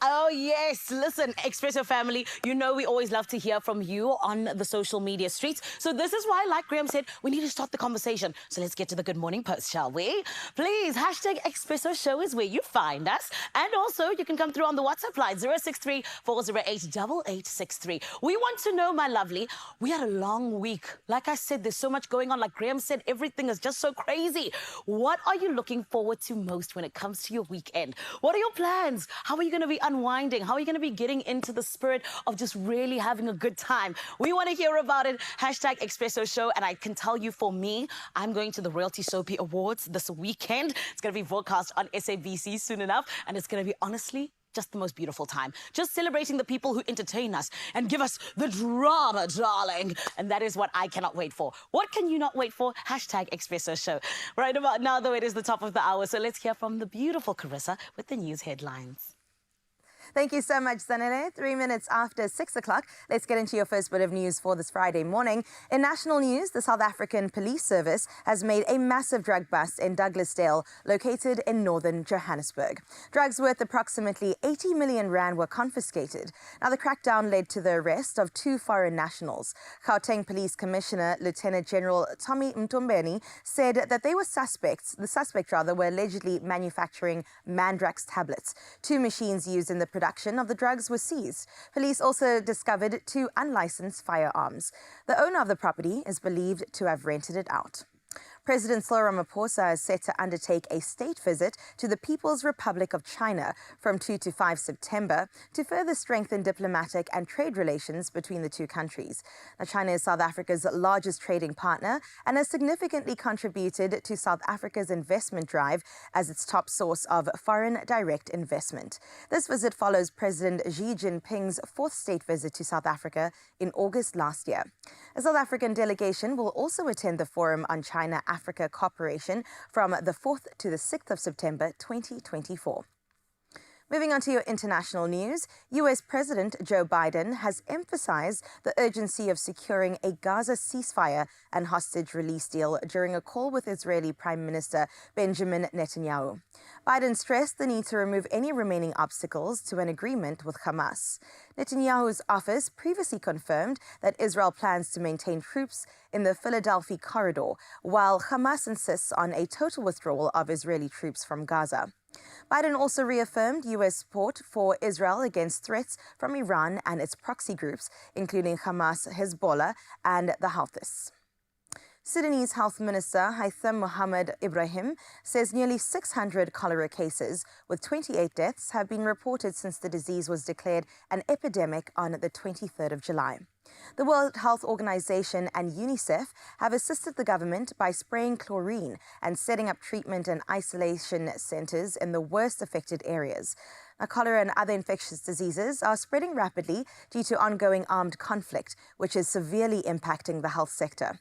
Oh, yes. Listen, Expresso family, you know we always love to hear from you on the social media streets. So this is why, like Graham said, we need to start the conversation. So let's get to the good morning post, shall we? Please, hashtag Expresso Show is where you find us. And also, you can come through on the WhatsApp line, 063-408-8863. We want to know, my lovely, we had a long week. Like I said, there's so much going on. Like Graham said, everything is just so crazy. What are you looking forward to most when it comes to your weekend? What are your plans? How are you going to be unwinding? How are you going to be getting into the spirit of just really having a good time? We want to hear about it. Hashtag Expresso Show. And I can tell you, for me, I'm going to the Royalty Soapy Awards this weekend. It's going to be broadcast on SABC soon enough. And it's going to be, honestly, just the most beautiful time. Just celebrating the people who entertain us and give us the drama, darling. And that is what I cannot wait for. What can you not wait for? Hashtag Expresso Show. Right about now, though, it is the top of the hour. So let's hear from the beautiful Carissa with the news headlines. Thank you so much, Zanele. 3 minutes after 6 o'clock, let's get into your first bit of news for this Friday morning. In national news, the South African Police Service has made a massive drug bust in Douglasdale, located in northern Johannesburg. Drugs worth approximately 80 million rand were confiscated. Now, the crackdown led to the arrest of 2 foreign nationals. Gauteng Police Commissioner Lieutenant General Tommy Mtombeni said that they were the suspect were allegedly manufacturing Mandrax tablets. 2 machines used in the production of the drugs were seized. Police also discovered 2 unlicensed firearms. The owner of the property is believed to have rented it out. President Cyril Ramaphosa is set to undertake a state visit to the People's Republic of China from 2 to 5 September to further strengthen diplomatic and trade relations between the two countries. Now, China is South Africa's largest trading partner and has significantly contributed to South Africa's investment drive as its top source of foreign direct investment. This visit follows President Xi Jinping's 4th state visit to South Africa in August last year. A South African delegation will also attend the Forum on China-Africa Cooperation from the 4th to the 6th of September 2024. Moving on to your international news, U.S. President Joe Biden has emphasized the urgency of securing a Gaza ceasefire and hostage release deal during a call with Israeli Prime Minister Benjamin Netanyahu. Biden stressed the need to remove any remaining obstacles to an agreement with Hamas. Netanyahu's office previously confirmed that Israel plans to maintain troops in the Philadelphia corridor, while Hamas insists on a total withdrawal of Israeli troops from Gaza. Biden also reaffirmed U.S. support for Israel against threats from Iran and its proxy groups, including Hamas, Hezbollah, and the Houthis. Sudanese Health Minister Haitham Mohamed Ibrahim says nearly 600 cholera cases, with 28 deaths, have been reported since the disease was declared an epidemic on the 23rd of July. The World Health Organization and UNICEF have assisted the government by spraying chlorine and setting up treatment and isolation centers in the worst affected areas. Now, cholera and other infectious diseases are spreading rapidly due to ongoing armed conflict, which is severely impacting the health sector.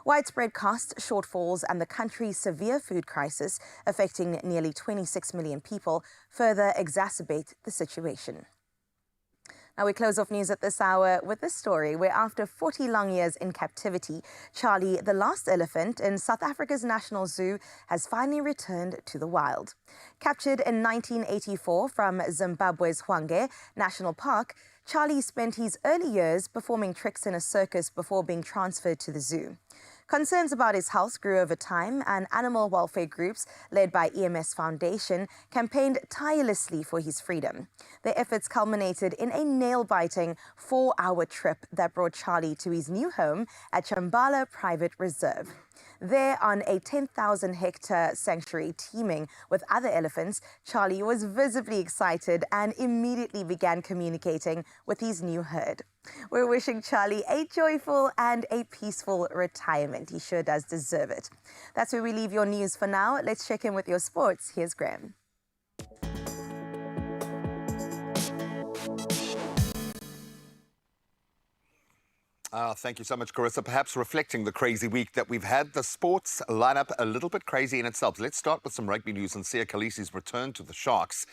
Widespread cost shortfalls and the country's severe food crisis, affecting nearly 26 million people, further exacerbate the situation. Now, we close off news at this hour with this story where after 40 long years in captivity, Charlie, the last elephant in South Africa's National Zoo, has finally returned to the wild. Captured in 1984 from Zimbabwe's Hwange National Park, Charlie spent his early years performing tricks in a circus before being transferred to the zoo. Concerns about his health grew over time, and animal welfare groups led by EMS Foundation campaigned tirelessly for his freedom. Their efforts culminated in a nail-biting 4-hour trip that brought Charlie to his new home at Chambala Private Reserve. There, on a 10,000-hectare sanctuary teeming with other elephants, Charlie was visibly excited and immediately began communicating with his new herd. We're wishing Charlie a joyful and a peaceful retirement. He sure does deserve it. That's where we leave your news for now. Let's check in with your sports. Here's Graham. Thank you so much, Carissa. Perhaps reflecting the crazy week that we've had, the sports lineup a little bit crazy in itself. Let's start with some rugby news and Siya Khaleesi's return to the Sharks.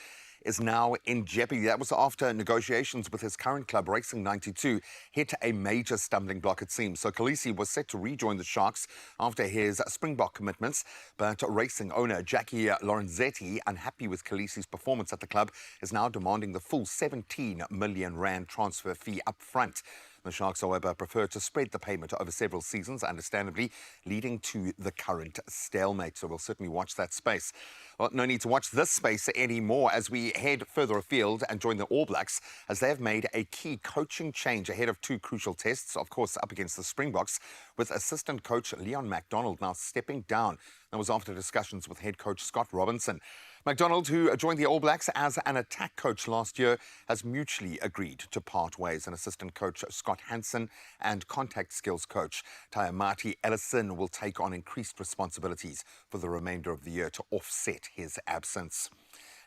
is now in jeopardy. That was after negotiations with his current club, Racing 92, hit a major stumbling block, it seems. So Khaleesi was set to rejoin the Sharks after his Springbok commitments, but Racing owner Jackie Lorenzetti, unhappy with Khaleesi's performance at the club, is now demanding the full 17 million rand transfer fee up front. The Sharks, however, prefer to spread the payment over several seasons, understandably, leading to the current stalemate. So we'll certainly watch that space. Well, no need to watch this space anymore as we head further afield and join the All Blacks, as they have made a key coaching change ahead of two crucial tests, of course, up against the Springboks, with assistant coach Leon MacDonald now stepping down. That was after discussions with head coach Scott Robinson. MacDonald, who joined the All Blacks as an attack coach last year, has mutually agreed to part ways. And assistant coach Scott Hansen and contact skills coach Tayamati Ellison will take on increased responsibilities for the remainder of the year to offset his absence.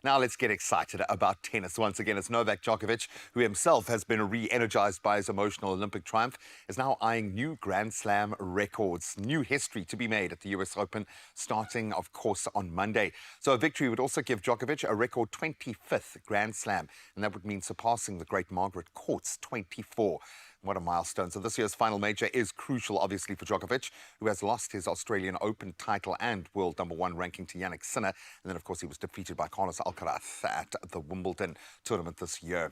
Now let's get excited about tennis once again, as Novak Djokovic, who himself has been re-energized by his emotional Olympic triumph, is now eyeing new Grand Slam records. New history to be made at the US Open, starting, of course, on Monday. So a victory would also give Djokovic a record 25th Grand Slam, and that would mean surpassing the great Margaret Court's 24. What a milestone. So this year's final major is crucial, obviously, for Djokovic, who has lost his Australian Open title and world #1 ranking to Yannick Sinner. And then, of course, he was defeated by Carlos Alcaraz at the Wimbledon tournament this year.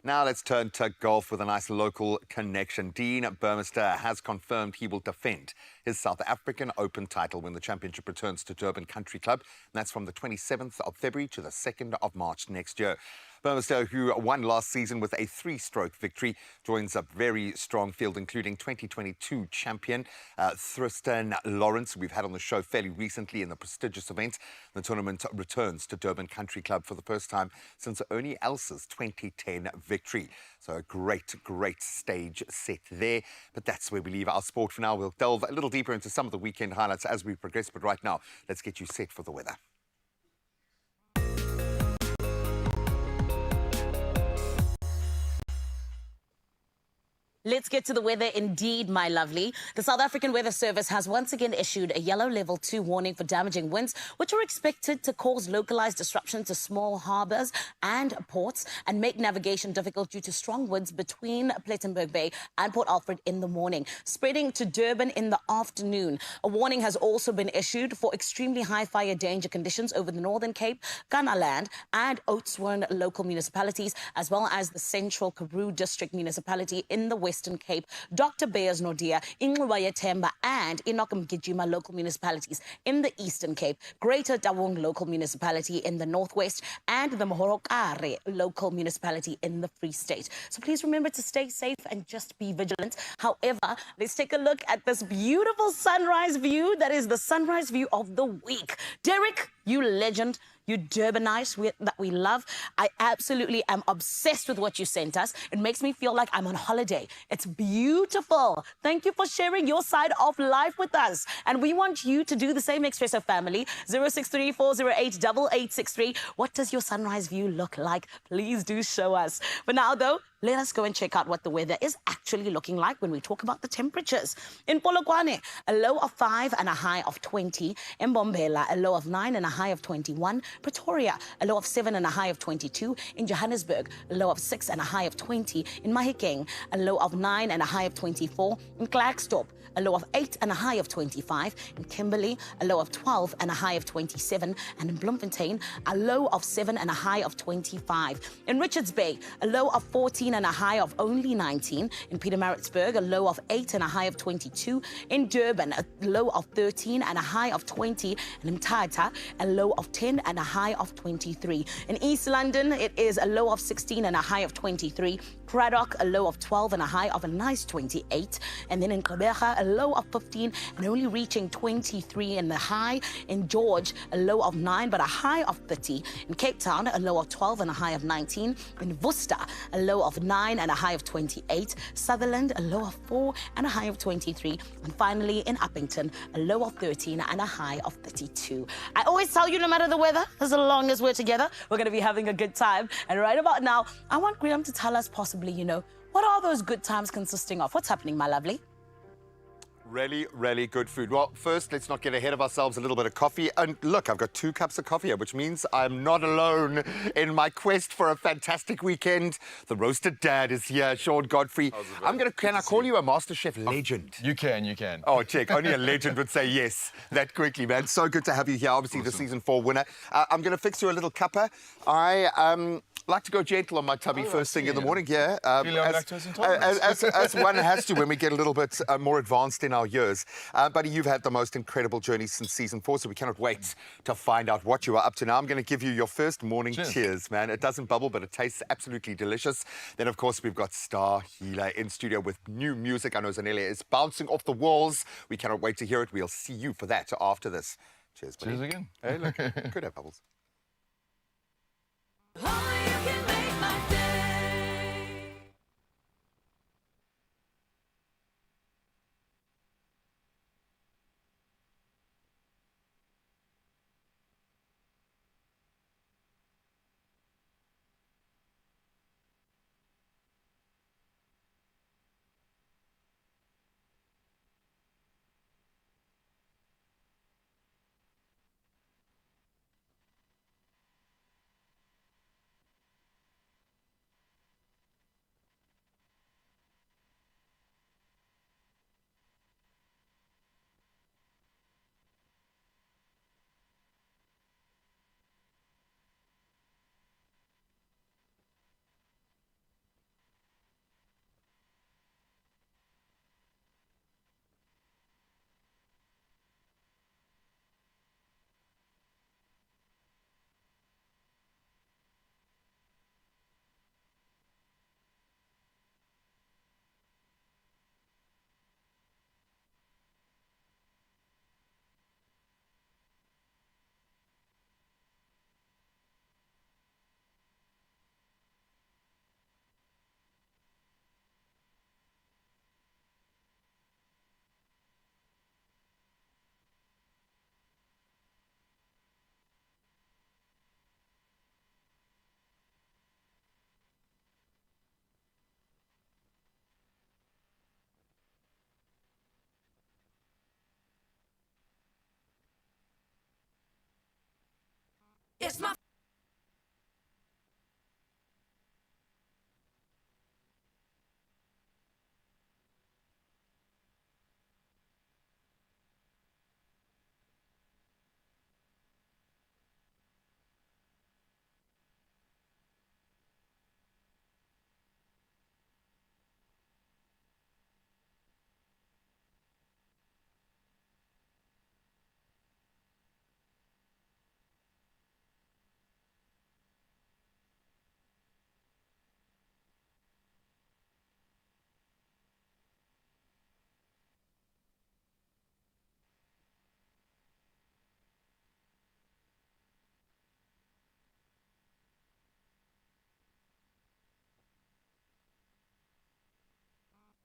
Now let's turn to golf with a nice local connection. Dean Burmester has confirmed he will defend his South African Open title when the championship returns to Durban Country Club. And that's from the 27th of February to the 2nd of March next year. Burmester, who won last season with a 3-stroke victory, joins a very strong field, including 2022 champion Tristan Lawrence, who we've had on the show fairly recently in the prestigious event. The tournament returns to Durban Country Club for the first time since Ernie Elsa's 2010 victory. So a great stage set there. But that's where we leave our sport for now. We'll delve a little deeper into some of the weekend highlights as we progress. But right now, let's get you set for the weather. Let's get to the weather indeed, my lovely. The South African Weather Service has once again issued a yellow level 2 warning for damaging winds, which are expected to cause localized disruption to small harbors and ports and make navigation difficult due to strong winds between Plettenberg Bay and Port Alfred in the morning, spreading to Durban in the afternoon. A warning has also been issued for extremely high fire danger conditions over the Northern Cape, Kanaland and Oudtshoorn local municipalities, as well as the Central Karoo District Municipality in the Western Cape, Dr. Beyers Nordia, Inxuba Themba and Enoch Mgijima local municipalities in the Eastern Cape, Greater Tawong local municipality in the Northwest, and the Mohorokare local municipality in the Free State. So please remember to stay safe and just be vigilant. However, let's take a look at this beautiful sunrise view. That is the sunrise view of the week. Derek, you legend. You Durbanite that we love. I absolutely am obsessed with what you sent us. It makes me feel like I'm on holiday. It's beautiful. Thank you for sharing your side of life with us. And we want you to do the same, Expresso family. 063-408-8863. What does your sunrise view look like? Please do show us. For now, though, let us go and check out what the weather is actually looking like when we talk about the temperatures. In Polokwane, a low of 5 and a high of 20. In Mbombela, a low of 9 and a high of 21. Pretoria, a low of 7 and a high of 22. In Johannesburg, a low of 6 and a high of 20. In Mahikeng, a low of 9 and a high of 24. In Klerksdorp, a low of 8 and a high of 25. In Kimberley, a low of 12 and a high of 27. And in Bloemfontein, a low of 7 and a high of 25. In Richards Bay, a low of 14 and a high of only 19. In Pietermaritzburg, a low of 8 and a high of 22. In Durban, a low of 13 and a high of 20. And in Tata, a low of 10 and a high of 23. In East London, it is a low of 16 and a high of 23. Craddock, a low of 12 and a high of a nice 28. And then in Gqeberha, a low of 15 and only reaching 23 in the high. In George, a low of 9 but a high of 30. In Cape Town, a low of 12 and a high of 19. In Worcester, a low of 9 and a high of 28. Sutherland, a low of 4 and a high of 23. And finally, in Uppington, a low of 13 and a high of 32. I always tell you, no matter the weather, as long as we're together, we're going to be having a good time. And right about now, I want Graham to tell us possibly, what are those good times consisting of? What's happening, my lovely? Really, really good food. Well, first, let's not get ahead of ourselves. A little bit of coffee. And look, I've got 2 cups of coffee here, which means I'm not alone in my quest for a fantastic weekend. The roasted dad is here, Sean Godfrey. Can I call you a MasterChef legend? You can. Oh, check. Only a legend would say yes that quickly, man. So good to have you here. Obviously, the season 4 winner. I'm going to fix you a little cuppa. I like to go gentle on my tummy first thing in the morning. Yeah, as one has to when we get a little bit more advanced in our years. Buddy, you've had the most incredible journey since season 4, so we cannot wait to find out what you are up to now. I'm going to give you your first morning cheers, man. It doesn't bubble, but it tastes absolutely delicious. Then, of course, we've got Star Healer in studio with new music. I know Zanele is bouncing off the walls. We cannot wait to hear it. We'll see you for that after this. Cheers, buddy. Cheers again. Hey, look, could have bubbles.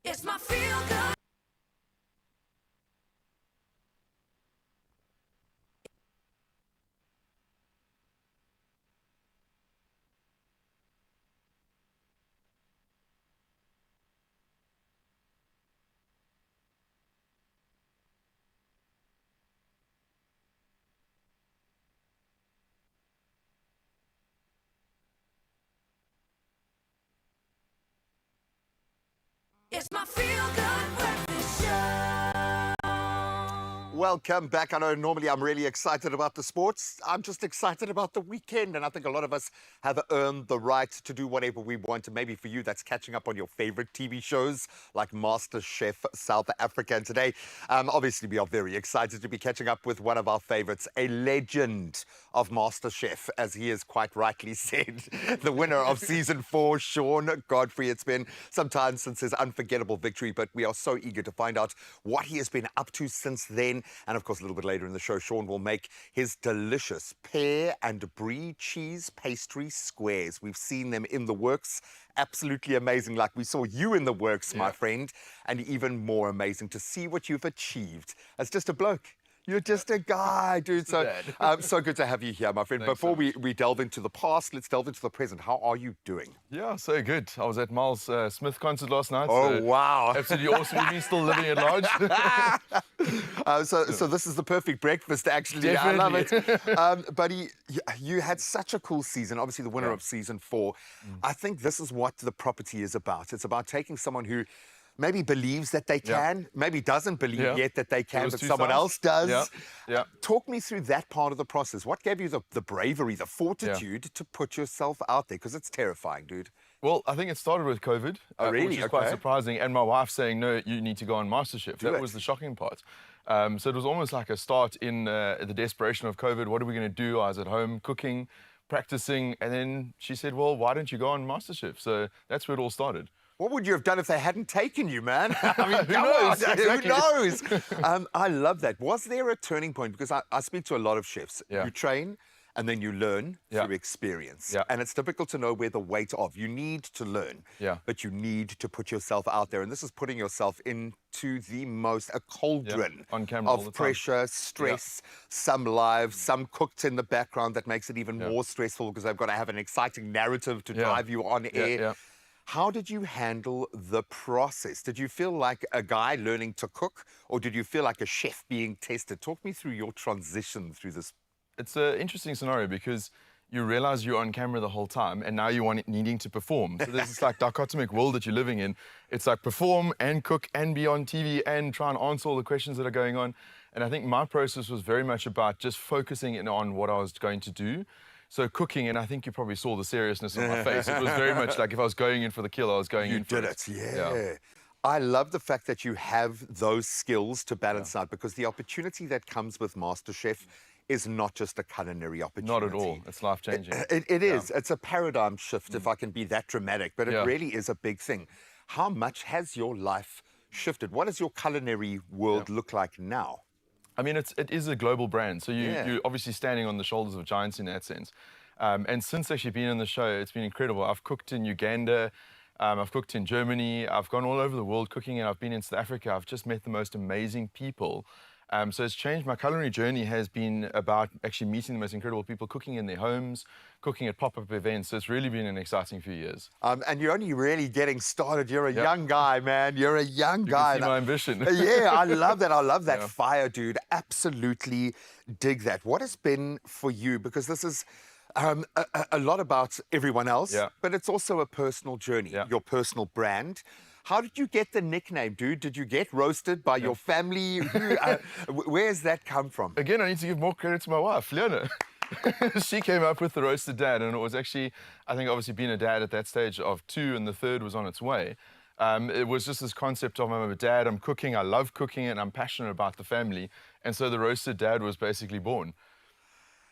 It's my feel good. It's my feel good breakfast show. Welcome back. I know normally I'm really excited about the sports. I'm just excited about the weekend, and I think a lot of us have earned the right to do whatever we want. And maybe for you, that's catching up on your favorite TV shows like MasterChef South Africa. And today, obviously, we are very excited to be catching up with one of our favorites, a legend of MasterChef, as he has quite rightly said, the winner of season 4, Sean Godfrey. It's been some time since his unforgettable victory, but we are so eager to find out what he has been up to since then. And of course, a little bit later in the show, Sean will make his delicious pear and brie cheese pastry squares. We've seen them in the works. Absolutely amazing, like we saw you in the works, my friend. And even more amazing to see what you've achieved as just a bloke You're just a guy, dude. So, so good to have you here, my friend. Thanks Before so we delve into the past, let's delve into the present. How are you doing? Yeah, so good. I was at Miles Smith concert last night. Oh, so wow. Absolutely awesome. You've been still living at large. So this is the perfect breakfast, actually. I love it. Buddy, you had such a cool season, obviously the winner of season 4. I think this is what the property is about. It's about taking someone who maybe believes that they can, maybe doesn't believe yet that they can, but someone else does. Talk me through that part of the process. What gave you the bravery, the fortitude to put yourself out there? Because it's terrifying, dude. Well, I think it started with COVID, really? which is quite surprising, and my wife saying, no, you need to go on MasterChef. That was the shocking part. So it was almost like a start in the desperation of COVID. What are we going to do? I was at home cooking, practicing, and then she said, well, why don't you go on MasterChef? So that's where it all started. What would you have done if they hadn't taken you, man? I mean, Who knows? Who knows? I love that. Was there a turning point? Because I speak to a lot of chefs. You train and then you learn through experience. And it's difficult to know where the weight of. You need to learn, but you need to put yourself out there. And this is putting yourself into the most, a cauldron on camera all the of time. pressure, stress, some live, some cooked in the background that makes it even more stressful because they've got to have an exciting narrative to drive you on air. How did you handle the process? Did you feel like a guy learning to cook, or did you feel like a chef being tested? Talk me through your transition through this. It's an interesting scenario because you realize you're on camera the whole time, and now you're needing to perform. So there's this like dichotomic world that you're living in. It's like perform and cook and be on TV and try and answer all the questions that are going on. And I think my process was very much about just focusing in on what I was going to do. So cooking, and I think you probably saw the seriousness on my face. It was very much like if I was going in for the kill, I was going in for it. You did it, I love the fact that you have those skills to balance out, because the opportunity that comes with MasterChef is not just a culinary opportunity. Not at all. It's life-changing. It is. It's a paradigm shift, if I can be that dramatic, but it really is a big thing. How much has your life shifted? What does your culinary world look like now? I mean, it is a global brand, so you're obviously standing on the shoulders of giants in that sense. And since actually being on the show, it's been incredible. I've cooked in Uganda, I've cooked in Germany, I've gone all over the world cooking, and I've been in South Africa. I've just met the most amazing people. So it's changed. My culinary journey has been about actually meeting the most incredible people, cooking in their homes, cooking at pop-up events. So it's really been an exciting few years. And you're only really getting started. You're a young guy, man. You're a young guy. You can see my ambition. I love that. I love that fire, dude. Absolutely dig that. What has been for you? Because this is a lot about everyone else, but it's also a personal journey, your personal brand. How did you get the nickname, dude? Did you get roasted by your family? Where's that come from? Again, I need to give more credit to my wife, Leona. She came up with the roasted dad, and it was actually, I think, obviously being a dad at that stage of 2, and the third was on its way. It was just this concept of I'm a dad, I'm cooking, I love cooking, and I'm passionate about the family. And so the roasted dad was basically born.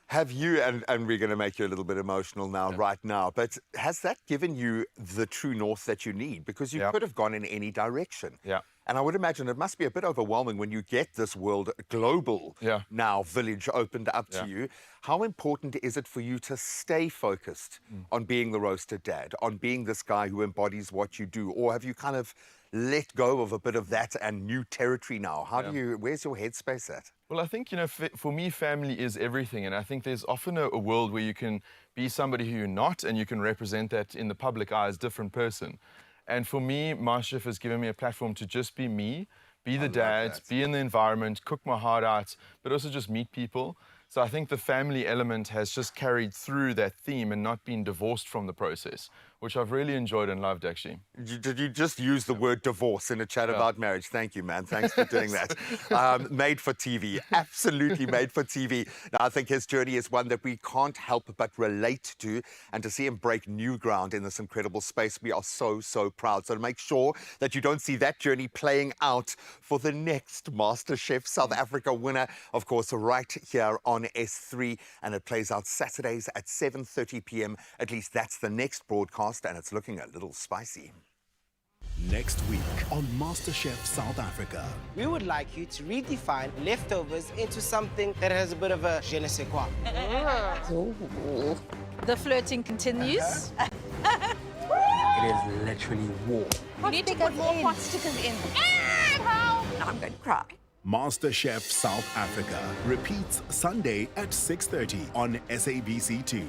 Have you, and we're going to make you a little bit emotional now, right now, but has that given you the true north that you need? Because you could have gone in any direction. And I would imagine it must be a bit overwhelming when you get this world global now village opened up to you. How important is it for you to stay focused on being the roasted dad, on being this guy who embodies what you do? Or have you kind of let go of a bit of that and new territory now? How do you, where's your headspace at? Well, I think, you know, for me, family is everything. And I think there's often a world where you can be somebody who you're not, and you can represent that in the public eye as a different person. And for me, MasterChef has given me a platform to just be me, be the dad, be in the environment, cook my heart out, but also just meet people. So I think the family element has just carried through that theme and not been divorced from the process, which I've really enjoyed and loved, actually. Did you just use the word divorce in a chat about marriage? Thank you, man. Thanks for doing that. Made for TV. Absolutely made for TV. Now, I think his journey is one that we can't help but relate to. And to see him break new ground in this incredible space, we are so, so proud. So to make sure that you don't see that journey playing out for the next MasterChef South Africa winner, of course, right here on S3. And it plays out Saturdays at 7:30 p.m. At least that's the next broadcast. And it's looking a little spicy. Next week on MasterChef South Africa. We would like you to redefine leftovers into something that has a bit of a je ne sais quoi. The flirting continues. It is literally war. You need to put more pot stickers in. I'm going to cry. MasterChef South Africa repeats Sunday at 6:30 on SABC2.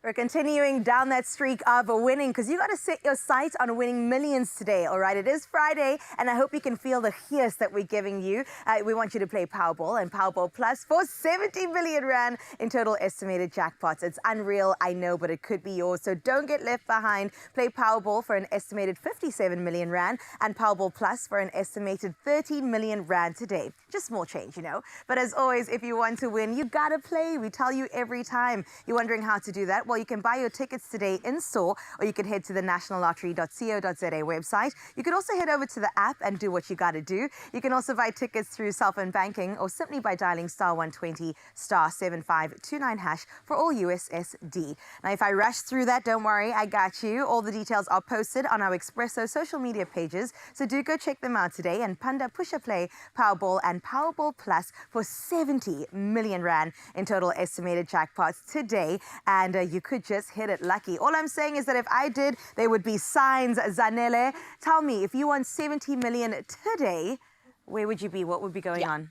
We're continuing down that streak of winning because you got to set your sights on winning millions today, all right? It is Friday, and I hope you can feel the hiss that we're giving you. We want you to play Powerball and Powerball Plus for 70 million rand in total estimated jackpots. It's unreal, I know, but it could be yours, so don't get left behind. Play Powerball for an estimated 57 million rand and Powerball Plus for an estimated 13 million rand today. Just small change, you know. But as always, if you want to win, you got to play. We tell you every time. You're wondering how to do that? Well, you can buy your tickets today in store, or you can head to the nationallottery.co.za website. You can also head over to the app and do what you got to do. You can also buy tickets through cell phone banking or simply by dialing *120 *7529# for all USSD. Now, if I rush through that, don't worry, I got you. All the details are posted on our Expresso social media pages, so do go check them out today. And Panda Push a Play, Powerball and Powerball Plus for 70 million rand in total estimated jackpots today. And you could just hit it lucky. All I'm saying is that if I did, there would be signs. Zanele, tell me, if you won 70 million today, where would you be? What would be going on?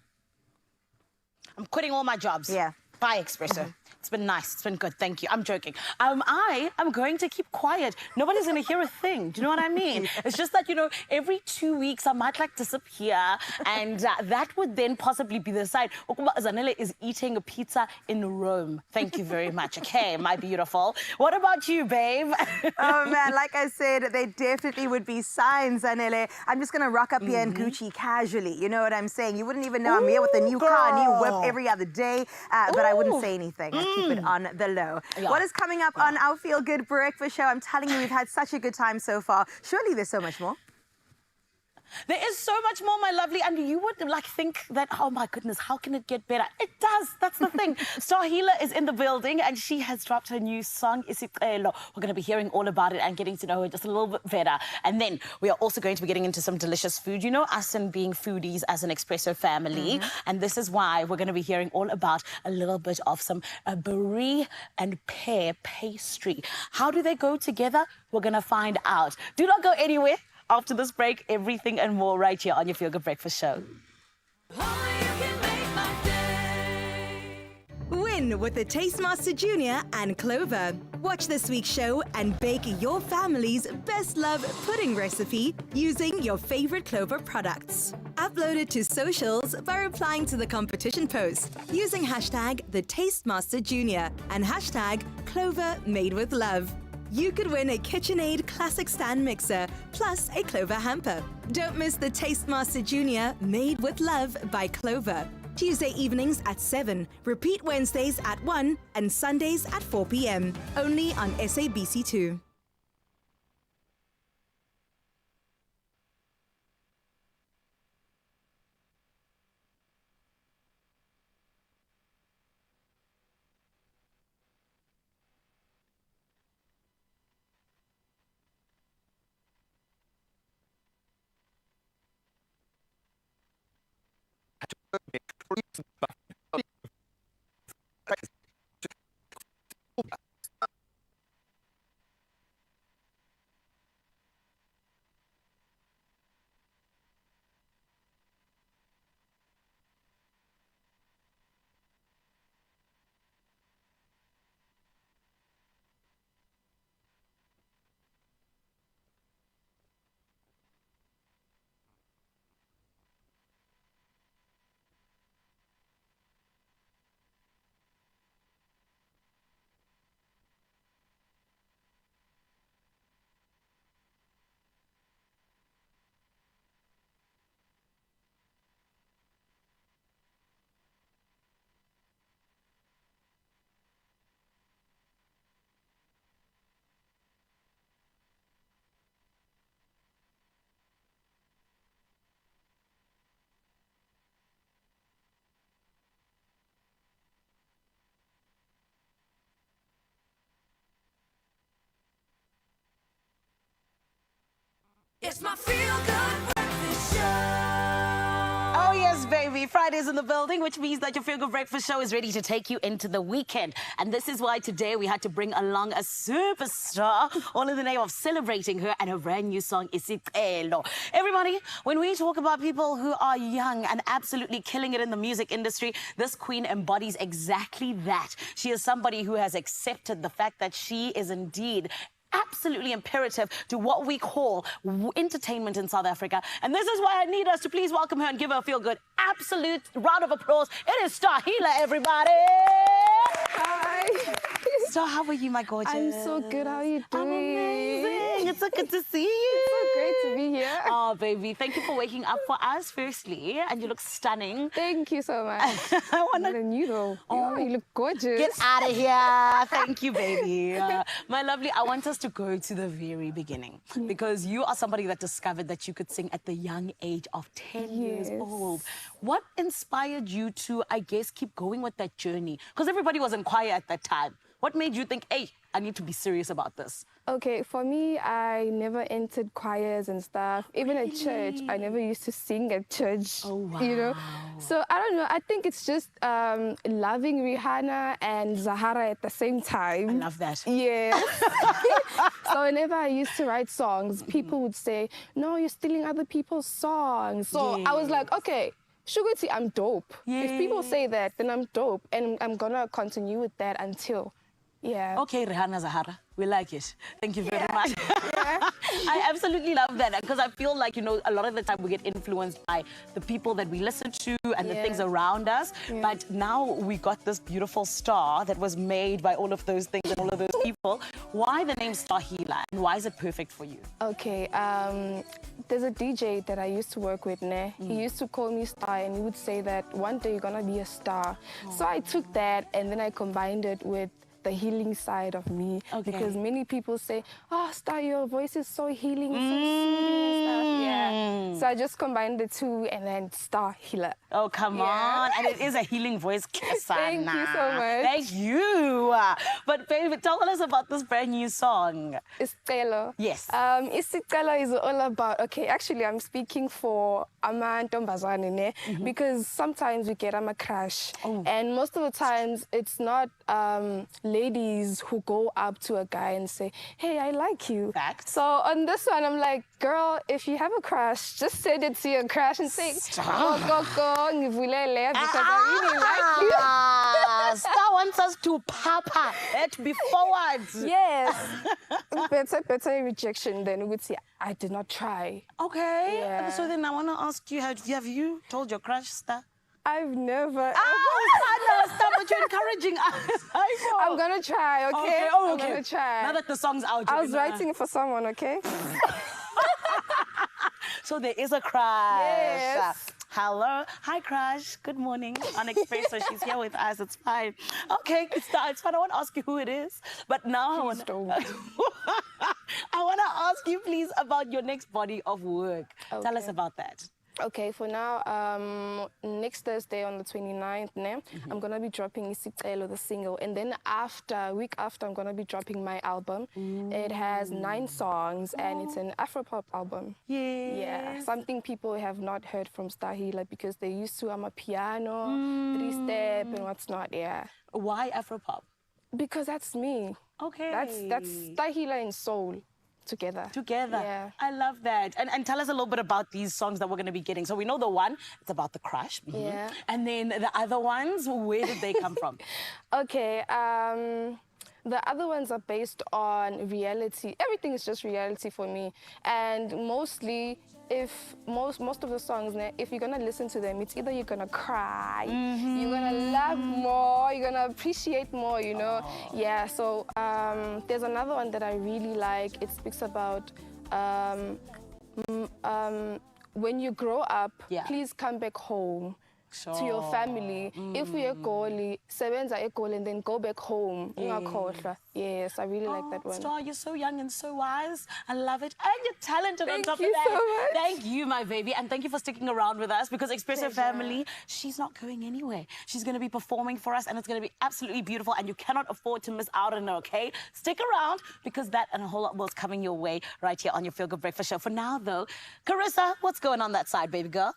I'm quitting all my jobs. Yeah. Bye, Expresso. It's been nice. It's been good. Thank you. I'm joking. I am going to keep quiet. Nobody's going to hear a thing. Do you know what I mean? It's just that, you know, every 2 weeks I might like disappear, and that would then possibly be the sign. Zanele is eating a pizza in Rome. Thank you very much. Okay, my beautiful. What about you, babe? Oh, man, like I said, there definitely would be signs, Zanele. I'm just going to rock up here in Gucci casually. You know what I'm saying? You wouldn't even know I'm here with a new car, a new whip every other day, but I wouldn't say anything. I'd keep it on the low. Yeah. What is coming up on our Feel Good Breakfast Show? I'm telling you, we've had such a good time so far. Surely there's so much more. There is so much more, my lovely, and you would like think that, oh my goodness, how can it get better? It does. That's the thing. Starhila is in the building, and she has dropped her new song, Isicelo. We're going to be hearing all about it and getting to know her just a little bit better. And then we are also going to be getting into some delicious food. You know us and being foodies as an Expresso family, and this is why we're going to be hearing all about a little bit of some brie and pear pastry. How do they go together? We're going to find out. Do not go anywhere. After this break, everything and more right here on your Feel Good Breakfast Show. Win with the Tastemaster Junior and Clover. Watch this week's show and bake your family's best love pudding recipe using your favorite Clover products. Upload it to socials by replying to the competition post using hashtag the Tastemaster Junior and hashtag Clover Made with Love. You could win a KitchenAid Classic Stand Mixer plus a Clover hamper. Don't miss the Tastemaster Junior Made with Love by Clover. Tuesday evenings at 7, repeat Wednesdays at 1 and Sundays at 4 p.m. Only on SABC2. It's my feel good breakfast show. Oh, yeah. Yes, baby. Friday's in the building, which means that your Feel Good Breakfast show is ready to take you into the weekend. And this is why today we had to bring along a superstar, all in the name of celebrating her and her brand new song, Expresso. Everybody, when we talk about people who are young and absolutely killing it in the music industry, this queen embodies exactly that. She is somebody who has accepted the fact that she is indeed absolutely imperative to what we call entertainment in South Africa. And this is why I need us to please welcome her and give her a feel good absolute round of applause. It is Stahila, everybody. Hi. So how are you, my gorgeous? I'm so good. How are you doing? I'm amazing. It's so good to see you. It's so great to be here. Oh, baby. Thank you for waking up for us, firstly. And you look stunning. Thank you so much. I want Better than you, though. Oh. You look gorgeous. Get out of here. Thank you, baby. My lovely, I want us to go to the very beginning because you are somebody that discovered that you could sing at the young age of 10 years old. What inspired you to, I guess, keep going with that journey? Because everybody was in choir at that time. What made you think, hey, I need to be serious about this? Okay, for me, I never entered choirs and stuff. Even at church, I never used to sing at church. Oh, wow. You know? So, I don't know. I think it's just loving Rihanna and Zahara at the same time. I love that. Yeah. So whenever I used to write songs, people would say, no, you're stealing other people's songs. So I was like, okay, Shuguti, I'm dope. If people say that, then I'm dope. And I'm going to continue with that until, Okay, Rihanna Zahara, we like it. Thank you very much. I absolutely love that because I feel like, you know, a lot of the time we get influenced by the people that we listen to and the things around us. But now we got this beautiful star that was made by all of those things and all of those people. Why the name Stahila and why is it perfect for you? Okay, there's a DJ that I used to work with, ne? He used to call me Star and he would say that one day you're gonna be a star. So I took that and then I combined it with the healing side of me because many people say, oh, Star, your voice is so healing, so soothing and stuff. So I just combined the two and then Star Healer. Oh, come on. And it is a healing voice. Thank you so much. Thank you. But baby, tell us about this brand new song. Isicelo. Yes. Isicelo is all about, okay, actually I'm speaking for amantombazane, ne? Because sometimes we get a crush. And most of the times it's not ladies who go up to a guy and say, hey, I like you. Fact. So on this one, I'm like, girl, if you have a crush, just send it to your crush and say, go, ngivulele, because I really like you. Star wants us to papa it be forward. Yes. better rejection than we would say, I did not try. Okay. Yeah. So then I want to ask you, have you told your crush, Star? I've never. No, stop, but you're encouraging us. I'm gonna try, okay? Okay. I'm gonna try. Now that the song's out, I was writing it for someone, okay? So there is a crush. Yes. Hello. Hi, crush. Good morning. On Expresso, she's here with us. It's fine. Okay, it's fine. I won't ask you who it is. But now I want to ask you, please, about your next body of work. Okay. Tell us about that. Okay, for now, next Thursday on the 29th, I'm going to be dropping Isicelo, the single. And then a week after, I'm going to be dropping my album. It has 9 songs, and it's an Afropop album. Yeah, something people have not heard from Stahila because they used to piano, 3-step, and what's not, Why Afropop? Because that's me. Okay. That's Stahila in soul. Together. Yeah. I love that. And tell us a little bit about these songs that we're going to be getting. So we know the one, it's about the crush. Yeah. And then the other ones, where did they come from? Okay. The other ones are based on reality. Everything is just reality for me. And mostly, if most of the songs, if you're gonna listen to them, it's either you're gonna cry, you're gonna laugh more, you're gonna appreciate more, you know? Yeah, so there's another one that I really like. It speaks about when you grow up, please come back home. To your family. If we are goalie, sebenza goal and then go back home. Yes, I really like that one. Star, you're so young and so wise. I love it. And you're talented on top of Thank you that. so much. Thank you, my baby. And thank you for sticking around with us because Expresso family, she's not going anywhere. She's going to be performing for us and it's going to be absolutely beautiful and you cannot afford to miss out on her, okay? Stick around because that and a whole lot more is coming your way right here on your Feel Good Breakfast show. For now, though, Carissa, what's going on that side, baby girl?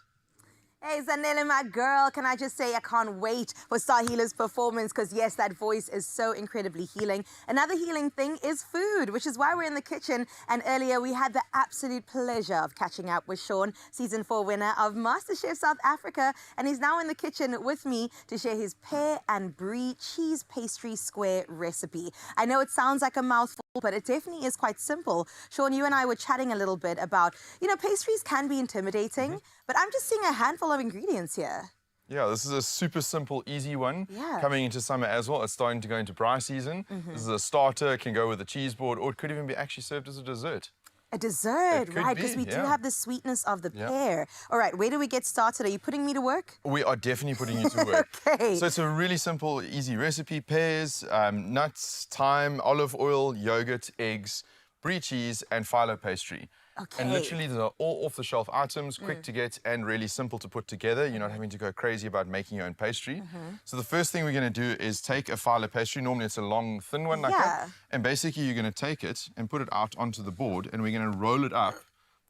Hey, Zanele, my girl, can I just say I can't wait for Sahila's performance because, yes, that voice is so incredibly healing. Another healing thing is food, which is why we're in the kitchen. And earlier we had the absolute pleasure of catching up with Sean, Season 4 winner of MasterChef South Africa. And he's now in the kitchen with me to share his pear and brie cheese pastry square recipe. I know it sounds like a mouthful, but it definitely is quite simple. Sean, you and I were chatting a little bit about, pastries can be intimidating, but I'm just seeing a handful of ingredients here. Yeah, this is a super simple, easy one. Yeah. Coming into summer as well. It's starting to go into braai season. This is a starter, it can go with a cheese board, or it could even be actually served as a dessert. A dessert, It could right, because be, we do yeah. have the sweetness of the Yeah. pear. All right, where do we get started? Are you putting me to work? We are definitely putting you to work. Okay. So it's a really simple, easy recipe. Pears, nuts, thyme, olive oil, yogurt, eggs, brie cheese, and phyllo pastry. Okay. And literally, these are all off-the-shelf items, quick to get and really simple to put together. You're not having to go crazy about making your own pastry. So the first thing we're going to do is take a phyllo pastry. Normally, it's a long, thin one like Yeah. that. And basically, you're going to take it and put it out onto the board, and we're going to roll it up.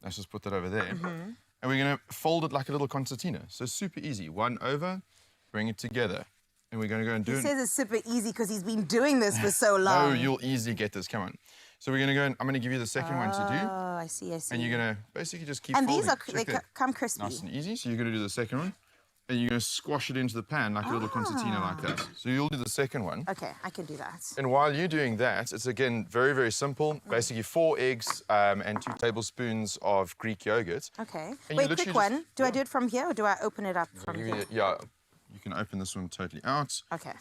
Let's just put that over there. And we're going to fold it like a little concertina. So super easy. One over, bring it together. And we're going to go and do He it. says it's super easy because he's been doing this for so long. No, you'll easily get this. Come on. So we're going to go and I'm going to give you the second one to do. Oh, I see, I see. And you're going to basically just keep And folding. these are, Check they that. come crispy. Nice and easy. So you're going to do the second one. And you're going to squash it into the pan like a little concertina like that. So you'll do the second one. Okay, I can do that. And while you're doing that, it's again very, very simple. Basically 4 eggs and 2 tablespoons of Greek yogurt. Okay. And you Wait, literally quick just- one. Do I do it from here or do I open it up from Give here? you- Yeah, you can open this one totally out. Okay.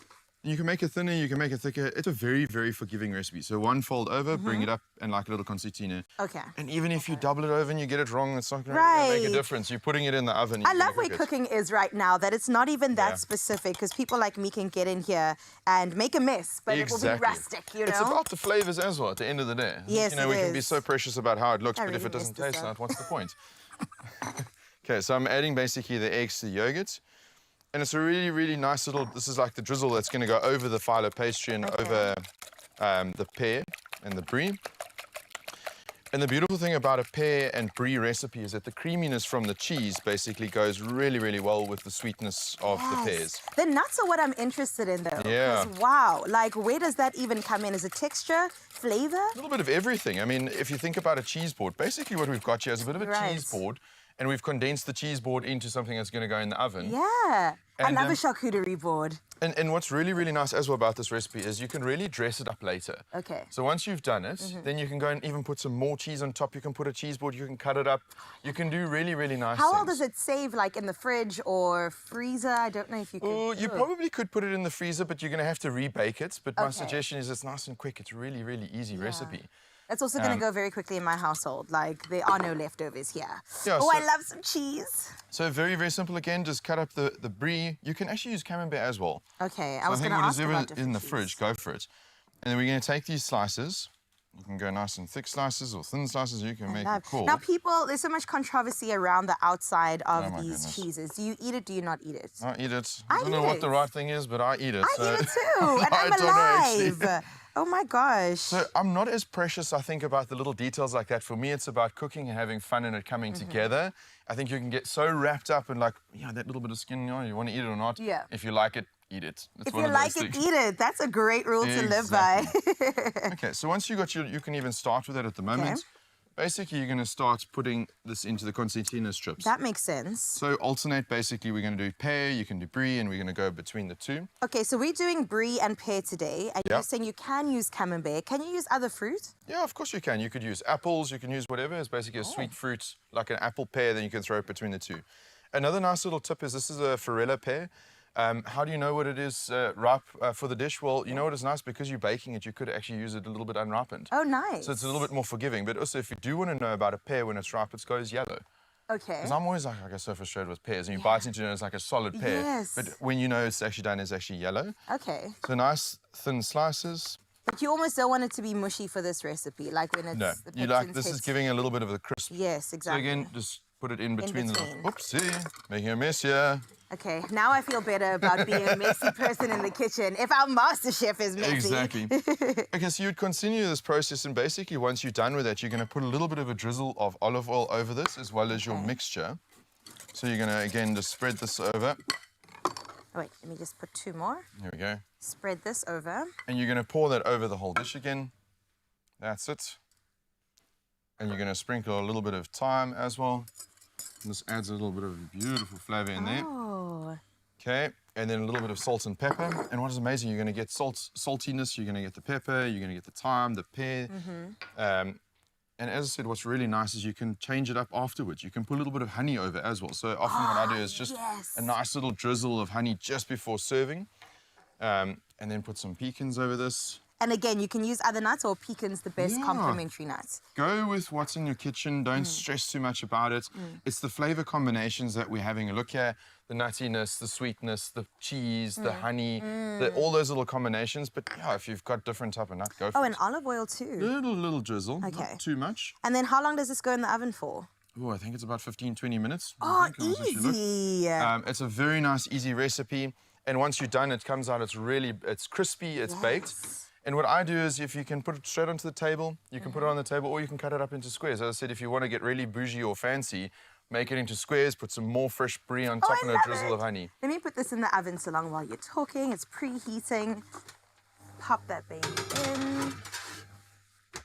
You can make it thinner, you can make it thicker. It's a very, very forgiving recipe. So one fold over, bring it up, and like a little concertina. Okay. And even if you double it over and you get it wrong, it's not going to make a Right. difference. You're putting it in the oven. I you're gonna love where cook it. cooking is right now, that it's not even that Yeah. specific, because people like me can get in here and make a mess, but it will be rustic, you know? It's about the flavors as well at the end of the day. Yes, You know, it we can be is. so precious about how it looks, I but if really it doesn't messed this taste up. right, what's the point? Okay, so I'm adding basically the eggs to the yogurt. And it's a really, really nice little, this is like the drizzle that's going to go over the phyllo pastry and over the pear and the brie. And the beautiful thing about a pear and brie recipe is that the creaminess from the cheese basically goes really, really well with the sweetness of the pears. The nuts are what I'm interested in, though. Yeah. 'Cause, wow, like, where does that even come in? Is it texture, flavor? A little bit of everything. I mean, if you think about a cheese board, basically what we've got here is a bit of a Right. cheese board, and we've condensed the cheese board into something that's going to go in the oven. Yeah. I And, love a um, charcuterie board. And what's really, really nice as well about this recipe is you can really dress it up later. Okay. So once you've done it, then you can go and even put some more cheese on top. You can put a cheese board, you can cut it up. You can do really, really nice How things. long does it save, like, in the fridge or freezer? I don't know if you can. Oh, you probably could put it in the freezer, but you're going to have to rebake it. But my Okay. suggestion is it's nice and quick. It's a really, really easy recipe. It's also going to go very quickly in my household. Like, there are no leftovers here. Yeah, Oh, I so- love some cheese. So very, very simple again. Just cut up the brie. You can actually use camembert as well. Okay, I So was I going think to ask whatever about different in the cheese. fridge, go for it. And then we're going to take these slices. You can go nice and thick slices or thin slices. You can make a Love. call. Now, people, there's so much controversy around the outside of Oh, my these goodness. cheeses. Do you eat it? Do you not eat it? I eat it. I I don't know eat what it. the right thing is, but I eat it. I so- eat it too, and I I'm don't know, actually. alive. Oh my gosh. So I'm not as precious, I think, about the little details like that. For me, it's about cooking and having fun and it coming Mm-hmm. together. I think you can get so wrapped up in like, yeah, that little bit of skin, you want to eat it or not. Yeah. If you like it, eat it. It's If one you of those like it, things. eat it. That's a great rule to live by. Okay, so once you got you can even start with it at the moment. Okay. Basically, you're going to start putting this into the concertina strips. That makes sense. So alternate, basically, we're going to do pear, you can do brie, and we're going to go between the two. Okay, so we're doing brie and pear today, and you're Yep. saying you can use camembert. Can you use other fruit? Yeah, of course you can. You could use apples, you can use whatever. It's basically a sweet fruit, like an apple pear, then you can throw it between the two. Another nice little tip is this is a Farella pear. How do you know what it is ripe for the dish? Well, you know what is nice? Because you're baking it, you could actually use it a little bit unripened. Oh, nice. So it's a little bit more forgiving. But also, if you do want to know about a pear when it's ripe, it goes yellow. Okay. Because I'm always like, I get so frustrated with pears. And you bite into it and it's like a solid pear. Yes. But when you know it's actually done, it's actually yellow. Okay. So nice thin slices. But you almost don't want it to be mushy for this recipe, like when it's No, the you like, pectins this is hits- giving a little bit of the crisp. Yes, So exactly. again, just put it in between, between. the... Oopsie, making a mess here. Okay, now I feel better about being a messy person in the kitchen. If our master chef is messy. Exactly. Okay, so you'd continue this process, and basically once you're done with that, you're going to put a little bit of a drizzle of olive oil over this, as well as your mixture. So you're gonna, again, just spread this over. Oh, wait, let me just put 2 more. There we go. Spread this over. And you're gonna pour that over the whole dish again. That's it. And you're gonna sprinkle a little bit of thyme as well. And this adds a little bit of beautiful flavor in there. Oh. Okay, and then a little bit of salt and pepper. And what is amazing, you're gonna get saltiness, you're gonna get the pepper, you're gonna get the thyme, the pear. And as I said, what's really nice is you can change it up afterwards. You can put a little bit of honey over as well. So often what I do is just a nice little drizzle of honey just before serving. And then put some pecans over this. And again, you can use other nuts or pecans, the best Yeah. complementary nuts. Go with what's in your kitchen. Don't stress too much about it. It's the flavor combinations that we're having a look at. The nuttiness, the sweetness, the cheese, the honey, all those little combinations. But yeah, if you've got different type of nut, go for Oh, it. and olive oil too. Little drizzle, Okay. not too much. And then how long does this go in the oven for? Oh, I think it's about 15, 20 minutes. Oh, I think, as you look. easy. It's a very nice, easy recipe. And once you're done, it comes out, it's crispy, it's baked. And what I do is if you can put it straight onto the table, you can put it on the table, or you can cut it up into squares. As I said, if you want to get really bougie or fancy, make it into squares, put some more fresh brie on top I and a love drizzle it. of honey. Let me put this in the oven so long while you're talking. It's preheating. Pop that baby in.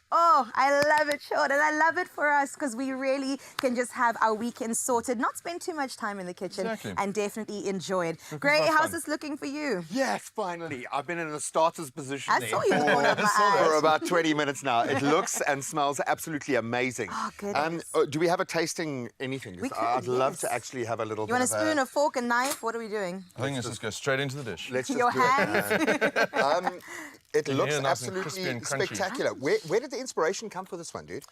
Oh, I love it, Sean, and I love it for us because we really can just have our weekend sorted, not spend too much time in the kitchen, Exactly. and definitely enjoy it. Looking Great, for how's fun. this looking for you? Yes, finally. I've been in a starter's position I there saw you in the corner of my eye. for about 20 minutes now. It looks and smells absolutely amazing. Oh, goodness. Do we have a tasting anything? We could, I'd love yes. to actually have a little You bit want a of spoon, a fork, a knife? What are we doing? I think let's just go straight into the dish. Let's just Your do it. hands? It looks Yeah, nice and absolutely crispy and crunchy. spectacular. Where did the inspiration come for this one, dude?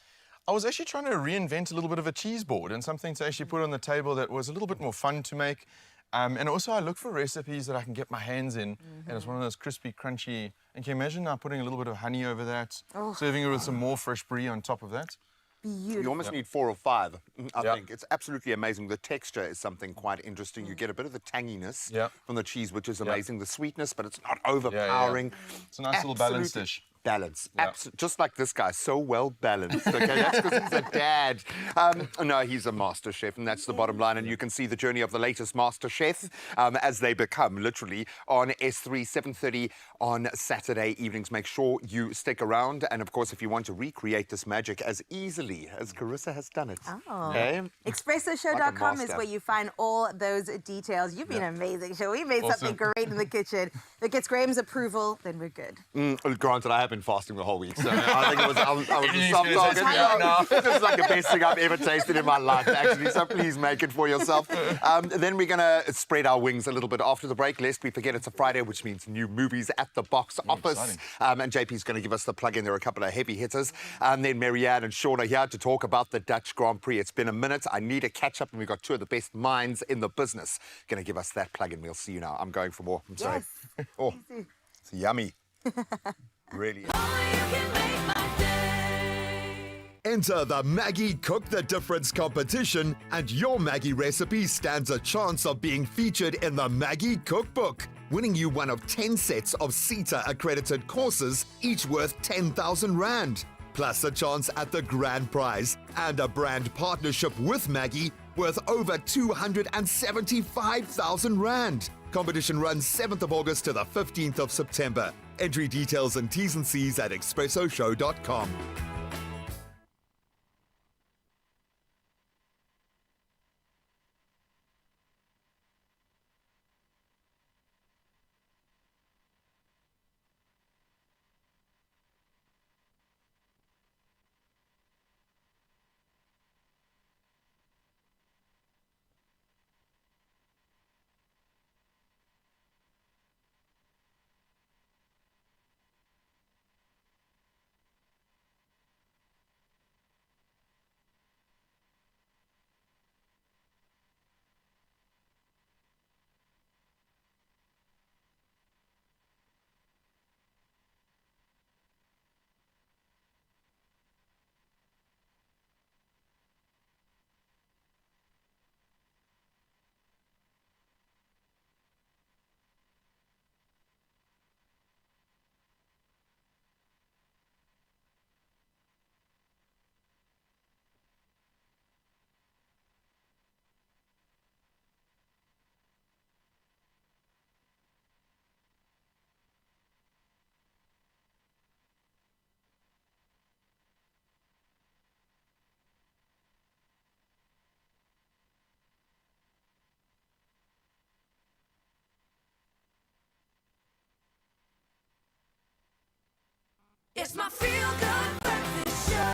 I was actually trying to reinvent a little bit of a cheese board and something to actually put on the table that was a little bit more fun to make. And also I look for recipes that I can get my hands in. And it's one of those crispy, crunchy. And can you imagine now putting a little bit of honey over that, serving it with some more fresh brie on top of that? Beautiful. You almost need 4 or 5, I Yep. think. It's absolutely amazing. The texture is something quite interesting. You get a bit of the tanginess Yep. from the cheese, which is Yep. amazing. The sweetness, but it's not overpowering. It's a nice little balanced Absolutely dish. Balance. Yep. Just like this guy, so well balanced. Okay, that's because he's a dad. No, he's a master chef, and that's the bottom line. And you can see the journey of the latest master chef as they become, literally, on S3, 7:30 on Saturday evenings. Make sure you stick around. And of course, if you want to recreate this magic as easily as Carissa has done it. Oh. Okay? Expressoshow.com is master. where you find all those details. You've been amazing, Show. We made something Awesome. great in the kitchen. If it gets Graham's approval, then we're good. Granted, I have been fasting the whole week, so I think I was a You're soft gonna say target. something now. This is like the best thing I've ever tasted in my life, actually, so please make it for yourself. Then we're going to spread our wings a little bit after the break, lest we forget it's a Friday, which means new movies at the box office. exciting. And JP's going to give us the plug-in. There are a couple of heavy hitters. And then Marianne and Sean are here to talk about the Dutch Grand Prix. It's been a minute. I need a catch-up, and we've got 2 of the best minds in the business going to give us that plug-in. We'll see you now. I'm going for more. I'm sorry. Yes. Oh, it's yummy. Really is. Enter the Maggie Cook the Difference competition, and your Maggie recipe stands a chance of being featured in the Maggie Cookbook, winning you one of 10 sets of CETA accredited courses, each worth 10,000 Rand. Plus a chance at the grand prize and a brand partnership with Maggie worth over 275,000 Rand. Competition runs 7th of August to the 15th of September. Entry details and T's and C's at expressoshow.com. It's my feel-good breakfast show.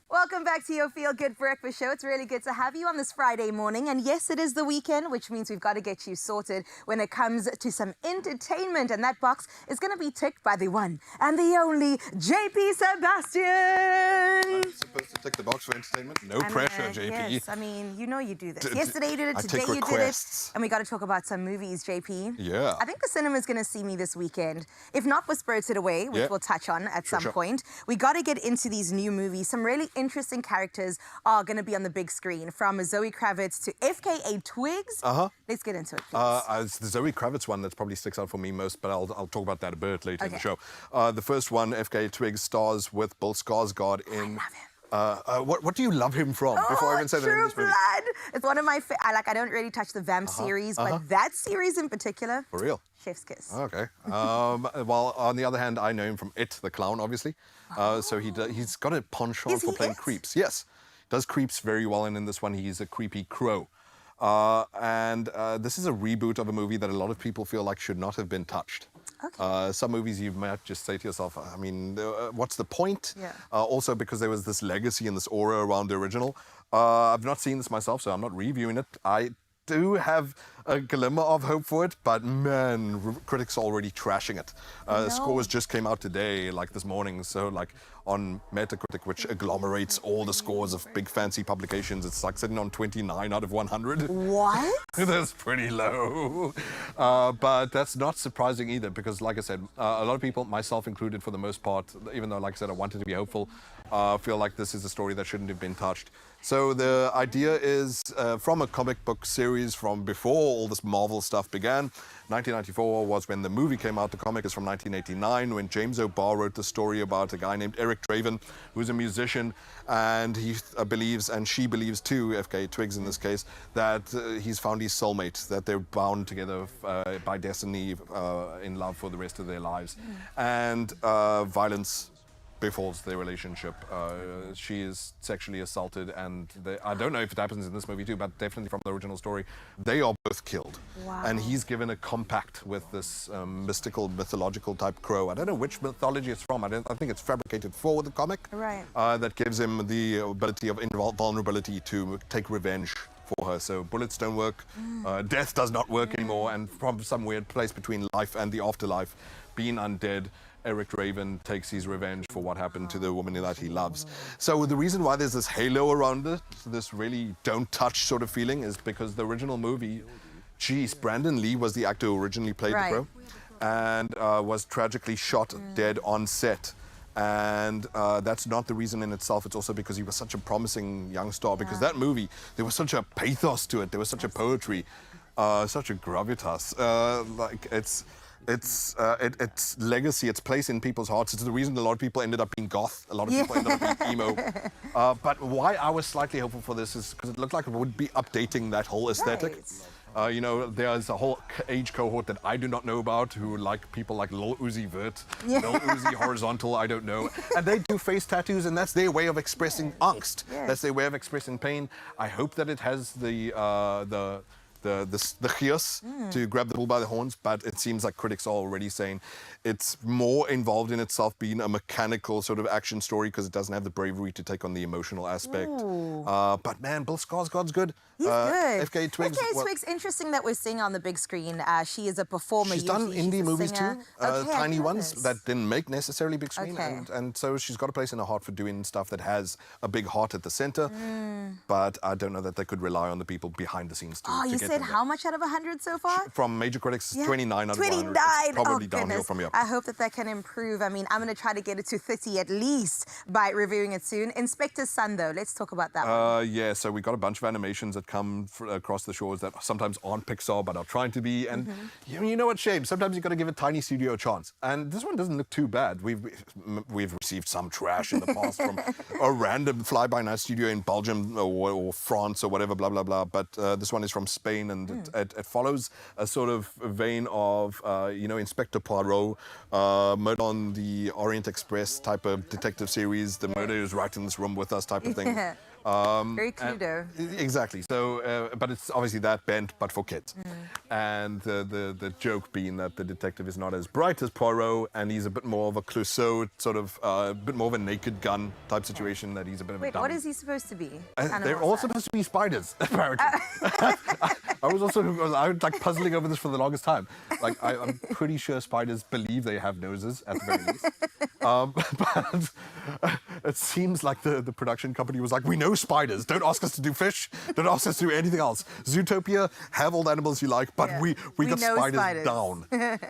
Welcome back to your Feel Good Breakfast Show. It's really good to have you on this Friday morning. And yes, it is the weekend, which means we've got to get you sorted when it comes to some entertainment. And that box is going to be ticked by the one and the only JP Sebastian. I'm supposed to tick the box for entertainment? No pressure, JP. Yes, I mean, you know you do this. Yesterday you did it, I today take you did it. requests. And we got to talk about some movies, JP. Yeah. I think the cinema's going to see me this weekend. If not for Spirited Away, which Yeah. we'll touch on at some Sure. point. We got to get into these new movies. Some really interesting characters are going to be on the big screen, from Zoe Kravitz to FKA Twigs. Let's get into it, please. It's the Zoe Kravitz one that probably sticks out for me most, but I'll talk about that a bit later in the Okay. show. The first one, FKA Twigs, stars with Bill Skarsgård in... what do you love him from? Before I even say the name True of this movie. Blood. It's one of my I don't really touch the Vamp series, but that series in particular, For real? Chef's Kiss. Okay. Well, on the other hand, I know him from It, the clown, obviously. So he's got a penchant Is for he playing It? creeps. Yes. Does creeps very well, and in this one, he's a creepy crow. This is a reboot of a movie that a lot of people feel like should not have been touched. Okay. Some movies you might just say to yourself, I mean, what's the point? Yeah. Also because there was this legacy and this aura around the original. I've not seen this myself, so I'm not reviewing it. I do have a glimmer of hope for it, but man, critics are already trashing it. Scores just came out today, like this morning, so like on Metacritic, which agglomerates all the scores of big fancy publications, it's like sitting on 29 out of 100. What? That's pretty low. But that's not surprising either, because like I said, a lot of people, myself included for the most part, even though like I said, I wanted to be hopeful, feel like this is a story that shouldn't have been touched. So the idea is from a comic book series from before all this Marvel stuff began. 1994 was when the movie came out. The comic is from 1989, when James O'Barr wrote the story about a guy named Eric Draven, who's a musician, and he believes, and she believes too, FKA Twigs in this case, that he's found his soulmate, that they're bound together by destiny, in love for the rest of their lives. And violence befalls their relationship. She is sexually assaulted, and I don't know if it happens in this movie too, but definitely from the original story, they are both killed. Wow. And he's given a compact with this mystical, mythological type crow. I don't know which mythology it's from. I think it's fabricated for the comic. Right. That gives him the ability of invulnerability to take revenge for her. So bullets don't work, death does not work anymore, and from some weird place between life and the afterlife, being undead, Eric Draven takes his revenge for what happened to the woman that he loves. So the reason why there's this halo around it, this really don't touch sort of feeling, is because the original movie, Brandon Lee was the actor who originally played the crow, and was tragically shot dead on set. And that's not the reason in itself. It's also because he was such a promising young star. Because that movie, there was such a pathos to it. There was such a poetry, such a gravitas. Like its legacy, its place in people's hearts. It's the reason a lot of people ended up being goth. A lot of people ended up being emo. But why I was slightly hopeful for this is because it looked like it would be updating that whole aesthetic. Right. You know, there's a whole age cohort that I do not know about who like people like Lil Uzi Vert, Lil Uzi Horizontal, I don't know. And they do face tattoos, and that's their way of expressing angst. That's their way of expressing pain. I hope that it has the chios to grab the bull by the horns, but it seems like critics are already saying it's more involved in itself being a mechanical sort of action story because it doesn't have the bravery to take on the emotional aspect. But man, Bill Skarsgård's good. He's good. FKA Twigs. FKA Twigs, interesting that we're seeing on the big screen. She is a performer. She's done usually. indie She's a movies singer. too, Okay, I tiny know ones this. that didn't make necessarily big screen, Okay. and so she's got a place in her heart for doing stuff that has a big heart at the center. But I don't know that they could rely on the people behind the scenes to. Oh, to you get said them how much out of 100 so far? there. From major critics, Yeah. 29 out of 100. 29. It's probably Oh, downhill goodness. from here. I hope that can improve. I mean, I'm going to try to get it to 30 at least by reviewing it soon. Inspector Sun, though, let's talk about that one. Yeah, so we got a bunch of animations that come across the shores that sometimes aren't Pixar but are trying to be. And you know what, shame? Sometimes you got to give a tiny studio a chance. And this one doesn't look too bad. We've received some trash in the past from a random fly-by-night studio in Belgium or France or whatever, blah, blah, blah. But this one is from Spain, and it follows a sort of vein of, Inspector Poirot, Murder on the Orient Express type of detective series. The murder is right in this room with us type of thing. Very Cluedo. Exactly. So, but it's obviously that bent, but for kids. And the joke being that the detective is not as bright as Poirot, and he's a bit more of a Clouseau, sort of a bit more of a Naked Gun type situation, that he's a bit of a Wait, dummy. what is he supposed to be? They're all supposed to be spiders, apparently. I was like puzzling over this for the longest time. Like, I'm pretty sure spiders believe they have noses, at the very least. But it seems like the production company was like, we know spiders, don't ask us to do fish, don't ask us to do anything else. Zootopia, have all the animals you like, but we got know spiders down.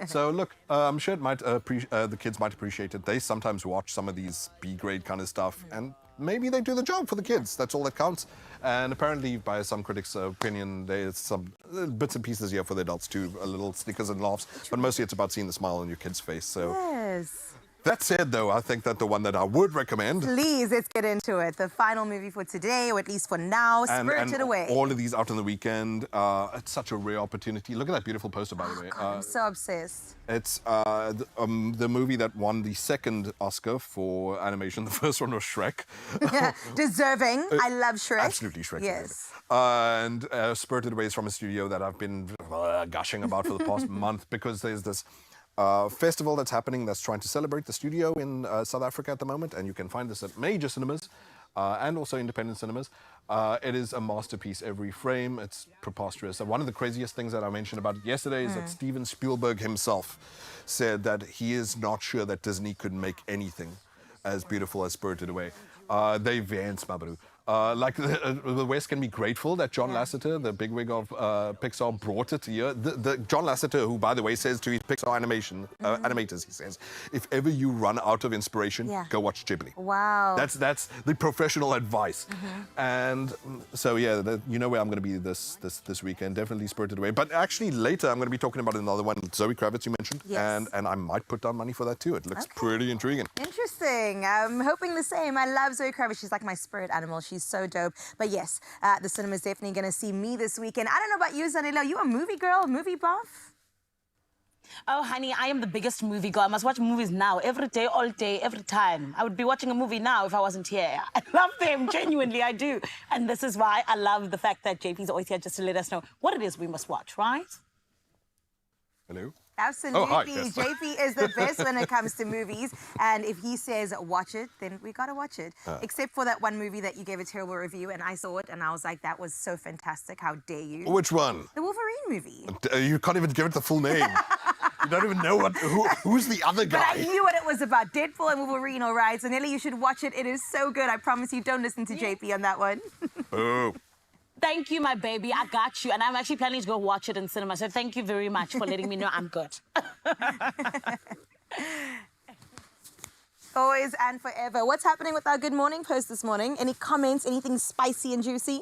So look, I'm sure it might the kids might appreciate it. They sometimes watch some of these B-grade kind of stuff, and maybe they do the job for the kids. That's all that counts. And apparently, by some critics' opinion, there's some bits and pieces here for the adults too, a little snickers and laughs, but mostly it's about seeing the smile on your kid's face. So. Yes. That said, though, I think that the one that I would recommend... Please, let's get into it. The final movie for today, or at least for now, Spirited Away. All of these out on the weekend. It's such a rare opportunity. Look at that beautiful poster, by the way. I'm so obsessed. It's the movie that won the second Oscar for animation. The first one was Shrek. Deserving. I love Shrek. Absolutely Shrek. Yes. And Spirited Away is from a studio that I've been gushing about for the past month, because there's this festival that's happening that's trying to celebrate the studio in South Africa at the moment, and you can find this at major cinemas and also independent cinemas. It is a masterpiece, every frame. It's preposterous. And one of the craziest things that I mentioned about it yesterday is that Steven Spielberg himself said that he is not sure that Disney could make anything as beautiful as Spirited Away. They Vance, Mabaru. Like the West can be grateful that John Lasseter, the bigwig of Pixar, brought it here. The John Lasseter, who, by the way, says to his Pixar animators, he says, if ever you run out of inspiration, go watch Ghibli. Wow. That's the professional advice. And so, yeah, you know where I'm going to be this weekend. Definitely Spirited Away. But actually, later, I'm going to be talking about another one, Zoe Kravitz, you mentioned. Yes. And I might put down money for that, too. It looks pretty intriguing. Interesting. I'm hoping the same. I love Zoe Kravitz. She's like my spirit animal. She's so dope. But yes, the cinema's definitely going to see me this weekend. I don't know about you, Zanele. You a movie girl, movie buff? Oh, honey, I am the biggest movie girl. I must watch movies now, every day, all day, every time. I would be watching a movie now if I wasn't here. I love them, genuinely, I do. And this is why I love the fact that JP's always here just to let us know what it is we must watch, right? Hello? Absolutely. Oh, hi, yes. JP is the best when it comes to movies. And if he says watch it, then we got to watch it. Except for that one movie that you gave a terrible review, and I saw it, and I was like, that was so fantastic. How dare you? Which one? The Wolverine movie. You can't even give it the full name. You don't even know who's the other guy. But I knew what it was about. Deadpool and Wolverine, all right? So, Nelly, you should watch it. It is so good. I promise you, don't listen to JP on that one. Oh. Thank you, my baby. I got you. And I'm actually planning to go watch it in cinema. So thank you very much for letting me know I'm good. Always and forever. What's happening with our Good Morning post this morning? Any comments? Anything spicy and juicy?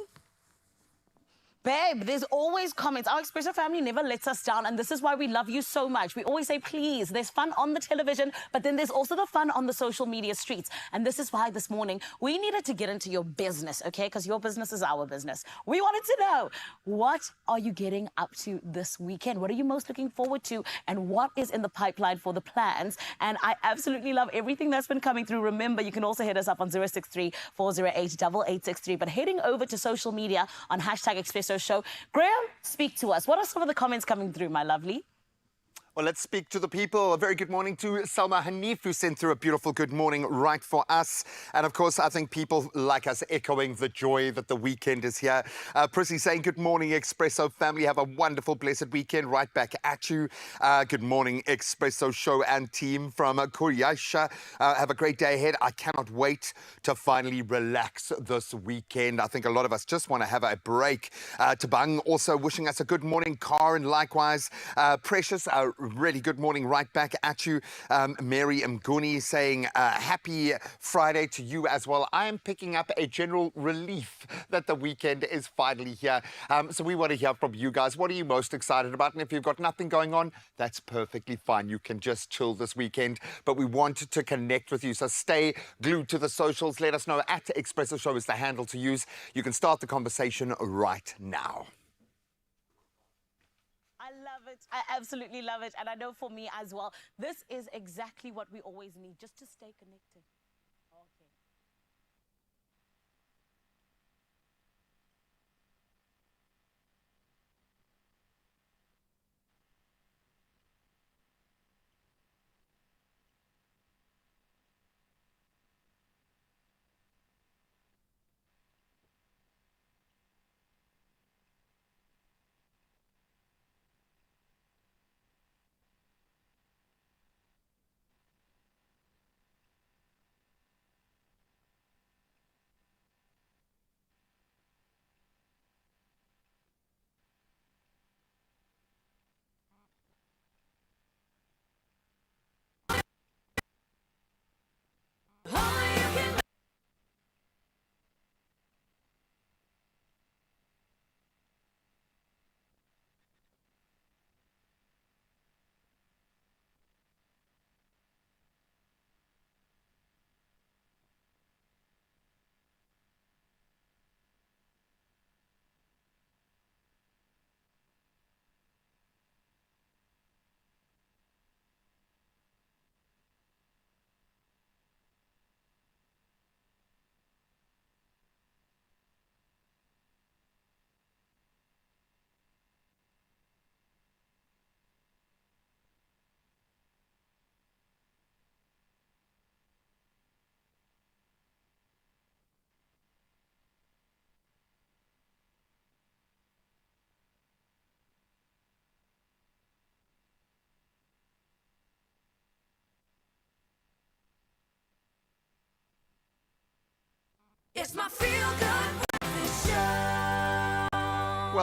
Babe, there's always comments. Our Expresso family never lets us down, and this is why we love you so much. We always say, please, there's fun on the television, but then there's also the fun on the social media streets. And this is why this morning we needed to get into your business, okay? Because your business is our business. We wanted to know, what are you getting up to this weekend? What are you most looking forward to? And what is in the pipeline for the plans? And I absolutely love everything that's been coming through. Remember, you can also hit us up on 063-408-8863. But heading over to social media on #Expresso Show. Graham, speak to us. What are some of the comments coming through, my lovely? Well, let's speak to the people. A very good morning to Salma Hanif, who sent through a beautiful good morning right for us. And of course, I think people like us echoing the joy that the weekend is here. Prissy saying, good morning, Expresso family. Have a wonderful, blessed weekend. Right back at you. Good morning, Expresso show and team from Kuriasha. Have a great day ahead. I cannot wait to finally relax this weekend. I think a lot of us just want to have a break. Tabang also wishing us a good morning. Karen, likewise. Precious, really good morning right back at you. Mary Mguni saying happy Friday to you as well. I am picking up a general relief that the weekend is finally here. So we want to hear from you guys. What are you most excited about? And if you've got nothing going on, that's perfectly fine. You can just chill this weekend. But we want to connect with you. So stay glued to the socials. Let us know. @Expresso Show is the handle to use. You can start the conversation right now. I love it. I absolutely love it. And I know for me as well, this is exactly what we always need, just to stay connected. Okay.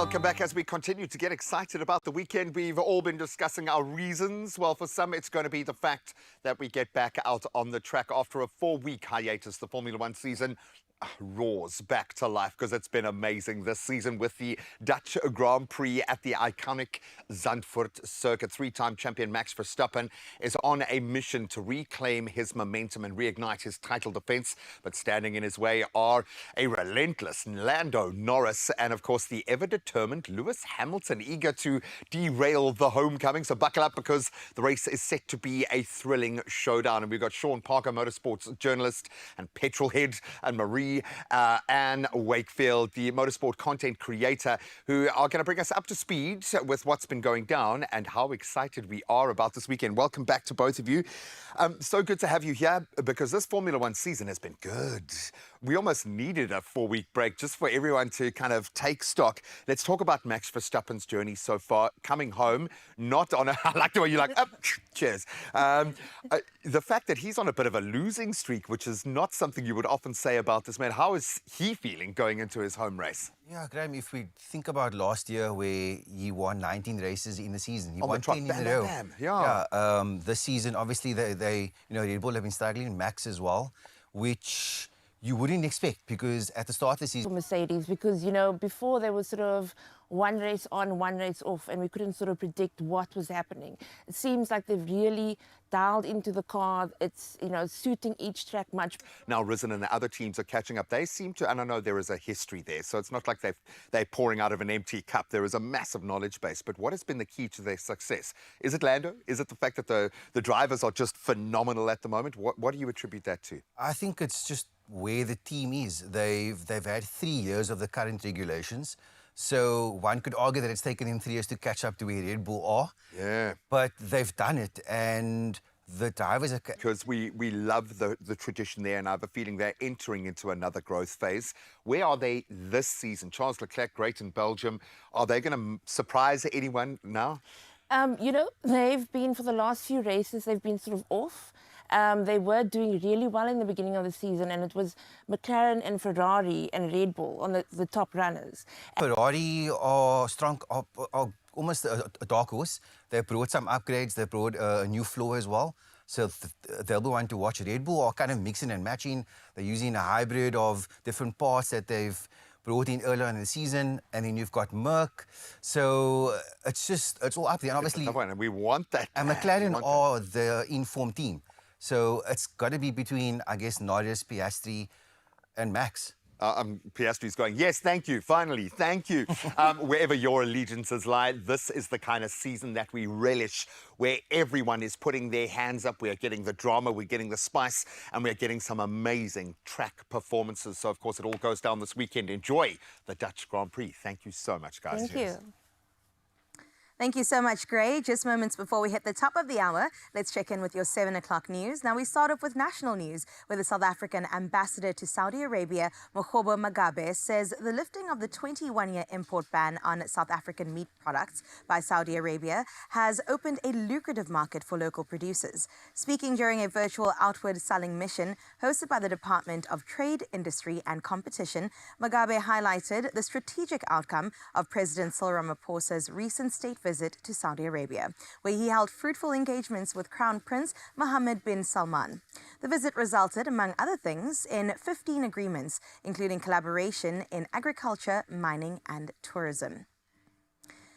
Welcome back as we continue to get excited about the weekend. We've all been discussing our reasons. Well, for some, it's going to be the fact that we get back out on the track after a 4-week hiatus. The Formula One season roars back to life because it's been amazing this season with the Dutch Grand Prix at the iconic Zandvoort circuit. 3-time champion Max Verstappen is on a mission to reclaim his momentum and reignite his title defense. But standing in his way are a relentless Lando Norris and, of course, the ever-determined Lewis Hamilton, eager to derail the homecoming. So buckle up because the race is set to be a thrilling showdown. And we've got Sean Parker, motorsports journalist and petrolhead, and Marie Anne Wakefield, the motorsport content creator, who are going to bring us up to speed with what's been going down and how excited we are about this weekend. Welcome back to both of you. So good to have you here because this Formula One season has been good. We almost needed a 4-week break just for everyone to kind of take stock. Let's talk about Max Verstappen's journey so far, coming home, not on a, I like the way you're like, oh, cheers. The fact that he's on a bit of a losing streak, which is not something you would often say about this man. How is he feeling going into his home race? Yeah, Graham, if we think about last year where he won 19 races in the season, he On the won trot, 10 in bam, a bam, row. bam. Yeah. This season, obviously, they Red Bull have been struggling, Max as well, which you wouldn't expect because at the start of the season, Mercedes, because before there was sort of one race on, one race off, and we couldn't sort of predict what was happening. It seems like they've really dialed into the car. It's suiting each track much. Now Risen and the other teams are catching up. They seem to, and I know there is a history there, so it's not like they're pouring out of an empty cup. There is a massive knowledge base. But what has been the key to their success? Is it Lando? Is it the fact that the drivers are just phenomenal at the moment? What do you attribute that to? I think it's just where the team is. They've had 3 years of the current regulations. So one could argue that it's taken them 3 years to catch up to where Red Bull are. Yeah. But they've done it, and the drivers are... Because we love the tradition there, and I have a feeling they're entering into another growth phase. Where are they this season? Charles Leclerc, great in Belgium. Are they going to surprise anyone now? They've been, for the last few races, they've been sort of off. They were doing really well in the beginning of the season, and it was McLaren and Ferrari and Red Bull on the top runners. Ferrari are strong, are almost a dark horse. They brought some upgrades. They brought a new floor as well. So they'll be one to watch. Red Bull are kind of mixing and matching. They're using a hybrid of different parts that they've brought in earlier in the season, and then you've got Merck. So it's all up there. And obviously, and we want that. And McLaren are the informed team. So it's got to be between, I guess, Norris, Piastri, and Max. Piastri's going, yes, thank you, finally, thank you. Wherever your allegiances lie, this is the kind of season that we relish, where everyone is putting their hands up. We are getting the drama, we're getting the spice, and we're getting some amazing track performances. So, of course, it all goes down this weekend. Enjoy the Dutch Grand Prix. Thank you so much, guys. Thank you. Thank you so much, Gray. Just moments before we hit the top of the hour, let's check in with your 7 o'clock news. Now we start off with national news, where the South African ambassador to Saudi Arabia, Mogobo Magabe, says the lifting of the 21-year import ban on South African meat products by Saudi Arabia has opened a lucrative market for local producers. Speaking during a virtual outward selling mission hosted by the Department of Trade, Industry and Competition, Magabe highlighted the strategic outcome of President Cyril Ramaphosa's recent state visit to Saudi Arabia, where he held fruitful engagements with Crown Prince Mohammed bin Salman. The visit resulted, among other things, in 15 agreements, including collaboration in agriculture, mining and tourism.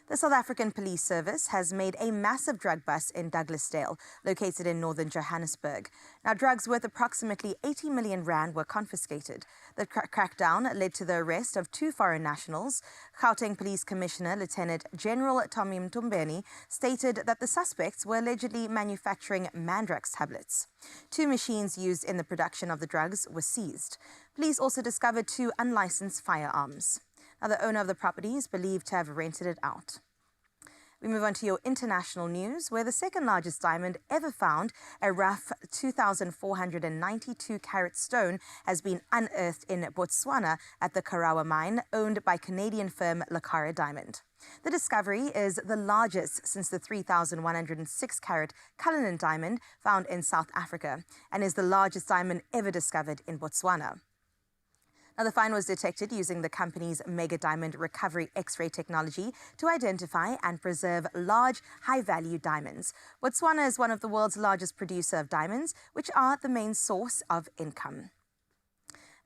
The South African Police Service has made a massive drug bust in Douglasdale, located in northern Johannesburg. Now, drugs worth approximately 80 million rand were confiscated. The crackdown led to the arrest of 2 foreign nationals. Gauteng Police Commissioner Lieutenant General Tommy Mtombeni stated that the suspects were allegedly manufacturing Mandrax tablets. 2 machines used in the production of the drugs were seized. Police also discovered 2 unlicensed firearms. Now, the owner of the property is believed to have rented it out. We move on to your international news, where the second largest diamond ever found, a rough 2,492-carat stone, has been unearthed in Botswana at the Karawa mine, owned by Canadian firm Lucara Diamond. The discovery is the largest since the 3,106-carat Cullinan diamond found in South Africa, and is the largest diamond ever discovered in Botswana. Now, the find was detected using the company's mega diamond recovery X-ray technology to identify and preserve large, high-value diamonds. Botswana is one of the world's largest producer of diamonds, which are the main source of income.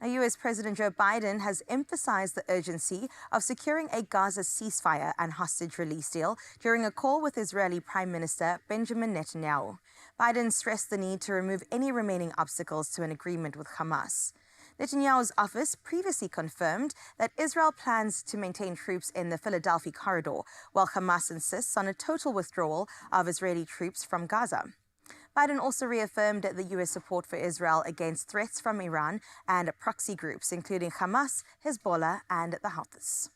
Now, U.S. President Joe Biden has emphasized the urgency of securing a Gaza ceasefire and hostage release deal during a call with Israeli Prime Minister Benjamin Netanyahu. Biden stressed the need to remove any remaining obstacles to an agreement with Hamas. Netanyahu's office previously confirmed that Israel plans to maintain troops in the Philadelphia corridor, while Hamas insists on a total withdrawal of Israeli troops from Gaza. Biden also reaffirmed the U.S. support for Israel against threats from Iran and proxy groups, including Hamas, Hezbollah, and the Houthis.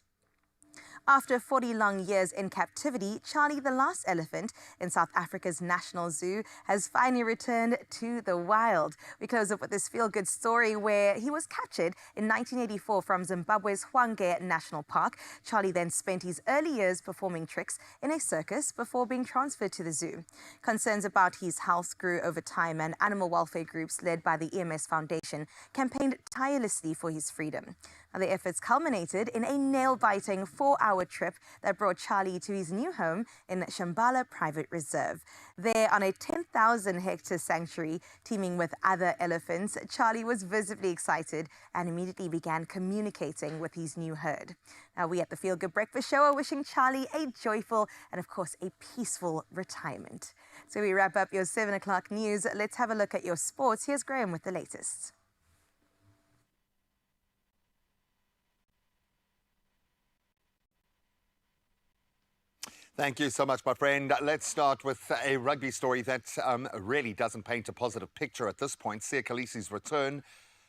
After 40 long years in captivity, Charlie the last elephant in South Africa's National Zoo has finally returned to the wild. We close up with this feel-good story where he was captured in 1984 from Zimbabwe's Hwange National Park. Charlie then spent his early years performing tricks in a circus before being transferred to the zoo. Concerns about his health grew over time, and animal welfare groups led by the EMS Foundation campaigned tirelessly for his freedom. Now, the efforts culminated in a nail-biting 4-hour trip that brought Charlie to his new home in Shambhala Private Reserve. There, on a 10,000-hectare sanctuary teeming with other elephants, Charlie was visibly excited and immediately began communicating with his new herd. Now, we at the Feel Good Breakfast Show are wishing Charlie a joyful and, of course, a peaceful retirement. So we wrap up your 7 o'clock news. Let's have a look at your sports. Here's Graham with the latest. Thank you so much, my friend. Let's start with a rugby story that really doesn't paint a positive picture at this point. Siya Kolisi's return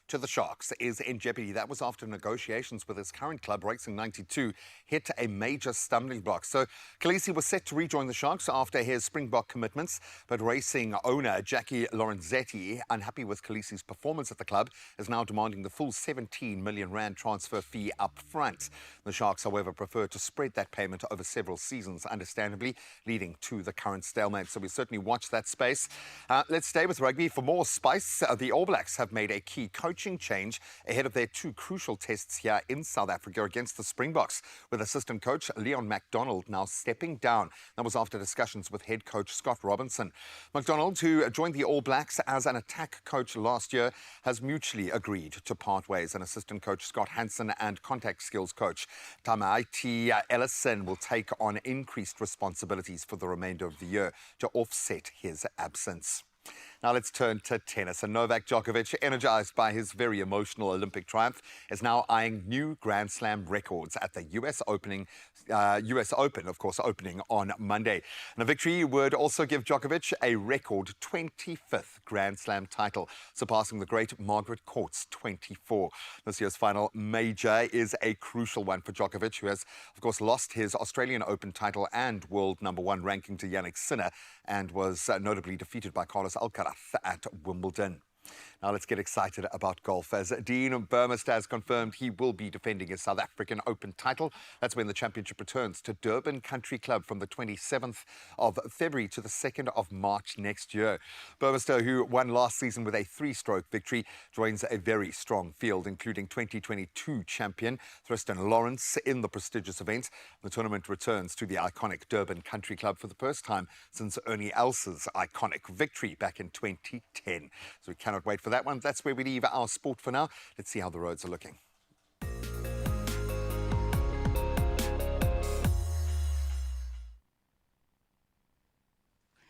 to the Sharks is in jeopardy. That was after negotiations with his current club, Racing 92, hit a major stumbling block. So Kolisi was set to rejoin the Sharks after his Springbok commitments, but Racing owner Jackie Lorenzetti, unhappy with Kolisi's performance at the club, is now demanding the full 17 million rand transfer fee up front. The Sharks, however, prefer to spread that payment over several seasons, understandably, leading to the current stalemate. So we certainly watch that space. Let's stay with rugby. For more spice, the All Blacks have made a key coaching change ahead of their two crucial tests here in South Africa against the Springboks, with assistant coach Leon MacDonald now stepping down. That was after discussions with head coach Scott Robinson. MacDonald, who joined the All Blacks as an attack coach last year, has mutually agreed to part ways. And assistant coach Scott Hansen and contact skills coach Tamaiti Ellison will take on increased responsibilities for the remainder of the year to offset his absence. Now let's turn to tennis. And Novak Djokovic, energized by his very emotional Olympic triumph, is now eyeing new Grand Slam records at the US Open, of course, opening on Monday. And a victory would also give Djokovic a record 25th Grand Slam title, surpassing the great Margaret Court's 24. This year's final major is a crucial one for Djokovic, who has, of course, lost his Australian Open title and world #1 ranking to Jannik Sinner, and was notably defeated by Carlos Alcaraz at Wimbledon. Now let's get excited about golf, as Dean Burmester has confirmed he will be defending his South African Open title. That's when the championship returns to Durban Country Club from the 27th of February to the 2nd of March next year. Burmester, who won last season with a 3-stroke victory, joins a very strong field, including 2022 champion Tristan Lawrence in the prestigious event. The tournament returns to the iconic Durban Country Club for the first time since Ernie Els' iconic victory back in 2010. So we cannot wait for that one. That's where we leave our sport for now. Let's see how the roads are looking.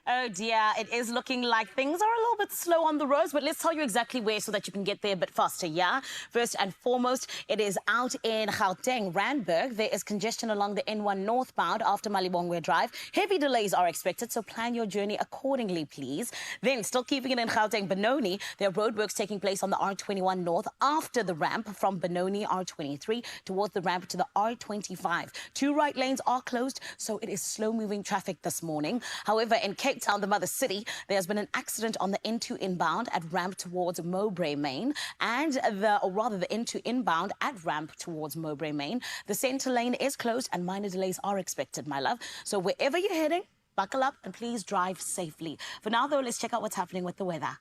Oh dear, it is looking like things are a little bit slow on the roads, but let's tell you exactly where so that you can get there a bit faster, yeah? First and foremost, it is out in Gauteng, Randburg. There is congestion along the N1 northbound after Malibongwe Drive. Heavy delays are expected, so plan your journey accordingly, please. Then, still keeping it in Gauteng, Benoni, there are roadworks taking place on the R21 north after the ramp from Benoni R23 towards the ramp to the R25. 2 right lanes are closed, so it is slow-moving traffic this morning. However, in Cape Town, the mother city, there has been an accident on the N2 inbound at ramp towards Mowbray Main, and the N2 inbound at ramp towards Mowbray Main. The centre lane is closed and minor delays are expected, my love. So wherever you're heading, buckle up and please drive safely. For now, though, let's check out what's happening with the weather.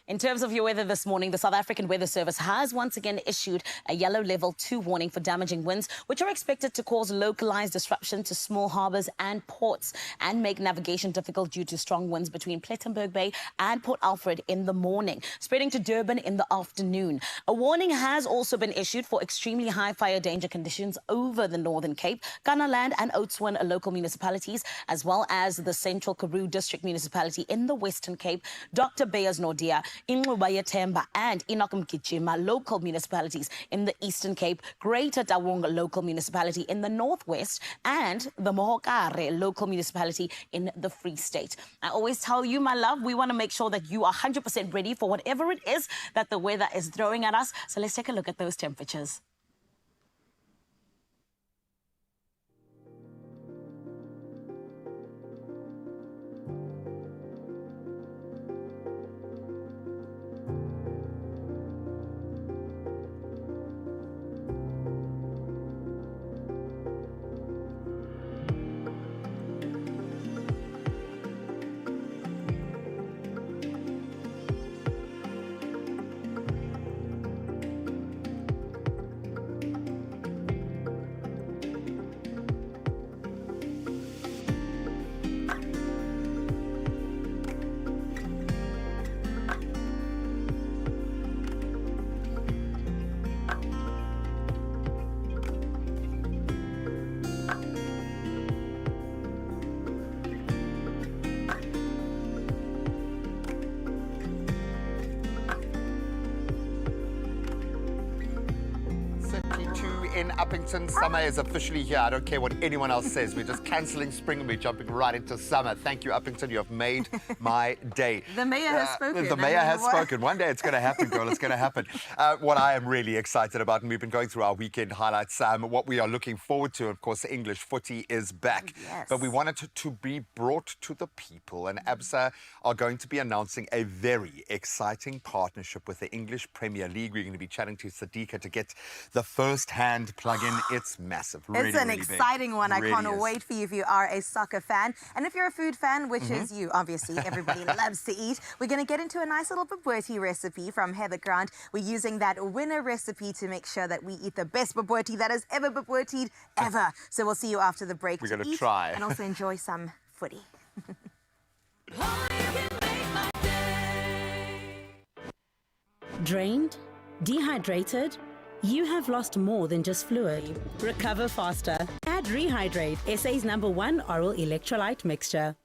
In terms of your weather this morning, the South African Weather Service has once again issued a yellow level 2 warning for damaging winds, which are expected to cause localized disruption to small harbors and ports and make navigation difficult due to strong winds between Plettenberg Bay and Port Alfred in the morning, spreading to Durban in the afternoon. A warning has also been issued for extremely high fire danger conditions over the Northern Cape, Kanaland and Oudtshoorn local municipalities, as well as the Central Karoo District Municipality in the Western Cape, Dr. Beyers Nordia, Inxubaya Themba and Inokumkijima local municipalities in the Eastern Cape, Greater Taung local municipality in the Northwest, and the Mohokare local municipality in the Free State. I always tell you, my love, we want to make sure that you are 100% ready for whatever it is that the weather is throwing at us. So let's take a look at those temperatures. In Uppington, summer is officially here. I don't care what anyone else says. We're just cancelling spring and we're jumping right into summer. Thank you, Uppington. You have made my day. The mayor has spoken. The mayor has spoken. One day it's going to happen, girl. It's going to happen. What I am really excited about, and we've been going through our weekend highlights, what we are looking forward to, of course, English footy is back. Yes. But we wanted to be brought to the people. And ABSA are going to be announcing a very exciting partnership with the English Premier League. We're going to be chatting to Sadiqa to get the first-hand plug-in. It's massive. Really, it's an really exciting big. one. I Really can't is. wait for you if you are a soccer fan. And if you're a food fan, which is you, obviously, everybody loves to eat, we're going to get into a nice little bobotie recipe from Heather Grant. We're using that winner recipe to make sure that we eat the best bobotie that has ever bobotied ever. So we'll see you after the break. We're to going to eat try. and also enjoy some footy. Drained? Dehydrated? You have lost more than just fluid. Recover faster. Add Rehydrate, SA's #1 oral electrolyte mixture.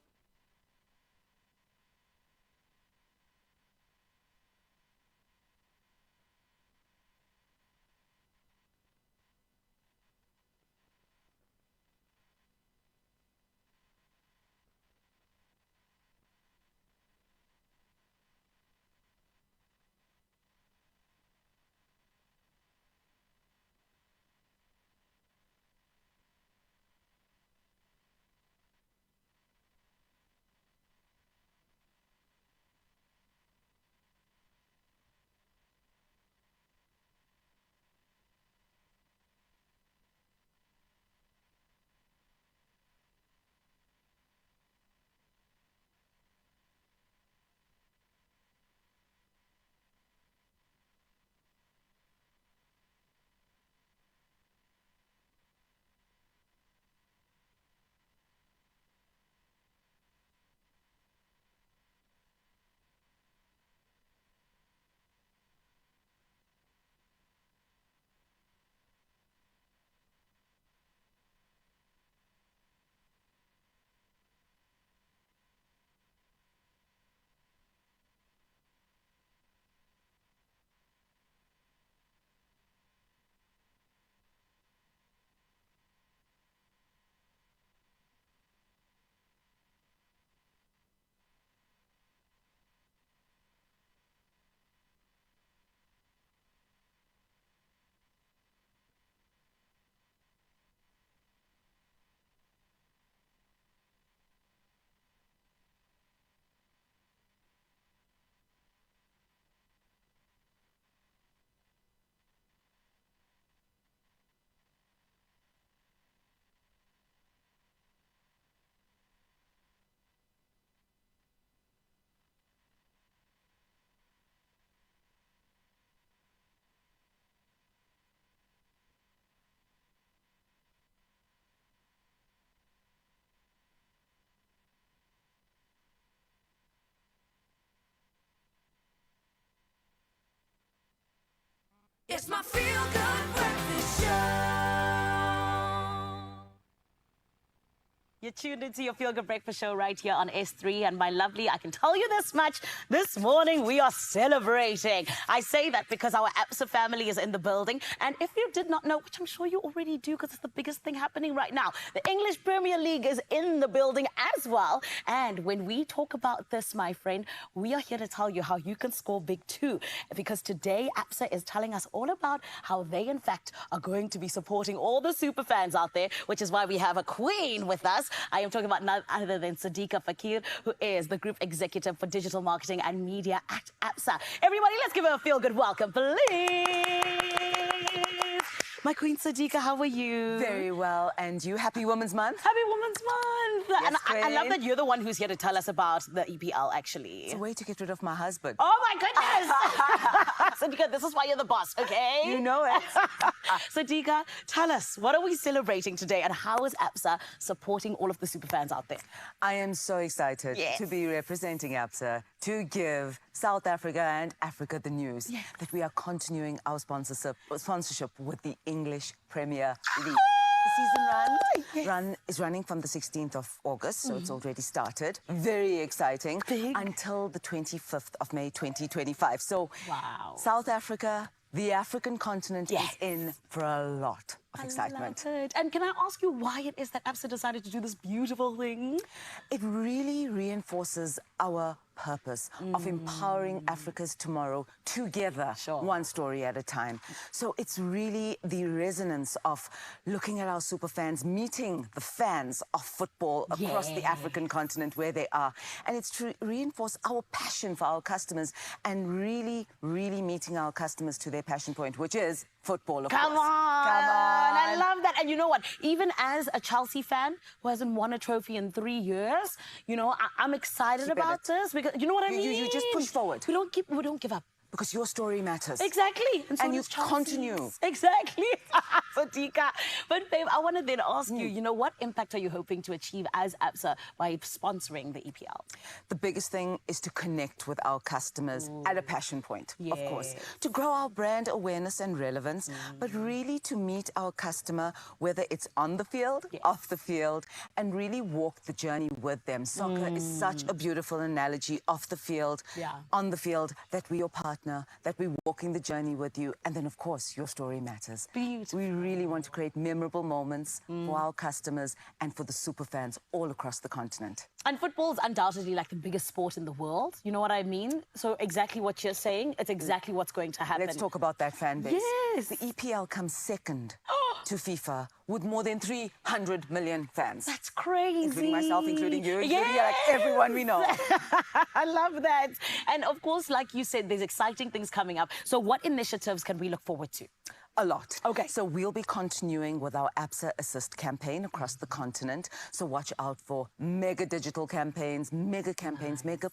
It's my feel-good breakfast show. You're tuned into your Feel Good Breakfast show right here on S3. And my lovely, I can tell you this much, this morning we are celebrating. I say that because our APSA family is in the building. And if you did not know, which I'm sure you already do because it's the biggest thing happening right now, the English Premier League is in the building as well. And when we talk about this, my friend, we are here to tell you how you can score big too. Because today APSA is telling us all about how they, in fact, are going to be supporting all the super fans out there, which is why we have a queen with us. I am talking about none other than Sadiqa Fakir, who is the Group Executive for Digital Marketing and Media at APSA. Everybody, let's give her a feel-good welcome, please. My Queen Sadiqa, how are you? Very well. And you? Happy Women's Month? Happy Women's Month. Yes, and I love Queen. that you're the one who's here to tell us about the EPL, actually. It's a way to get rid of my husband. Oh, my goodness. Sadiqa, this is why you're the boss, okay? You know it. Sadiqa, tell us, what are we celebrating today and how is APSA supporting all of the super fans out there? I am so excited to be representing APSA to give South Africa and Africa the news that we are continuing our sponsorship with the English Premier League. The season run is running from the 16th of August, so it's already started. Very exciting. Until the 25th of May 2025. So South Africa, the African continent is in for a lot of excitement. I love it. And can I ask you why it is that APSA decided to do this beautiful thing? It really reinforces our purpose of empowering Africa's tomorrow together, one story at a time. So it's really the resonance of looking at our super fans, meeting the fans of football across the African continent where they are. And it's to reinforce our passion for our customers and really, really meeting our customers to their passion point, which is football, of course. Come on. I love that. And you know what? Even as a Chelsea fan who hasn't won a trophy in 3 years, you know, I'm excited about this because you know what I mean? You just push forward. We don't give up. Because your story matters. Exactly. And you continue. Exactly. Sadiqa. But babe, I want to then ask you, you know, what impact are you hoping to achieve as APSA by sponsoring the EPL? The biggest thing is to connect with our customers at a passion point, of course. To grow our brand awareness and relevance, but really to meet our customer, whether it's on the field, off the field, and really walk the journey with them. Soccer is such a beautiful analogy, off the field, on the field, that we're your partner, that we're walking the journey with you. And then, of course, your story matters. Beautiful. We really want to create memorable moments for our customers and for the super fans all across the continent. And football's undoubtedly like the biggest sport in the world. You know what I mean? So exactly what you're saying, it's exactly what's going to happen. Let's talk about that fan base. Yes. The EPL comes second to FIFA with more than 300 million fans. That's crazy. Including myself, including you, including like everyone we know. I love that. And of course, like you said, there's exciting things coming up. So what initiatives can we look forward to? A lot. Okay. So we'll be continuing with our APSA Assist campaign across the continent. So watch out for mega digital campaigns, mega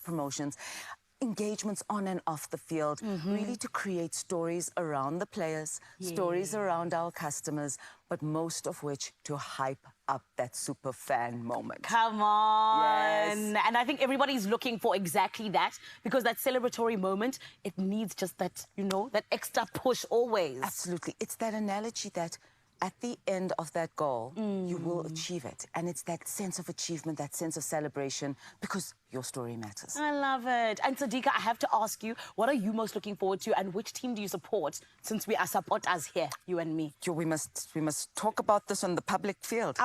promotions, engagements on and off the field, really to create stories around the players, stories around our customers, but most of which to hype up that super fan moment. Come on. Yes. And I think everybody's looking for exactly that because that celebratory moment, it needs just that, you know, that extra push always. Absolutely. It's that analogy that at the end of that goal, you will achieve it. And it's that sense of achievement, that sense of celebration, because your story matters. I love it. And Sadiqa, I have to ask you, what are you most looking forward to and which team do you support since we are supporters here, you and me? We must talk about this on the public field.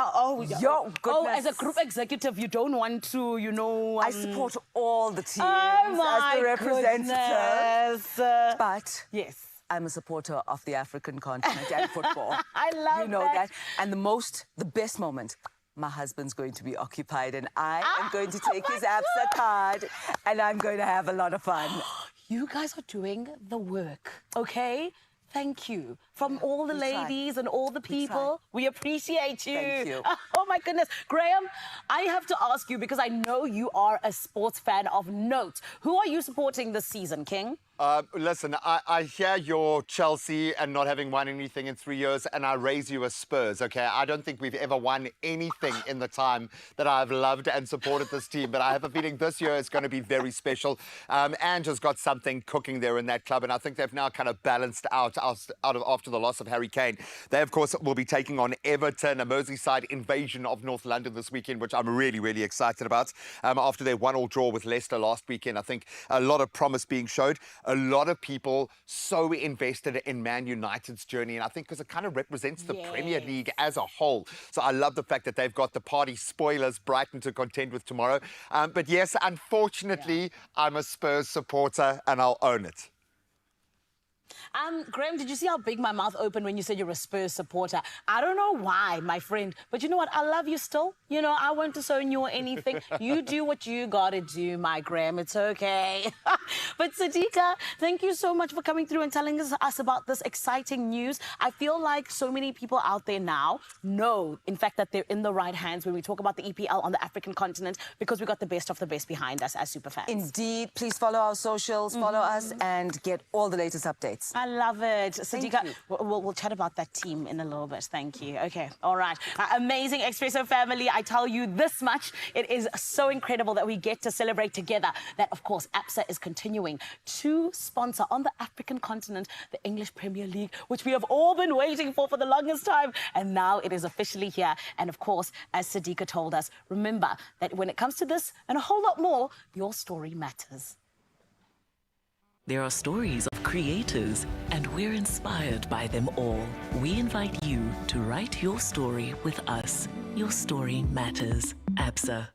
Yo, as a group executive, you don't want to, you know... I support all the teams as the representative. Goodness. But... Yes. I'm a supporter of the African continent and football. I love You know that. And the best moment, my husband's going to be occupied and I am going to take his APSA card and I'm going to have a lot of fun. You guys are doing the work, okay? Thank you. From all the ladies and all the people, we appreciate you. Thank you. Oh, my goodness. Graham, I have to ask you, because I know you are a sports fan of note. Who are you supporting this season, King? Listen, I hear you're Chelsea and not having won anything in 3 years, and I raise you as Spurs, okay? I don't think we've ever won anything in the time that I've loved and supported this team, but I have a feeling this year is going to be very special. Ange has got something cooking there in that club, and I think they've now kind of balanced out after the loss of Harry Kane. They, of course, will be taking on Everton, a Merseyside invasion of North London this weekend, which I'm really, really excited about. After their 1-1 draw with Leicester last weekend, I think a lot of promise being showed. A lot of people so invested in Man United's journey, and I think because it kind of represents the Premier League as a whole. So I love the fact that they've got the party spoilers, Brighton to contend with tomorrow. But yes, unfortunately, I'm a Spurs supporter and I'll own it. Graham, did you see how big my mouth opened when you said you're a Spurs supporter? I don't know why, my friend, but you know what? I love you still. You know, I won't disown you or anything. You do what you gotta do, my Graham. It's okay. But Sadika, thank you so much for coming through and telling us about this exciting news. I feel like so many people out there now know, in fact, that they're in the right hands when we talk about the EPL on the African continent, because we got the best of the best behind us as superfans. Indeed. Please follow our socials, follow us, and get all the latest updates. I love it. Sadika, we'll chat about that team in a little bit. Thank you. Okay, all right. Amazing Expresso family. I tell you this much. It is so incredible that we get to celebrate together. That, of course, ABSA is continuing to sponsor on the African continent the English Premier League, which we have all been waiting for the longest time. And now it is officially here. And, of course, as Sadika told us, remember that when it comes to this and a whole lot more, your story matters. There are stories of creators, and we're inspired by them all. We invite you to write your story with us. Your story matters. ABSA.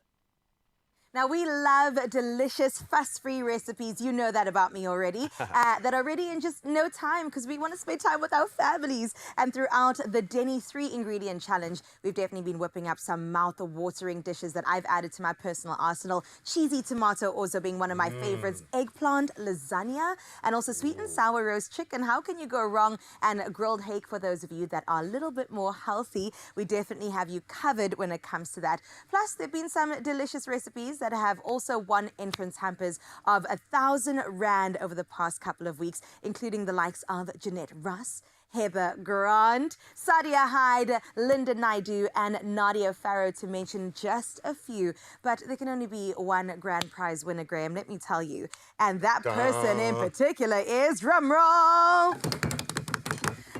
Now, we love delicious, fuss-free recipes. You know that about me already. That are ready in just no time because we want to spend time with our families. And throughout the Denny 3-ingredient challenge, we've definitely been whipping up some mouth-watering dishes that I've added to my personal arsenal. Cheesy tomato also being one of my favorites. Eggplant lasagna and also sweet and sour roast chicken. How can you go wrong? And grilled hake for those of you that are a little bit more healthy. We definitely have you covered when it comes to that. Plus, there have been some delicious recipes that have also won entrance hampers of 1,000 Rand over the past couple of weeks, including the likes of Jeanette Russ, Heather Grant, Sadia Hyde, Linda Naidu, and Nadia Farrow, to mention just a few. But there can only be one grand prize winner, Graham, let me tell you. And that person in particular is, drumroll,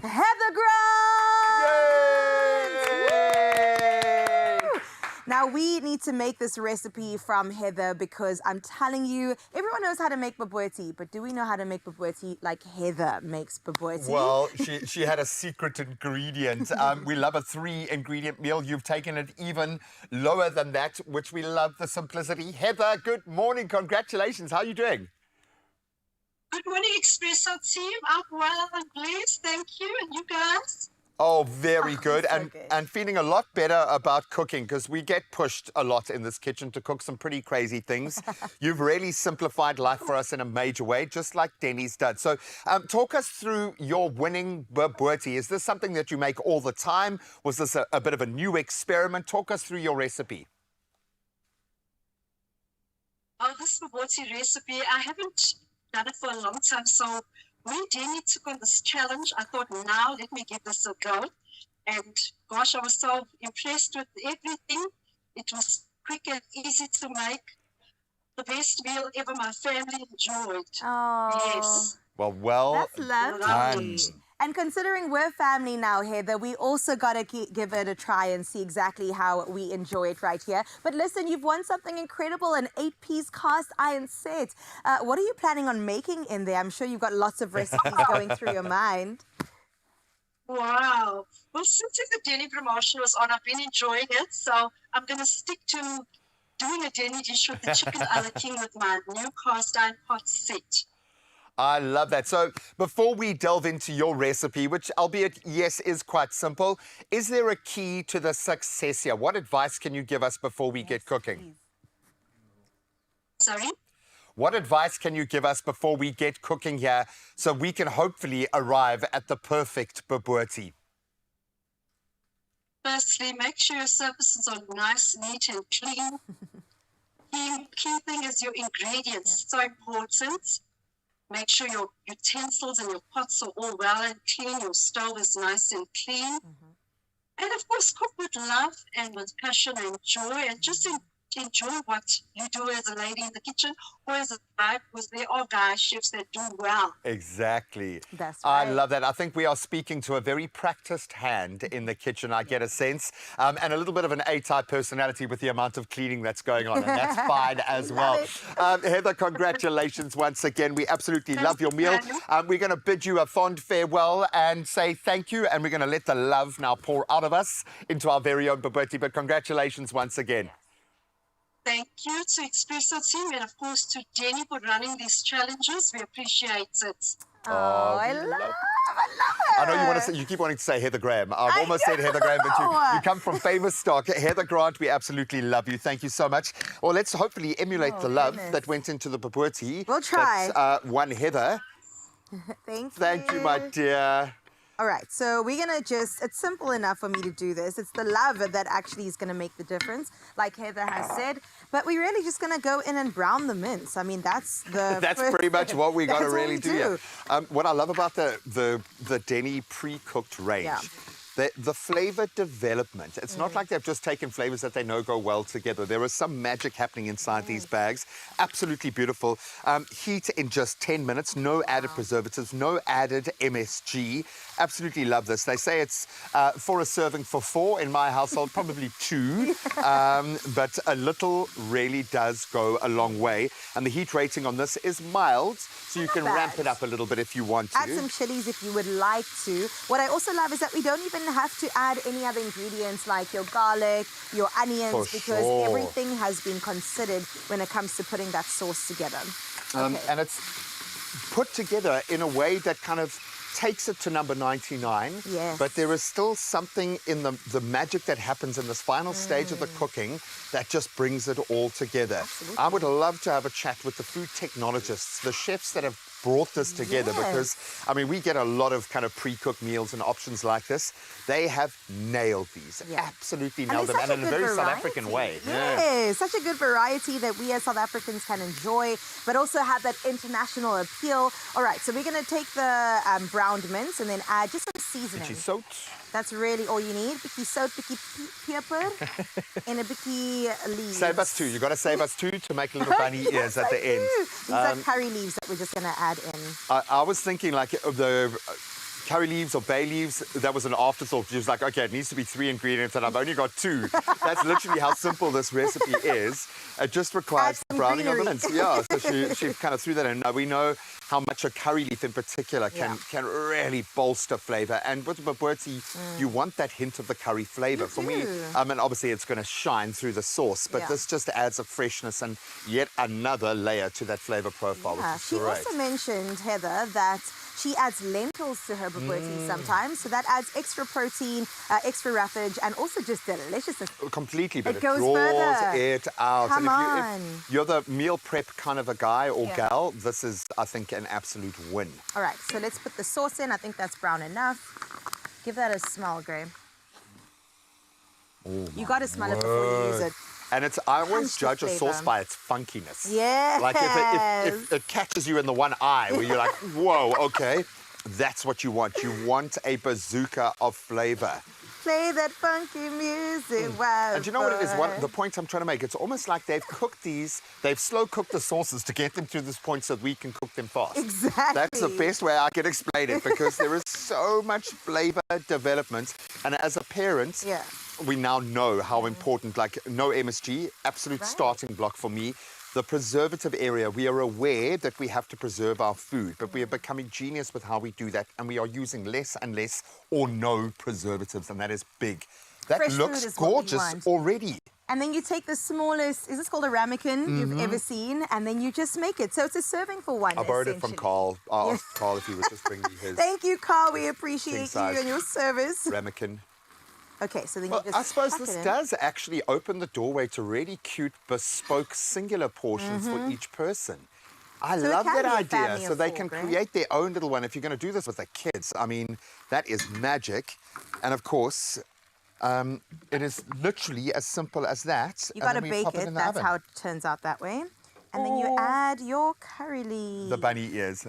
Heather Grant! Woo! Now, we need to make this recipe from Heather because I'm telling you, everyone knows how to make bobotie, but do we know how to make bobotie like Heather makes bobotie? Well, she had a secret ingredient. We love a 3-ingredient meal. You've taken it even lower than that, which we love the simplicity. Heather, good morning. Congratulations. How are you doing? Good morning, Expresso team. I'm well and blessed. Thank you. And you guys? Oh, very good. so And feeling a lot better about cooking because we get pushed a lot in this kitchen to cook some pretty crazy things. You've really simplified life for us in a major way, just like Denny's did. So talk us through your winning bobotie. Is this something that you make all the time? Was this a bit of a new experiment? Talk us through your recipe. Oh, this bobotie recipe, I haven't done it for a long time. So when Denny took on this challenge, I thought, now let me give this a go. And gosh, I was so impressed with everything. It was quick and easy to make. The best meal ever my family enjoyed. Oh, yes. Well that's lovely. And considering we're family now, Heather, we also got to give it a try and see exactly how we enjoy it right here. But listen, you've won something incredible, an 8-piece cast iron set. What are you planning on making in there? I'm sure you've got lots of recipes going through your mind. Wow. Well, since the Denny promotion was on, I've been enjoying it. So I'm going to stick to doing a Denny dish with the chicken a la king with my new cast iron pot set. I love that. So before we delve into your recipe, which albeit, yes, is quite simple, is there a key to the success here? What advice can you give us before we get cooking? Please. Sorry? What advice can you give us before we get cooking here so we can hopefully arrive at the perfect bobotie? Firstly, make sure your surfaces are nice, neat and clean. Key thing is your ingredients. So important. Make sure your utensils and your pots are all well and clean. Your stove is nice and clean. And of course, cook with love and with passion and joy, and just enjoy what you do as a lady in the kitchen or as a guy, because there are guy chefs that do well. Exactly. That's I right. love that. I think we are speaking to a very practiced hand in the kitchen, I get a sense, and a little bit of an A-type personality with the amount of cleaning that's going on, and that's fine as well. Heather, congratulations once again. We absolutely love your meal. We're going to bid you a fond farewell and say thank you, and we're going to let the love now pour out of us into our very own Babati, but congratulations once again. Thank you to Expresso team and of course to Jenny for running these challenges. We appreciate it. Oh, I love it. I know you want to say, you keep wanting to say Heather Graham. I've almost said Heather Graham, but you come from famous stock. Heather Grant, we absolutely love you. Thank you so much. Well, let's hopefully emulate the love that went into the Babati. We'll try. That's one Heather. Thank you, my dear. All right, so we're gonna it's simple enough for me to do this. It's the love that actually is gonna make the difference, like Heather has said. But we're really just gonna go in and brown the mince. I mean, that's the That's pretty much what we got to that's what really we do. Here. What I love about the Denny pre-cooked range. The flavor development, it's not like they've just taken flavors that they know go well together. There is some magic happening inside these bags. Absolutely beautiful. Heat in just 10 minutes, no added preservatives, no added MSG. Absolutely love this. They say it's for a serving for 4 in my household, probably 2. But a little really does go a long way. And the heat rating on this is mild, so you can ramp it up a little bit if you want to. Add some chilies if you would like to. What I also love is that we don't even have to add any other ingredients like your garlic, your onions, because everything has been considered when it comes to putting that sauce together. And it's put together in a way that kind of takes it to number 99. Yes. But there is still something in the magic that happens in this final stage of the cooking that just brings it all together. Absolutely. I would love to have a chat with the food technologists, the chefs that have brought this together, because, I mean, we get a lot of kind of pre-cooked meals and options like this. They have nailed these, absolutely nailed them, and in a very South African way. Yeah, such a good variety that we as South Africans can enjoy, but also have that international appeal. All right, so we're going to take the browned mince and then add just some seasoning. Bietjie sout. That's really all you need. Bietjie sout, bietjie pepper, and a bietjie leaves. Save us 2. You got to save us 2 to make little bunny ears at the end. These are curry leaves that we're just going to add in. I was thinking like of the curry leaves or bay leaves, that was an afterthought. She was like, okay, it needs to be 3 ingredients and I've only got 2. That's literally how simple this recipe is. It just requires browning of the mince. Yeah, so she kind of threw that in. Now, we know how much a curry leaf in particular can really bolster flavor. And with Babati, you want that hint of the curry flavor. For me, and obviously it's going to shine through the sauce, but this just adds a freshness and yet another layer to that flavor profile, which is she great. also mentioned, Heather, that she adds lentils to her baboti sometimes, so that adds extra protein, extra roughage, and also just deliciousness. Completely, but it goes draws further. it out. Come and if you're the meal prep kind of a guy or gal, this is, I think, an absolute win. All right, so let's put the sauce in. I think that's brown enough. Give that a smell, Graham. Oh, you got to smell it before you use it. And it's, I always Punch judge the a sauce flavour. by its funkiness. Yes. Like if it catches you in the one eye where you're like, whoa, okay, that's what you want. You want a bazooka of flavor. Play that funky music while. And do you know what it is? The point I'm trying to make, it's almost like they've cooked these, they've slow cooked the sauces to get them to this point so that we can cook them fast. Exactly. That's the best way I can explain it, because there is so much flavor development. And as a parent, we now know how important, like no MSG, absolute starting block for me. The preservative area, we are aware that we have to preserve our food, but we are becoming genius with how we do that, and we are using less and less or no preservatives, and that is big. That Fresh food looks is what we gorgeous want. already. And then you take the smallest, is this called a ramekin you've ever seen? And then you just make it. So it's a serving for one. I borrowed it from Carl. I'll ask Carl if he would just bring me his. Thank you, Carl. We appreciate you king-size and your service. ramekin. Okay, so then Well, you just I suppose tuck this it in. does actually open the doorway to really cute, bespoke, singular portions for each person. I So it love can that be a idea. family So of they 4, can right? create their own little one. If you're going to do this with the kids, I mean, that is magic. And of course, it is literally as simple as that. You and got to then we bake pop it. in the That's oven. how it turns out that way. And then you add your curry leaves. The bunny ears.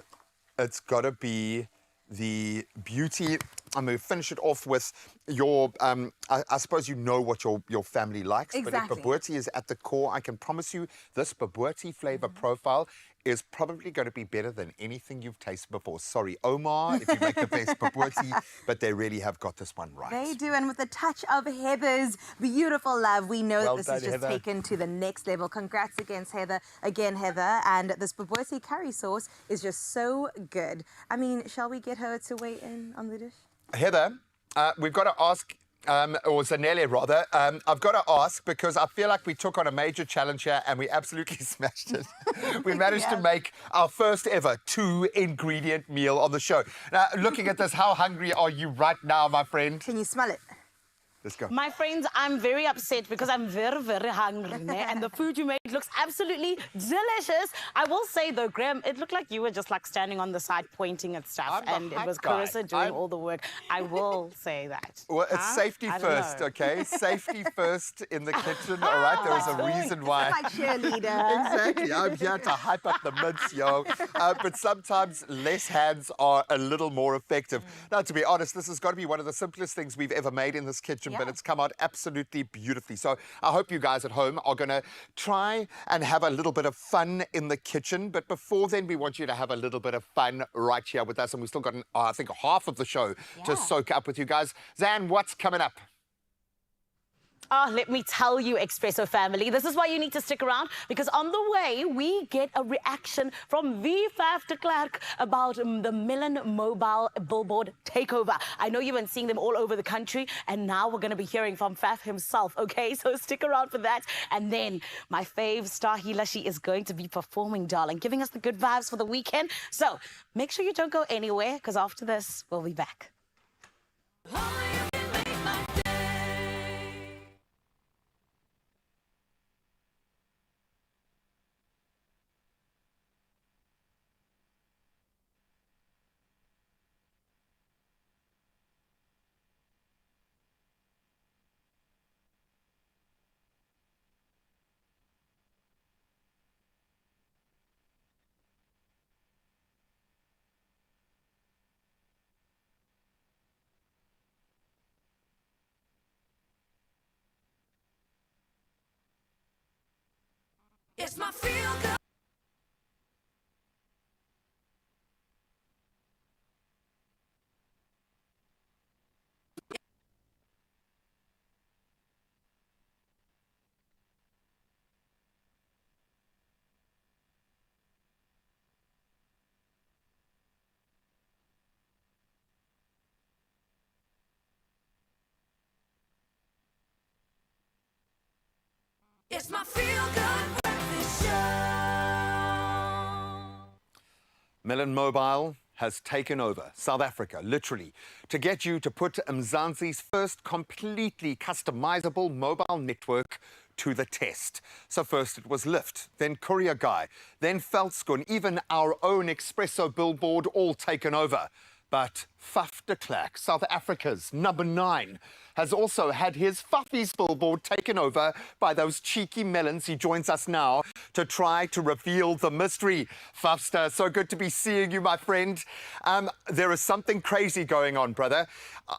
It's got to be the beauty. I'm going to finish it off with your, I suppose you know what your family likes. Exactly. But if bobotie is at the core, I can promise you this bobotie flavor profile is probably going to be better than anything you've tasted before. Sorry, Omar, if you make the best bobotie, but they really have got this one right. They do, and with a touch of Heather's beautiful love, we know Well that this done, is just Heather. taken to the next level. Congrats against Heather, Heather, and this bobotie curry sauce is just so good. I mean, shall we get her to weigh in on the dish? Heather, we've got to ask, or Zanele rather, I've got to ask because I feel like we took on a major challenge here and we absolutely smashed it. We managed to make our first ever 2-ingredient meal on the show. Now, looking at this, how hungry are you right now, my friend? Can you smell it? Let's go. My friends, I'm very upset because I'm very, very hungry. And the food you made looks absolutely delicious. I will say, though, Graham, it looked like you were just like standing on the side pointing at stuff. I'm the And it was hype guy. Carissa doing all the work. I will say that. Well, it's safety I don't first, know. okay? Safety first in the kitchen, all right? There is a reason why. My cheerleader. Exactly. I'm here to hype up the mince, yo. But sometimes less hands are a little more effective. Now, to be honest, this has got to be one of the simplest things we've ever made in this kitchen, but it's come out absolutely beautifully. So I hope you guys at home are going to try and have a little bit of fun in the kitchen. But before then, we want you to have a little bit of fun right here with us. And we've still got, I think, half of the show to soak up with you guys. Zan, what's coming up? Oh, let me tell you, Expresso family, this is why you need to stick around, because on the way, we get a reaction from V5 de Klerk about the Melon Mobile Billboard takeover. I know you've been seeing them all over the country, and now we're going to be hearing from Faf himself, okay? So stick around for that. And then my fave, Star Healer, she is going to be performing, darling, giving us the good vibes for the weekend. So make sure you don't go anywhere, because after this, we'll be back. It's my feel good. It's my feel good breakfast show. Melon Mobile has taken over South Africa, literally, to get you to put Mzansi's first completely customizable mobile network to the test. So first it was Lyft, then Courier Guy, then Veldskoen, even our own Expresso billboard, all taken over. But Faf de Klerk, South Africa's #9, has also had his Faffies billboard taken over by those cheeky melons. He joins us now to try to reveal the mystery. Fafster, so good to be seeing you, my friend. There is something crazy going on, brother.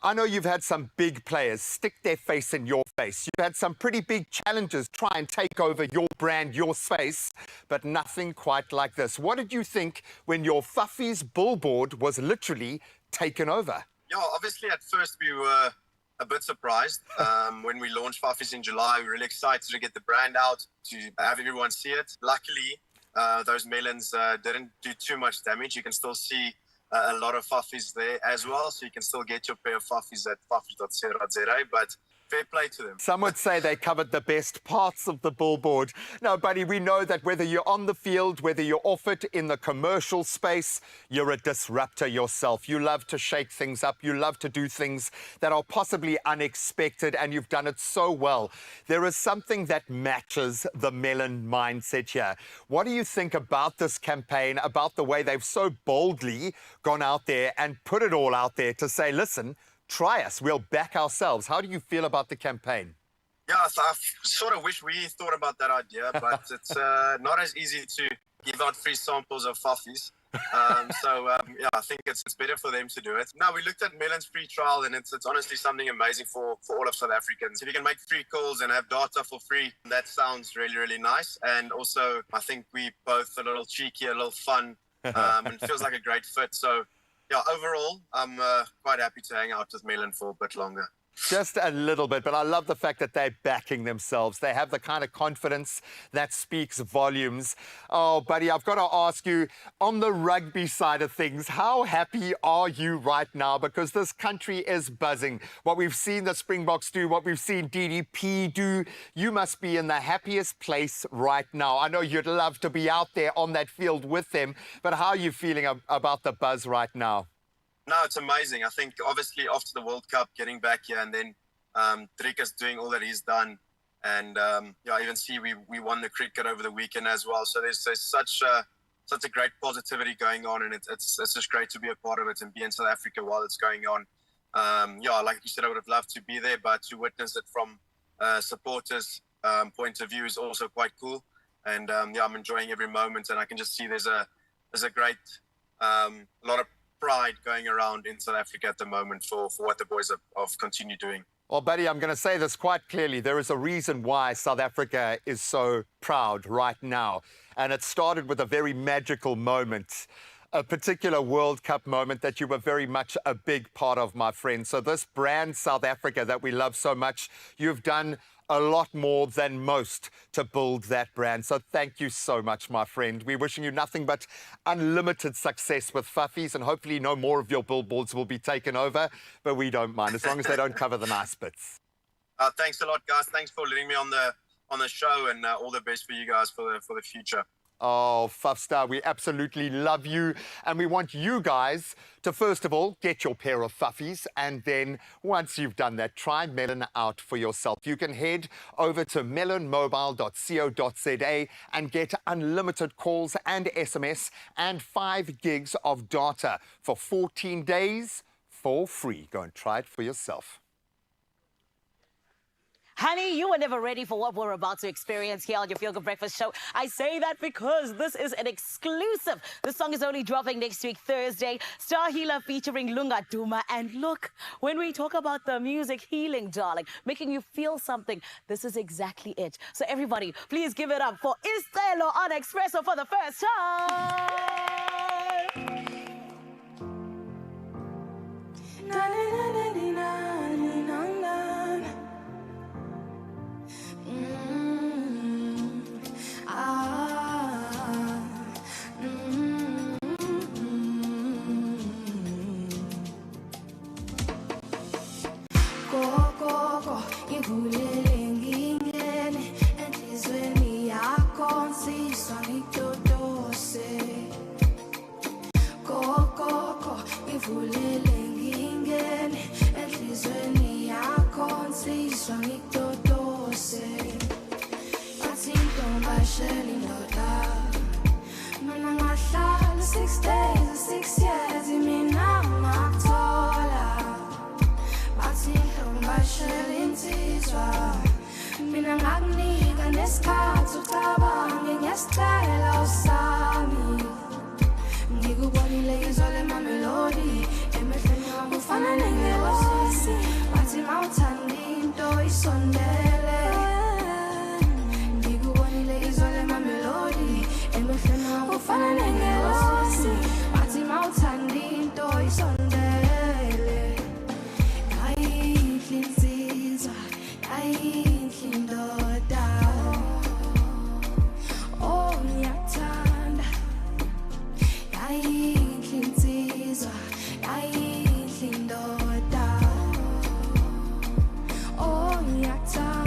I know you've had some big players stick their face in your face. You've had some pretty big challenges try and take over your brand, your space, but nothing quite like this. What did you think when your Faffies billboard was literally taken over? Yeah, obviously at first we were a bit surprised. When we launched Faffies in July, we were really excited to get the brand out, to have everyone see it. Luckily, those melons didn't do too much damage. You can still see a lot of Faffies there as well, so you can still get your pair of Faffies at faffies.co.za, but fair play to them. Some would say they covered the best parts of the billboard. Now, buddy, we know that whether you're on the field, whether you're off it in the commercial space, you're a disruptor yourself. You love to shake things up. You love to do things that are possibly unexpected, and you've done it so well. There is something that matches the melon mindset here. What do you think about this campaign, about the way they've so boldly gone out there and put it all out there to say, listen, try us, we'll back ourselves? How do you feel about the campaign? Yeah, so I sort of wish we thought about that idea, but it's not as easy to give out free samples of faffies. Yeah, I think it's better for them to do it. No, we looked at Melon's free trial, and it's honestly something amazing for all of South Africans. If you can make free calls and have data for free, that sounds really, really nice. And also, I think we both a little cheeky, a little fun, and it feels like a great fit. So, yeah, overall, I'm quite happy to hang out with Melon for a bit longer. Just a little bit, but I love the fact that they're backing themselves. They have the kind of confidence that speaks volumes. Oh, buddy, I've got to ask you, on the rugby side of things, how happy are you right now? Because this country is buzzing. What we've seen the Springboks do, what we've seen DDP do, you must be in the happiest place right now. I know you'd love to be out there on that field with them, but how are you feeling about the buzz right now? No, it's amazing. I think obviously after the World Cup, getting back here, and then Trika's doing all that he's done, and yeah, even see we won the cricket over the weekend as well. So there's such a great positivity going on, and it's just great to be a part of it and be in South Africa while it's going on. Yeah, like you said, I would have loved to be there, but to witness it from supporters' point of view is also quite cool. And yeah, I'm enjoying every moment, and I can just see there's a great lot of pride going around in South Africa at the moment for what the boys have continued doing. Well, buddy, I'm going to say this quite clearly. There is a reason why South Africa is so proud right now. And it started with a very magical moment, a particular World Cup moment that you were very much a big part of, my friend. So this brand South Africa that we love so much, you've done a lot more than most to build that brand. So thank you so much, my friend. We're wishing you nothing but unlimited success with Fuffies, and hopefully no more of your billboards will be taken over, but we don't mind, as long as they don't cover the nice bits. Thanks a lot, guys. Thanks for letting me on the show, and all the best for you guys for the future. Oh, Fuffstar, we absolutely love you. And we want you guys to, first of all, get your pair of Fuffies. And then once you've done that, try Melon out for yourself. You can head over to melonmobile.co.za and get unlimited calls and SMS and 5 gigs of data for 14 days for free. Go and try it for yourself. Honey, you were never ready for what we're about to experience here on your Feel Good Breakfast Show. I say that because this is an exclusive. The song is only dropping next week, Thursday. Star Healer featuring Lunga Duma. And look, when we talk about the music healing, darling, making you feel something, this is exactly it. So everybody, please give it up for Estelo on Expresso for the first time. Gogo, ngivulele ngingene enhlizweni yakho nsizwa ngidodose. Gogo, ngivulele ngingene enhlizweni yakho nsizwa ngidodose. Bathi intombi ayishela indoda, mina ngahlala 6 days, 6 years, mina ngakuthola. Bathi intombi ayishela insizwa, mina ngakunika nesikhathi ucabange ngesicelo sami. Ngikubonile izwa lemamelodi, emehlweni wami ufana nengelosi. Bathi mawuthanda into isondele, ngikubonile izwa lemamelodi, emehlweni wami ufana nengelosi. Bathi mawuthanda into isondele, ayinhle insizwa, ayinhle indoda. Oh, ngiyakuthanda, ayinhle insizwa, ayinhle indoda. Oh, ngiyakuthanda.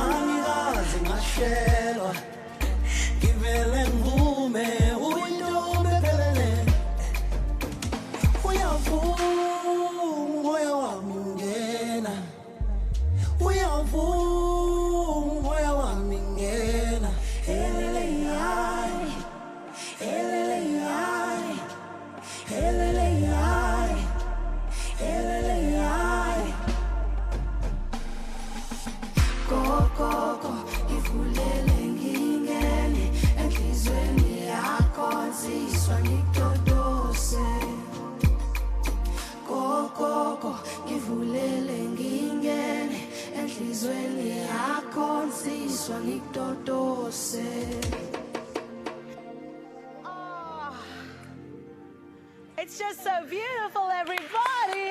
angikaze ngahlelwa ngivele ngivume uyintombi ephelele uyavuma umoya wami ungena uyavuma umoya wami ngena elele hayi elele hayi elele hayi elele hayi kokoko ngivulele ngingene enhlizweni yakho nziswa ngidodose kokoko ngivulele ngingene enhlizweni yakho nziswa ngidodose. It's just so beautiful, everybody.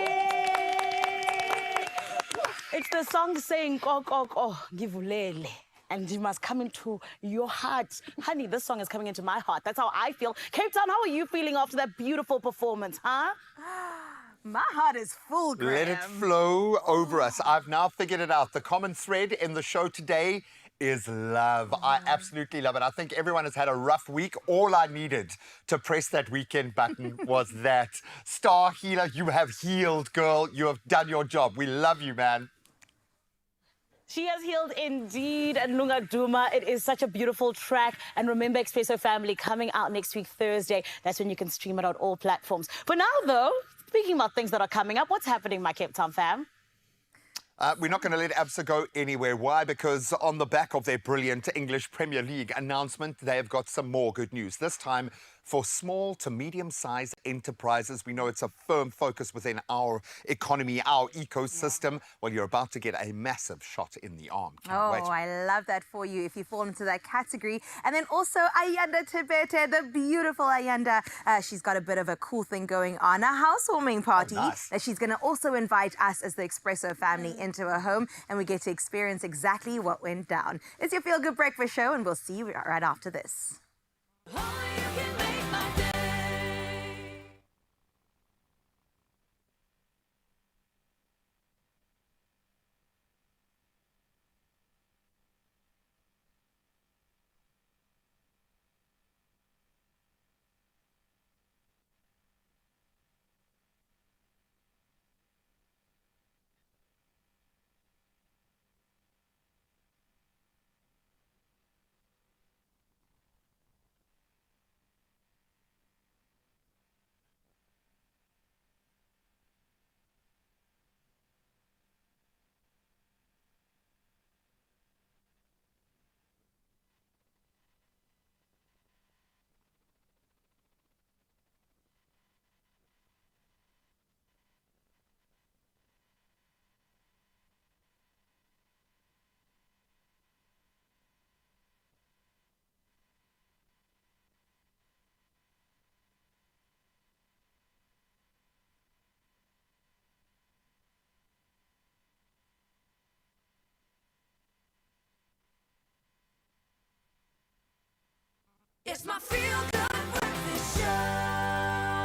It's the song saying, "Kokoko ngivulele," and it must come into your heart. Honey, this song is coming into my heart. That's how I feel. Cape Town, how are you feeling after that beautiful performance, huh? My heart is full, Graham. Let it flow over us. I've now figured it out. The common thread in the show today is love. I absolutely love it. I think everyone has had a rough week. All I needed to press that weekend button was that. Star Healer, you have healed, girl. You have done your job. We love you, man. She has healed indeed, and Lunga Duma. It is such a beautiful track. And remember, Expresso Family coming out next week, Thursday. That's when you can stream it on all platforms. For now, though, speaking about things that are coming up, what's happening, my Cape Town fam? We're not going to let ABSA go anywhere. Why? Because on the back of their brilliant English Premier League announcement, they have got some more good news. This time for small to medium-sized enterprises. We know it's a firm focus within our economy, our ecosystem. Well, you're about to get a massive shot in the arm. Can't wait. I love that for you if you fall into that category. And then also Ayanda Tebete, the beautiful Ayanda. She's got a bit of a cool thing going on, a housewarming party that she's going to also invite us as the Expresso family into her home, and we get to experience exactly what went down. It's your Feel Good Breakfast show, and we'll see you right after this. It's my Feel Good Breakfast Show.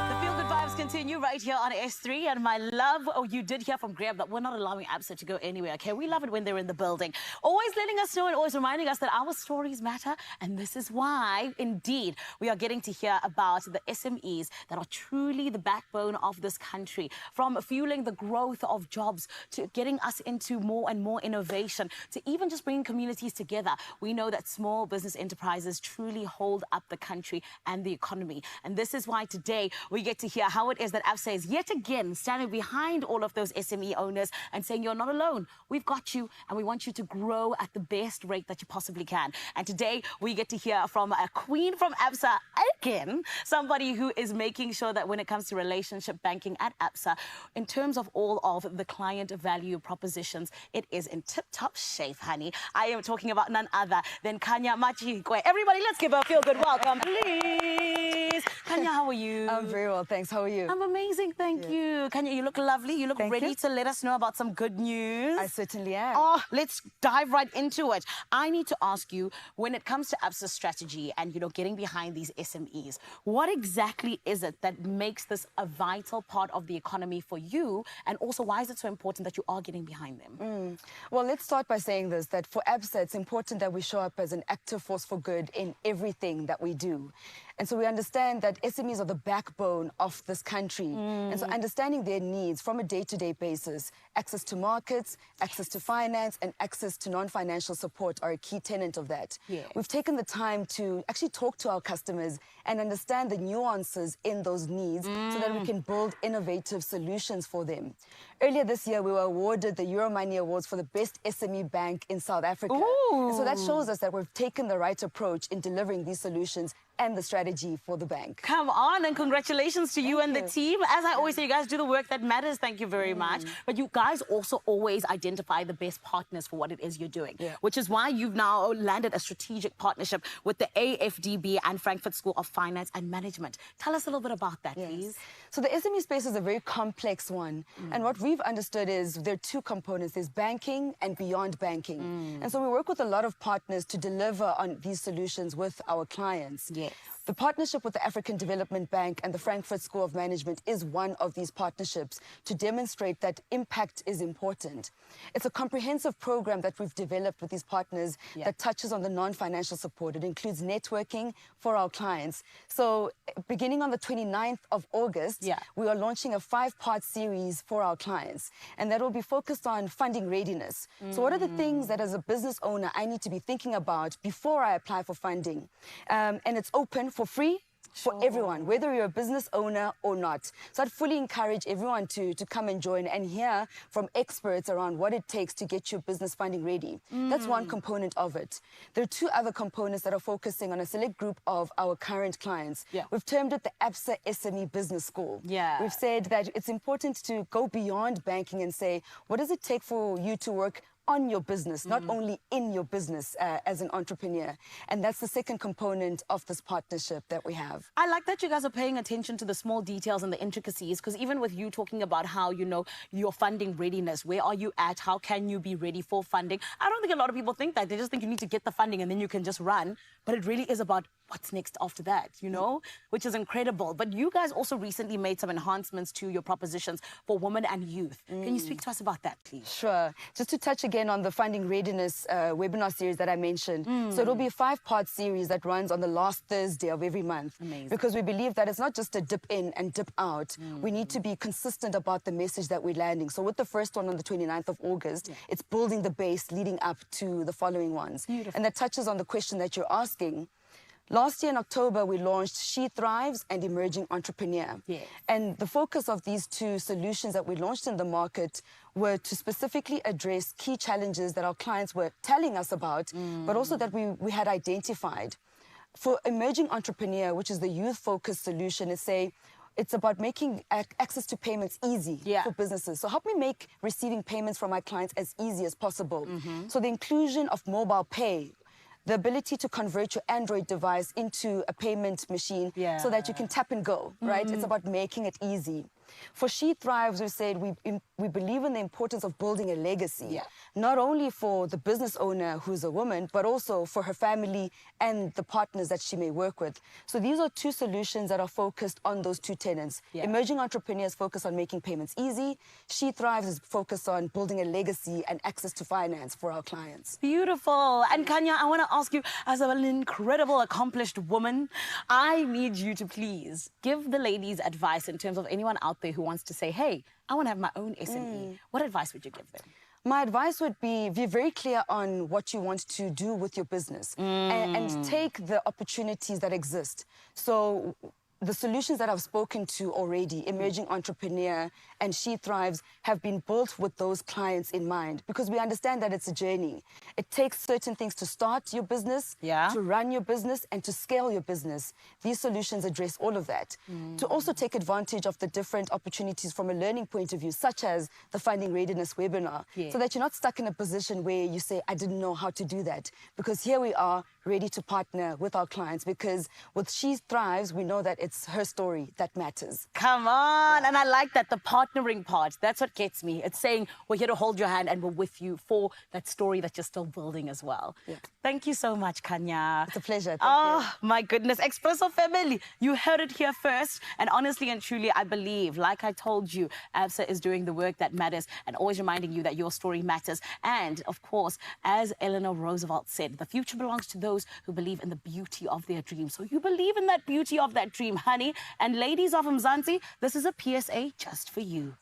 The Feel Good vibes continue right here on S3. And my love, you did hear from Graham that we're not allowing ABSA to go anywhere, okay? We love it when they're in the building. Always letting us know and always reminding us that our stories matter. And this is why, indeed, we are getting to hear about the SMEs that are truly the backbone of this country. From fueling the growth of jobs to getting us into more and more innovation to even just bringing communities together. We know that small business enterprises truly hold up the country and the economy. And this is why today we get to hear how it is that ABSA is yet again standing behind all of those SME owners and saying you're not alone. We've got you and we want you to grow at the best rate that you possibly can. And today we get to hear from a queen from ABSA again, somebody who is making sure that when it comes to relationship banking at ABSA, in terms of all of the client value propositions, it is in tip-top shape, honey. I am talking about none other than Kanya Machikwe. Everybody, let's give her a feel-good welcome, please. Kanya, how are you? I'm very well, thanks. How are you? you. I'm amazing, thank you. Kanya, you look lovely. You look ready to let us know about some good news. I certainly am. Oh, let's dive right into it. I need to ask you, when it comes to ABSA's strategy and, getting behind these SMEs, what exactly is it that makes this a vital part of the economy for you? And also, why is it so important that you are getting behind them? Well, let's start by saying this, that for ABSA, it's important that we show up as an active force for good in everything that we do. And so we understand that SMEs are the backbone of this country. And so understanding their needs from a day-to-day basis, access to markets, access to finance, and access to non-financial support are a key tenet of that. We've taken the time to actually talk to our customers and understand the nuances in those needs so that we can build innovative solutions for them. Earlier this year, we were awarded the Euromoney Awards for the best SME bank in South Africa. And so that shows us that we've taken the right approach in delivering these solutions and the strategy for the bank. Come on, and congratulations to you and the team. As I always say, you guys do the work that matters. Thank you very much. But you guys also always identify the best partners for what it is you're doing, which is why you've now landed a strategic partnership with the AFDB and Frankfurt School of Finance and Management. Tell us a little bit about that, please. So the SME space is a very complex one. And what we've understood is there are two components. There's banking and beyond banking. And so we work with a lot of partners to deliver on these solutions with our clients. The partnership with the African Development Bank and the Frankfurt School of Management is one of these partnerships to demonstrate that impact is important. It's a comprehensive program that we've developed with these partners that touches on the non-financial support. It includes networking for our clients. So beginning on the 29th of August, we are launching a 5-part series for our clients. And that will be focused on funding readiness. So what are the things that as a business owner I need to be thinking about before I apply for funding? And it's open for free for everyone, whether you're a business owner or not. So I'd fully encourage everyone to come and join and hear from experts around what it takes to get your business funding ready. That's one component of it. There are two other components that are focusing on a select group of our current clients. We've termed it the ABSA SME Business School. We've said that it's important to go beyond banking and say, what does it take for you to work on your business, not only in your business as an entrepreneur. And that's the second component of this partnership that we have. I like that you guys are paying attention to the small details and the intricacies, because even with you talking about how, your funding readiness, where are you at? How can you be ready for funding? I don't think a lot of people think that. They just think you need to get the funding and then you can just run. But it really is about what's next after that, which is incredible. But you guys also recently made some enhancements to your propositions for women and youth. Can you speak to us about that, please? Sure. Just to touch again on the funding readiness webinar series that I mentioned. So it'll be a 5-part series that runs on the last Thursday of every month. Because we believe that it's not just a dip in and dip out. We need to be consistent about the message that we're landing. So with the first one on the 29th of August, it's building the base leading up to the following ones. And that touches on the question that you're asking. Last year in October, we launched She Thrives and Emerging Entrepreneur. And the focus of these two solutions that we launched in the market were to specifically address key challenges that our clients were telling us about, but also that we had identified. For Emerging Entrepreneur, which is the youth-focused solution, it's about making access to payments easy for businesses. So help me make receiving payments from my clients as easy as possible. So the inclusion of mobile pay, the ability to convert your Android device into a payment machine so that you can tap and go, right? It's about making it easy. For She Thrives, we said we believe in the importance of building a legacy, not only for the business owner who's a woman, but also for her family and the partners that she may work with. So these are two solutions that are focused on those two tenets. Emerging Entrepreneurs focus on making payments easy. She Thrives is focused on building a legacy and access to finance for our clients. Beautiful. And Kanya, I want to ask you, as an incredible, accomplished woman, I need you to please give the ladies advice in terms of anyone out there who wants to say, hey, I want to have my own SME. What advice would you give them? My advice would be very clear on what you want to do with your business and take the opportunities that exist. So the solutions that I've spoken to already, Emerging Entrepreneur and She Thrives, have been built with those clients in mind, because we understand that it's a journey. It takes certain things to start your business, to run your business, and to scale your business. These solutions address all of that. To also take advantage of the different opportunities from a learning point of view, such as the Finding Readiness webinar, so that you're not stuck in a position where you say, I didn't know how to do that. Because here we are, ready to partner with our clients, because with She Thrives, we know that it's her story that matters. Come on. And I like that, the partnering part. That's what gets me. It's saying we're here to hold your hand and we're with you for that story that you're still building as well. Thank you so much, Kanya. It's a pleasure. Thank you. My goodness. Expresso family, you heard it here first. And honestly and truly, I believe, like I told you, Absa is doing the work that matters and always reminding you that your story matters. And of course, as Eleanor Roosevelt said, the future belongs to those who believe in the beauty of their dream. So you believe in that beauty of that dream, honey. And ladies of Mzansi, this is a PSA just for you.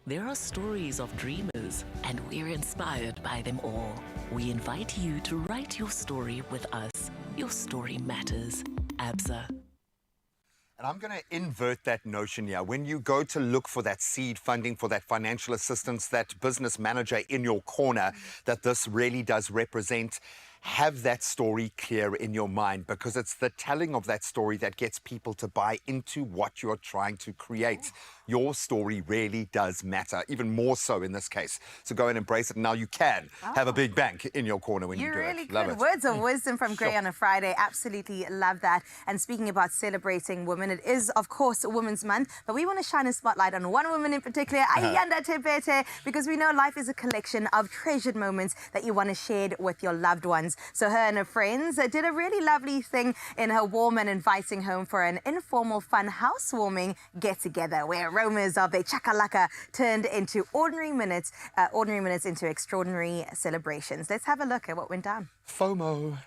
There are stories of dreamers, and we're inspired by them all. We invite you to write your story with us. Your story matters. Absa. And I'm going to invert that notion here. When you go to look for that seed funding, for that financial assistance, that business manager in your corner that this really does represent, have that story clear in your mind, because it's the telling of that story that gets people to buy into what you're trying to create. Your story really does matter, even more so in this case. So go and embrace it. Now you can have a big bank in your corner when you do really it. Love good. it. Words of wisdom from Gray on a Friday. Absolutely love that. And speaking about celebrating women, it is, of course, Women's Month, but we want to shine a spotlight on one woman in particular, Ayanda Tebete, because we know life is a collection of treasured moments that you want to share with your loved ones. So her and her friends did a really lovely thing in her warm and inviting home for an informal, fun housewarming get-together where aromas of a chakalaka turned into ordinary minutes into extraordinary celebrations. Let's have a look at what went down. FOMO.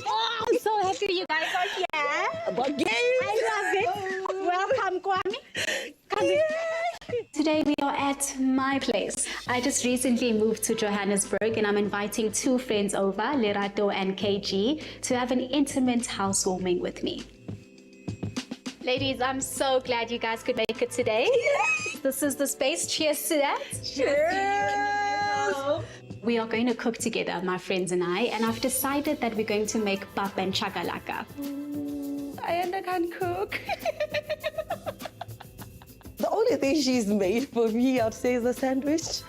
Oh, I'm so happy you guys are here. Again. I love it. Welcome, Kwame. Come in. Today we are at my place. I just recently moved to Johannesburg and I'm inviting two friends over, Lerato and KG, to have an intimate housewarming with me. Ladies, I'm so glad you guys could make it today. This is the space. Cheers to that. Cheers. We are going to cook together, my friends and and I've decided that we're going to make pap and chakalaka. I can't cook. The only thing she's made for me, I'd say, is a sandwich.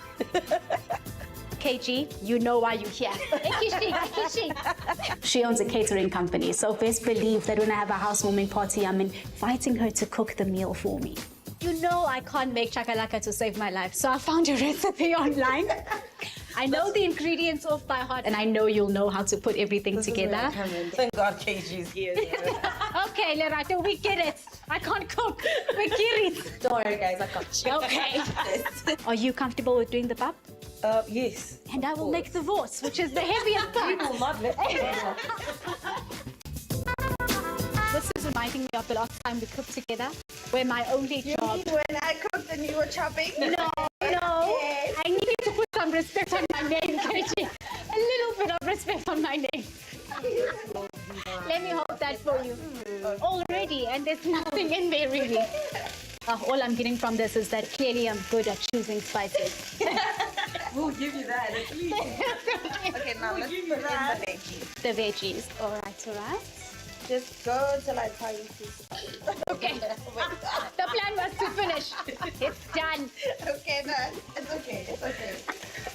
KG, you know why you're here. She owns a catering company, so best believe that when I have a housewarming party, I'm inviting her to cook the meal for me. You know I can't make chakalaka to save my life, so I found a recipe online. I know the ingredients off by heart, and I know you'll know how to put everything together. Thank God KG's here. Okay, Lerato, we get it. I can't cook. We get it. Don't worry, guys, I got you. Okay. Are you comfortable with doing the pap? Yes. And I will make the vors, which is the heaviest part. You will not let me down. This is reminding me of the last time we cooked together, where my only job... You mean when I cooked and you were chopping? No. Yes. I need you to put some respect on my name, KG. A little bit of respect on my name. Let me hold that for you. Already, and there's nothing in there really. All I'm getting from this is that clearly I'm good at choosing spices. We'll give you that at least. Okay, now let's put in the veggies. The veggies. All right. Just go till I tell you to stop. Okay. The plan was to finish. It's done. Okay, then. It's okay.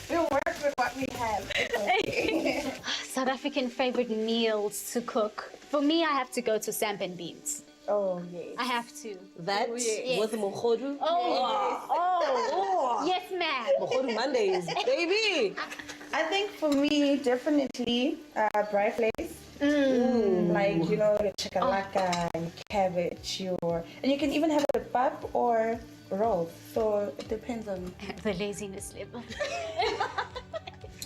We'll work with what we have. It's okay. South African favorite meals to cook. For me, I have to go to samp and beans. Oh, yes. I have to. That with mochodu? Oh. Yes, ma'am. Mochodu Mondays, baby. I think for me, definitely dry flakes. Like, you know, your chakalaka and cabbage, and you can even have it pap or rolls. So it depends on the laziness level.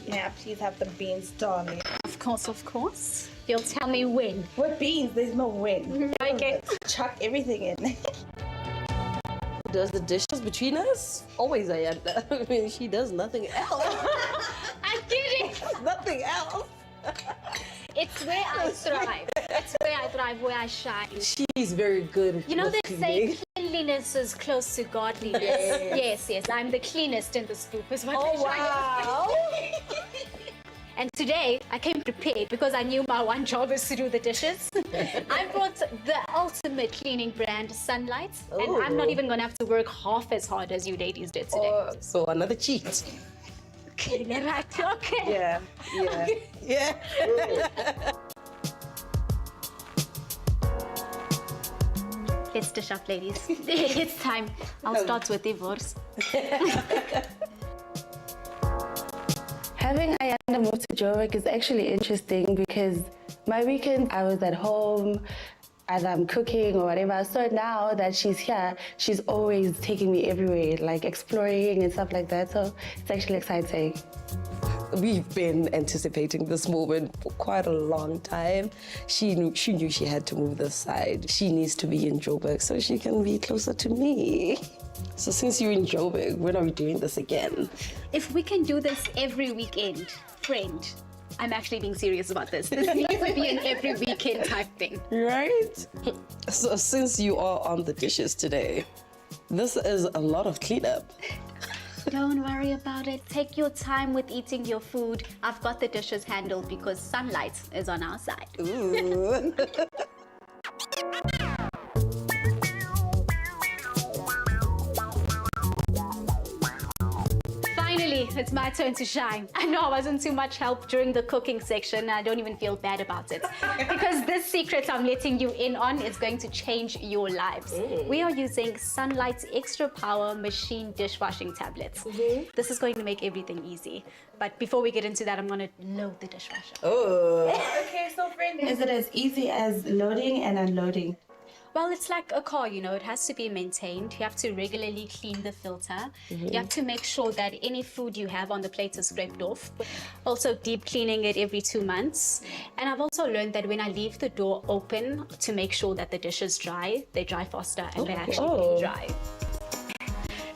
Yeah, please have the beans, darling. Of course. You'll tell me when. With beans, there's no when. Okay. Chuck everything in. Who does the dishes between us? Always Ayanda. I mean, she does nothing else. I get it. Nothing else. It's where I thrive. It's where I thrive, where I shine. She's very good. You know, with they cleaning. say cleanliness is close to godliness. Yes. I'm the cleanest in the scoop, is what Oh, they try to wow. say. And today, I came prepared because I knew my one job is to do the dishes. I brought the ultimate cleaning brand, Sunlight, and I'm not even going to have to work half as hard as you ladies did today. Oh, so another cheat. Okay, right, okay. Yeah. Yeah. Let's dish up, ladies. It's time. I'll start with divorce. Having Ayanda move to Joburg is actually interesting because my weekend I was at home as I'm cooking or whatever. So now that she's here, she's always taking me everywhere, like exploring and stuff like that. So it's actually exciting. We've been anticipating this moment for quite a long time. She knew she had to move this side. She needs to be in Joburg so she can be closer to me. So since you're in Joburg, when are we doing this again? If we can do this every weekend, friend, I'm actually being serious about this. This needs to be an every weekend type thing. Right? So since you are on the dishes today, this is a lot of cleanup. Don't worry about it. Take your time with eating your food. I've got the dishes handled because Sunlight is on our side. Ooh. Finally, it's my turn to shine. I know I wasn't too much help during the cooking section. I don't even feel bad about it. Because this secret I'm letting you in on is going to change your lives. We are using Sunlight's Extra Power Machine Dishwashing Tablets. This is going to make everything easy. But before we get into that, I'm going to load the dishwasher. Oh. Okay, so friend, is it as easy as loading and unloading? Well, it's like a car, you know, it has to be maintained. You have to regularly clean the filter. You have to make sure that any food you have on the plate is scraped off. Also, deep cleaning it every 2 months. And I've also learned that when I leave the door open to make sure that the dishes dry, they dry faster and they actually dry.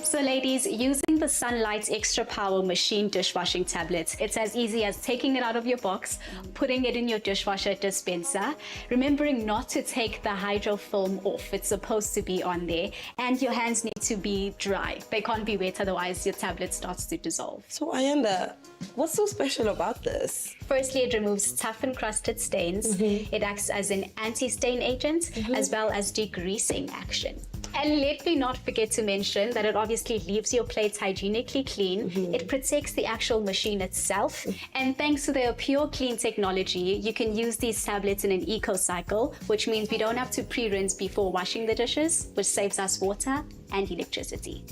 So ladies, using the Sunlight's Extra Power Machine Dishwashing Tablets, it's as easy as taking it out of your box, putting it in your dishwasher dispenser, remembering not to take the hydro film off. It's supposed to be on there. And your hands need to be dry. They can't be wet, otherwise your tablet starts to dissolve. So Ayanda, what's so special about this? Firstly, it removes tough encrusted stains. It acts as an anti-stain agent, as well as degreasing action. And let me not forget to mention that it obviously leaves your plates hygienically clean. It protects the actual machine itself. And thanks to their Pure Clean technology, you can use these tablets in an eco-cycle, which means we don't have to pre-rinse before washing the dishes, which saves us water and electricity.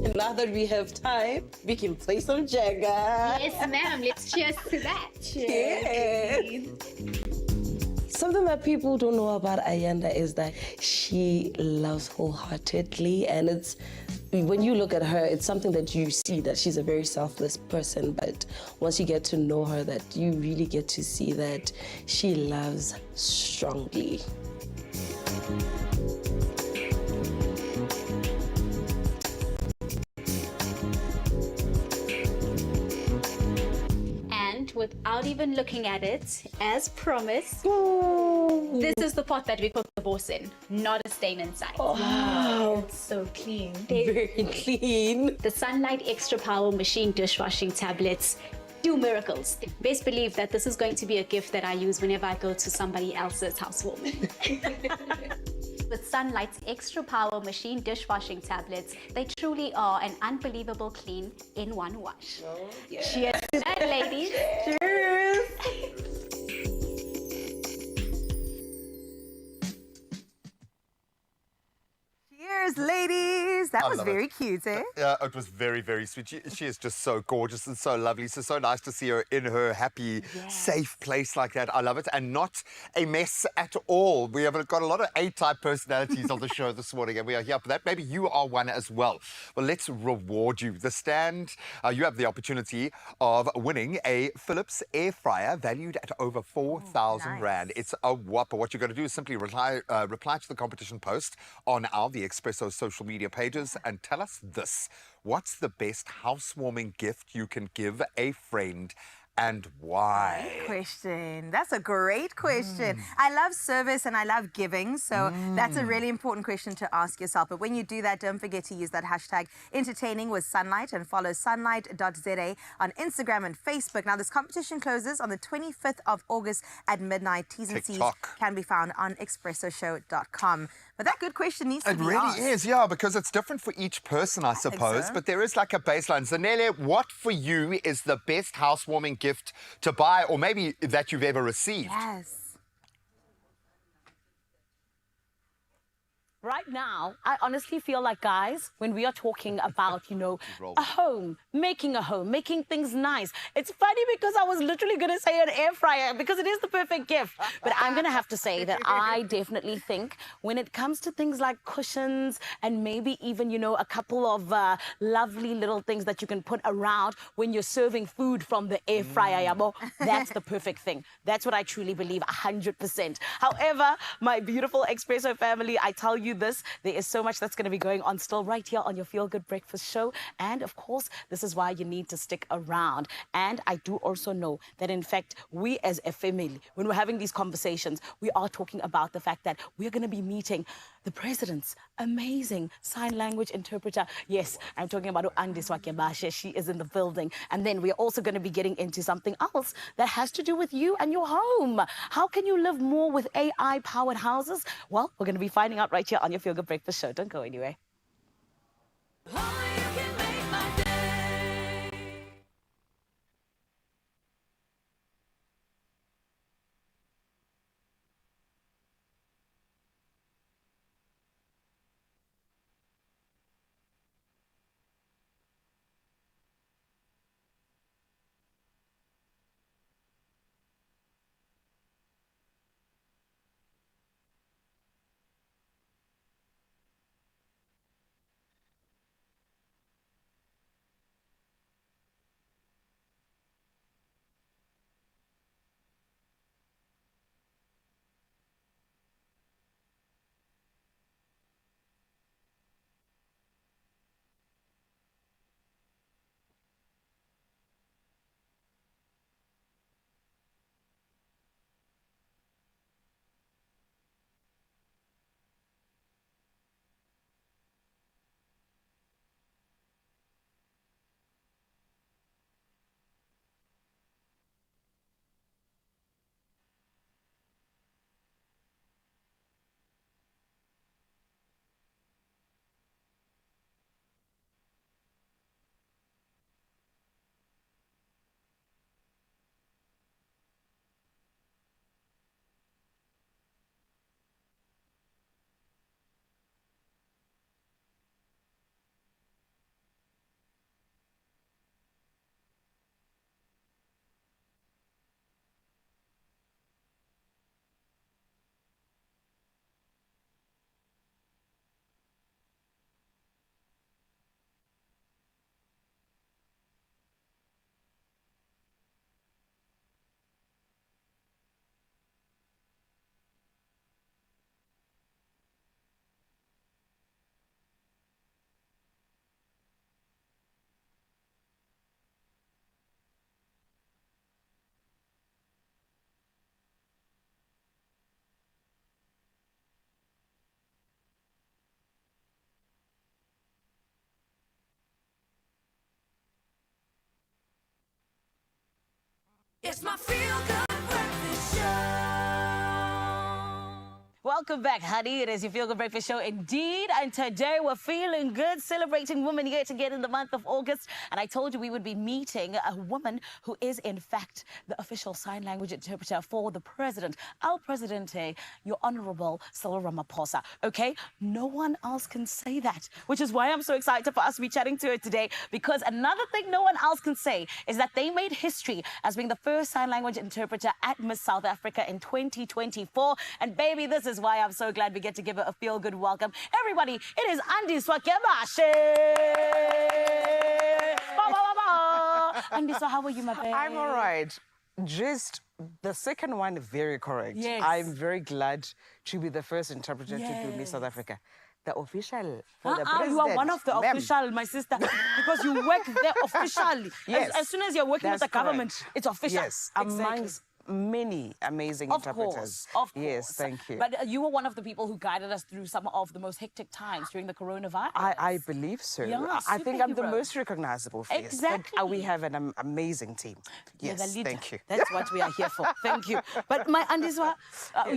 And now that we have time, we can play some Jenga. Yes, ma'am. Let's cheers to that. Cheers. Something that people don't know about Ayanda is that she loves wholeheartedly, and it's when you look at her, it's something that you see that she's a very selfless person, but once you get to know her, that you really get to see that she loves strongly. Without even looking at it, as promised, this is the pot that we cook the boss in, not a stain inside. Wow, it's so clean. Very clean. The Sunlight Extra Power Machine Dishwashing Tablets do miracles. Best believe that this is going to be a gift that I use whenever I go to somebody else's housewarming. With Sunlight's Extra Power Machine Dishwashing Tablets, they truly are an unbelievable clean in one wash. Cheers to that, ladies. Cheers. Cheers, ladies. That was very cute, eh? Yeah, it was very, very sweet. She is just so gorgeous and so lovely. So nice to see her in her happy, safe place like that. I love it. And not a mess at all. We have got a lot of A-type personalities on the show this morning, and we are here for that. Maybe you are one as well. Well, let's reward you. The Stand, you have the opportunity of winning a Philips air fryer valued at over 4,000 Rand. It's a whopper. What you're going to do is simply reply to the competition post on the Expresso social media pages and tell us this. What's the best housewarming gift you can give a friend and why? Great question. That's a great question. I love service and I love giving, so that's a really important question to ask yourself. But when you do that, don't forget to use that hashtag entertaining with Sunlight and follow sunlight.za on Instagram and Facebook. Now, this competition closes on the 25th of August at midnight. T's and C's TikTok. can be found on expressoshow.com. But that good question needs to It be really asked. is, yeah, because it's different for each person, I suppose. so. But there is like a baseline. Zanele, what for you is the best housewarming gift to buy, or maybe that you've ever received? Yes. Right now, I honestly feel like, guys, when we are talking about, you know, a home, making things nice. It's funny because I was literally going to say an air fryer because it is the perfect gift. But I'm going to have to say that I definitely think when it comes to things like cushions and maybe even, you know, a couple of lovely little things that you can put around when you're serving food from the air fryer, yabo, that's the perfect thing. That's what I truly believe, 100%. However, my beautiful Expresso family, I tell you this, there is so much that's going to be going on still right here on your Feel Good Breakfast show. And of course, this is why you need to stick around. And I do also know that, in fact, we as a family, when we're having these conversations, we are talking about the fact that we're going to be meeting the president's amazing sign language interpreter. Yes, I'm talking about Andiswa Kebashe. She is in the building. And then we're also going to be getting into something else that has to do with you and your home. How can you live more with AI-powered houses? Well, we're going to be finding out right here on your Feel Good Breakfast show. Don't go anywhere. It's my Feel Good Breakfast Show. Welcome back, honey. It is your Feel Good Breakfast show indeed. And today we're feeling good, celebrating Women Yet Again in the month of August. And I told you we would be meeting a woman who is, in fact, the official sign language interpreter for the president, Al Presidente, your Honorable Cyril Ramaphosa. Okay? No one else can say that, which is why I'm so excited for us to be chatting to her today. Because another thing no one else can say is that they made history as being the first sign language interpreter at Miss South Africa in 2024. And baby, this is why I'm so glad we get to give her a feel-good welcome. Everybody, it is Andiswa Kebashe. Andiswa, how are you, my babe? I'm all right. Just the second one, very correct. Yes. I'm very glad to be the first interpreter to do Miss South Africa. the official for the You president. are one of the ma'am. official, my sister, because you work there officially. Yes. As soon as you're working with the That's government, correct. it's official. Yes, Exactly. amongst many amazing Of interpreters. course, of course. Yes, thank you. But you were one of the people who guided us through some of the most hectic times during the coronavirus. I believe so. Yeah, I think I'm the superhero. most recognizable face. Exactly. But we have an amazing team. You're Yes, the leader. thank you. That's what we are here for. Thank you. But my Andiswa,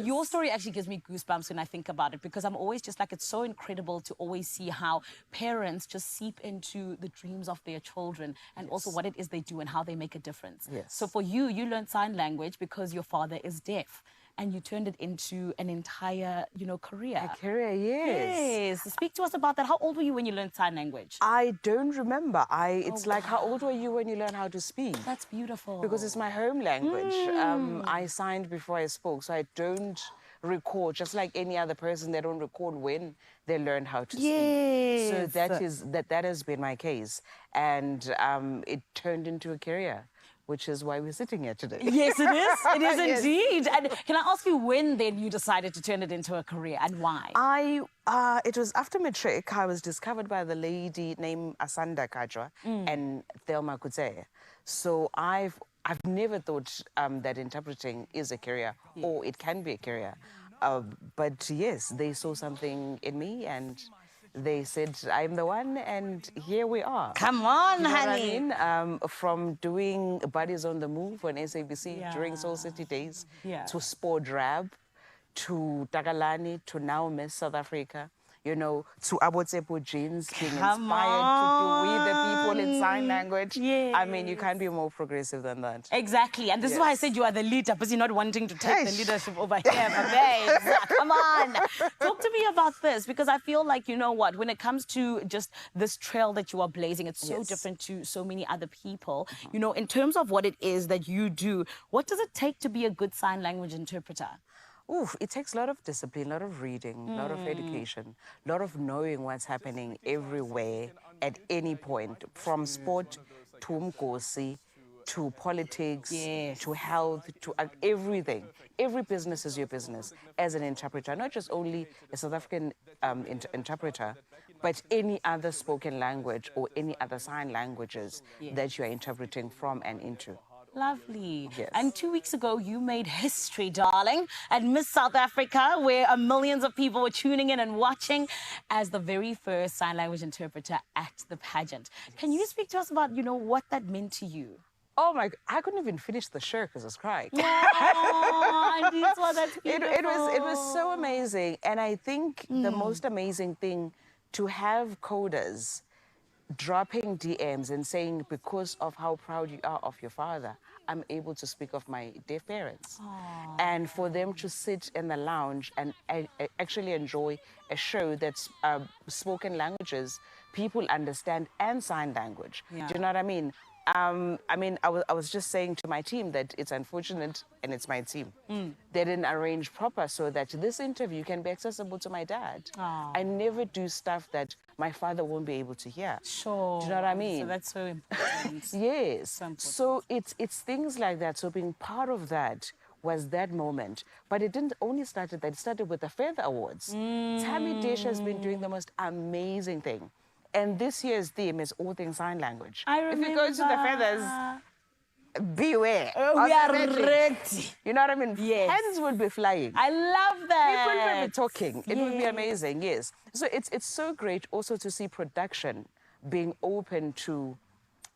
your story actually gives me goosebumps when I think about it, because I'm always just like, it's so incredible to always see how parents just seep into the dreams of their children and also what it is they do and how they make a difference. Yes. So for you, you learned sign language because your father is deaf, and you turned it into an entire, career. A career, yes. Yes. Speak to us about that. How old were you when you learned sign language? I don't remember. It's like, how old were you when you learned how to speak? That's beautiful. Because it's my home language. I signed before I spoke, so I don't record. Just like any other person, they don't record when they learn how to speak. So that has been my case, and it turned into a career, which is why we're sitting here today. Yes, it is. It is Yes. indeed. And can I ask you when then you decided to turn it into a career and why? It was after matric. I was discovered by the lady named Asanda Kajwa and Thelma Kutse. So I've never thought that interpreting is a career or it can be a career. But yes, they saw something in me and they said, I'm the one, and here we are. Come on, You know honey. what I mean? From doing Buddies on the Move on SABC during Soul City Days to Sport Drab, to Tagalani, to now Miss South Africa, to Abotsepo Jeans, being inspired to do We the People in sign language. I mean, you can't be more progressive than that. Exactly. And this is why I said you are the leader, because you're not wanting to take the leadership over here, my babes. Come on. Talk to me about this, because I feel like, you know what, when it comes to just this trail that you are blazing, it's so different to so many other people. In terms of what it is that you do, what does it take to be a good sign language interpreter? It takes a lot of discipline, a lot of reading, a lot of education, a lot of knowing what's happening everywhere at any point, from sport to umgosi, to politics, to health, to everything. Every business is your business as an interpreter, not just only a South African interpreter, but any other spoken language or any other sign languages that you are interpreting from and into. Lovely. Yes. And 2 weeks ago, you made history, darling, at Miss South Africa, where millions of people were tuning in and watching as the very first sign language interpreter at the pageant. Can you speak to us about, what that meant to you? Oh my! I couldn't even finish the show because I was crying. That's beautiful. It was so amazing, and I think the most amazing thing to have coders dropping DMs and saying, because of how proud you are of your father, I'm able to speak of my dear parents. And for them to sit in the lounge and actually enjoy a show that's spoken languages, people understand, and sign language. Yeah. Do you know what I mean? I was just saying to my team that it's unfortunate, and it's my team. They didn't arrange proper so that this interview can be accessible to my dad. I never do stuff that my father won't be able to hear. Sure. Do you know what I mean? So that's so important. Yes. So it's things like that. So being part of that was that moment. But it didn't only start at that. It started with the Feather Awards. Tammy Dish has been doing the most amazing thing. And this year's theme is all things sign language. I remember. If you go to the Feathers, beware. We are ready. You know what I mean? Yes. Hands would be flying. I love that. People would be talking. It would be amazing, yes. So it's so great also to see production being open to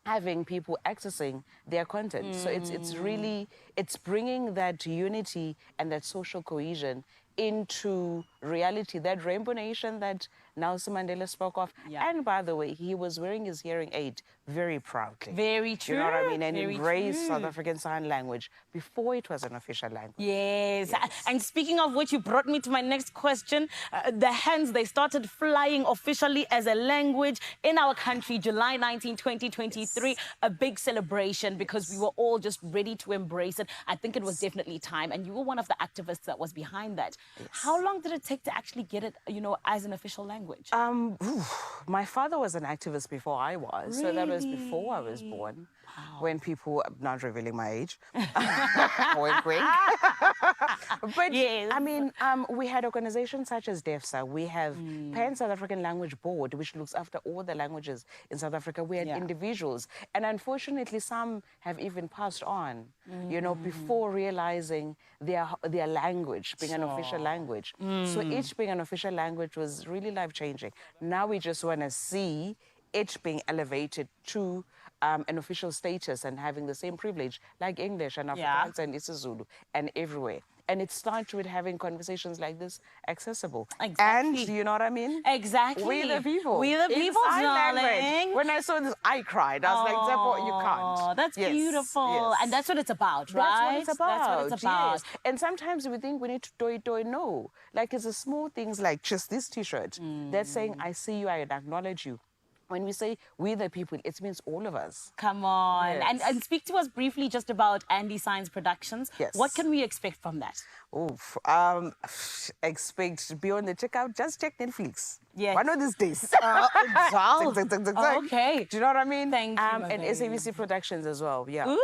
having people accessing their content. So it's bringing that unity and that social cohesion into reality, that Rainbow Nation that Nelson Mandela spoke of. And by the way, he was wearing his hearing aid very proudly. Very true. You know what I mean? And Very embraced true. South African Sign Language before it was an official language. Yes. And speaking of which, you brought me to my next question. The hands, they started flying officially as a language in our country, July 19, 2023. A big celebration because we were all just ready to embrace it. I think it was definitely time. And you were one of the activists that was behind that. How long did it take to actually get it, as an official language? My father was an activist before I was. So that was before I was born. when people, not revealing my age, wink, wink. But Yes. I mean, we had organizations such as DEFSA. We have Pan South African Language Board, which looks after all the languages in South Africa. We had individuals, and unfortunately, some have even passed on, you know, before realizing their language being an official language. So each being an official language was really life-changing. Now we just want to see it being elevated to an official status and having the same privilege like English and Afrikaans and isiZulu and everywhere. And it starts with having conversations like this accessible. Exactly. And do you know what I mean? Exactly. We the people. We the In people, sign language. darling. When I saw this, I cried. I was like, Zeppo, you can't. That's Yes, beautiful. yes. And that's what it's about, right? That's what it's about. That's what it's about. Yes. And sometimes we think we need to do. No. Like it's the small things like just this T-shirt that's saying, I see you, I acknowledge you. When we say we the people, it means all of us. Come on. Yes. And speak to us briefly just about Andy Science Productions. Yes. What can we expect from that? Oof. Expect beyond the checkout, just check Netflix. Yes. One of these days. Wow. Okay. Do you know what I mean? Thank you, my and baby. SABC Productions as well. Yeah. Ooh.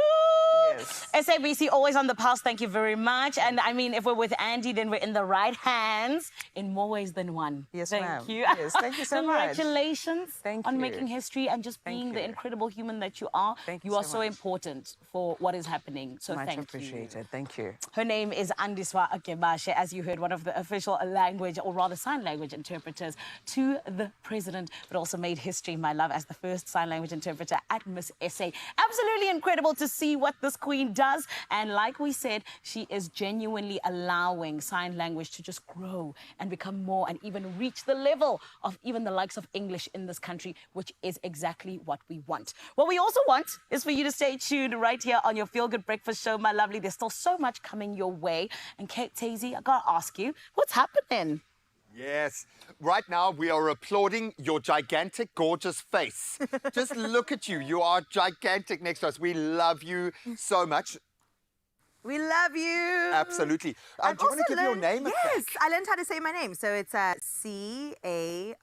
Yes. SABC, always on the pulse. Thank you very much. And I mean, if we're with Andy, then we're in the right hands in more ways than one. Yes, thank ma'am. you. Yes, thank you so much. Congratulations Thank on you. making history and just being the incredible human that you are. Thank you you are so so much. important for what is happening. So Much thank appreciated. you. Thank you. Her name is Andiswa Akebashe, as you heard, one of the official language, or rather sign language interpreters to the president, but also made history, my love, as the first sign language interpreter at Miss SA. Absolutely incredible to see what this queen does. And like we said, she is genuinely allowing sign language to just grow and become more and even reach the level of even the likes of English in this country, which is exactly what we want. What we also want is for you to stay tuned right here on your Feel Good Breakfast show, my lovely. There's still so much coming your way. And Kate Tazy, I gotta ask you, what's happening? Yes. Right now, we are applauding your gigantic, gorgeous face. Just look at you. You are gigantic next to us. We love you so much. We love you. Absolutely. Do you want to give your name a Yes, crack? I learned how to say my name. So it's C-A-R-I-S-S-A.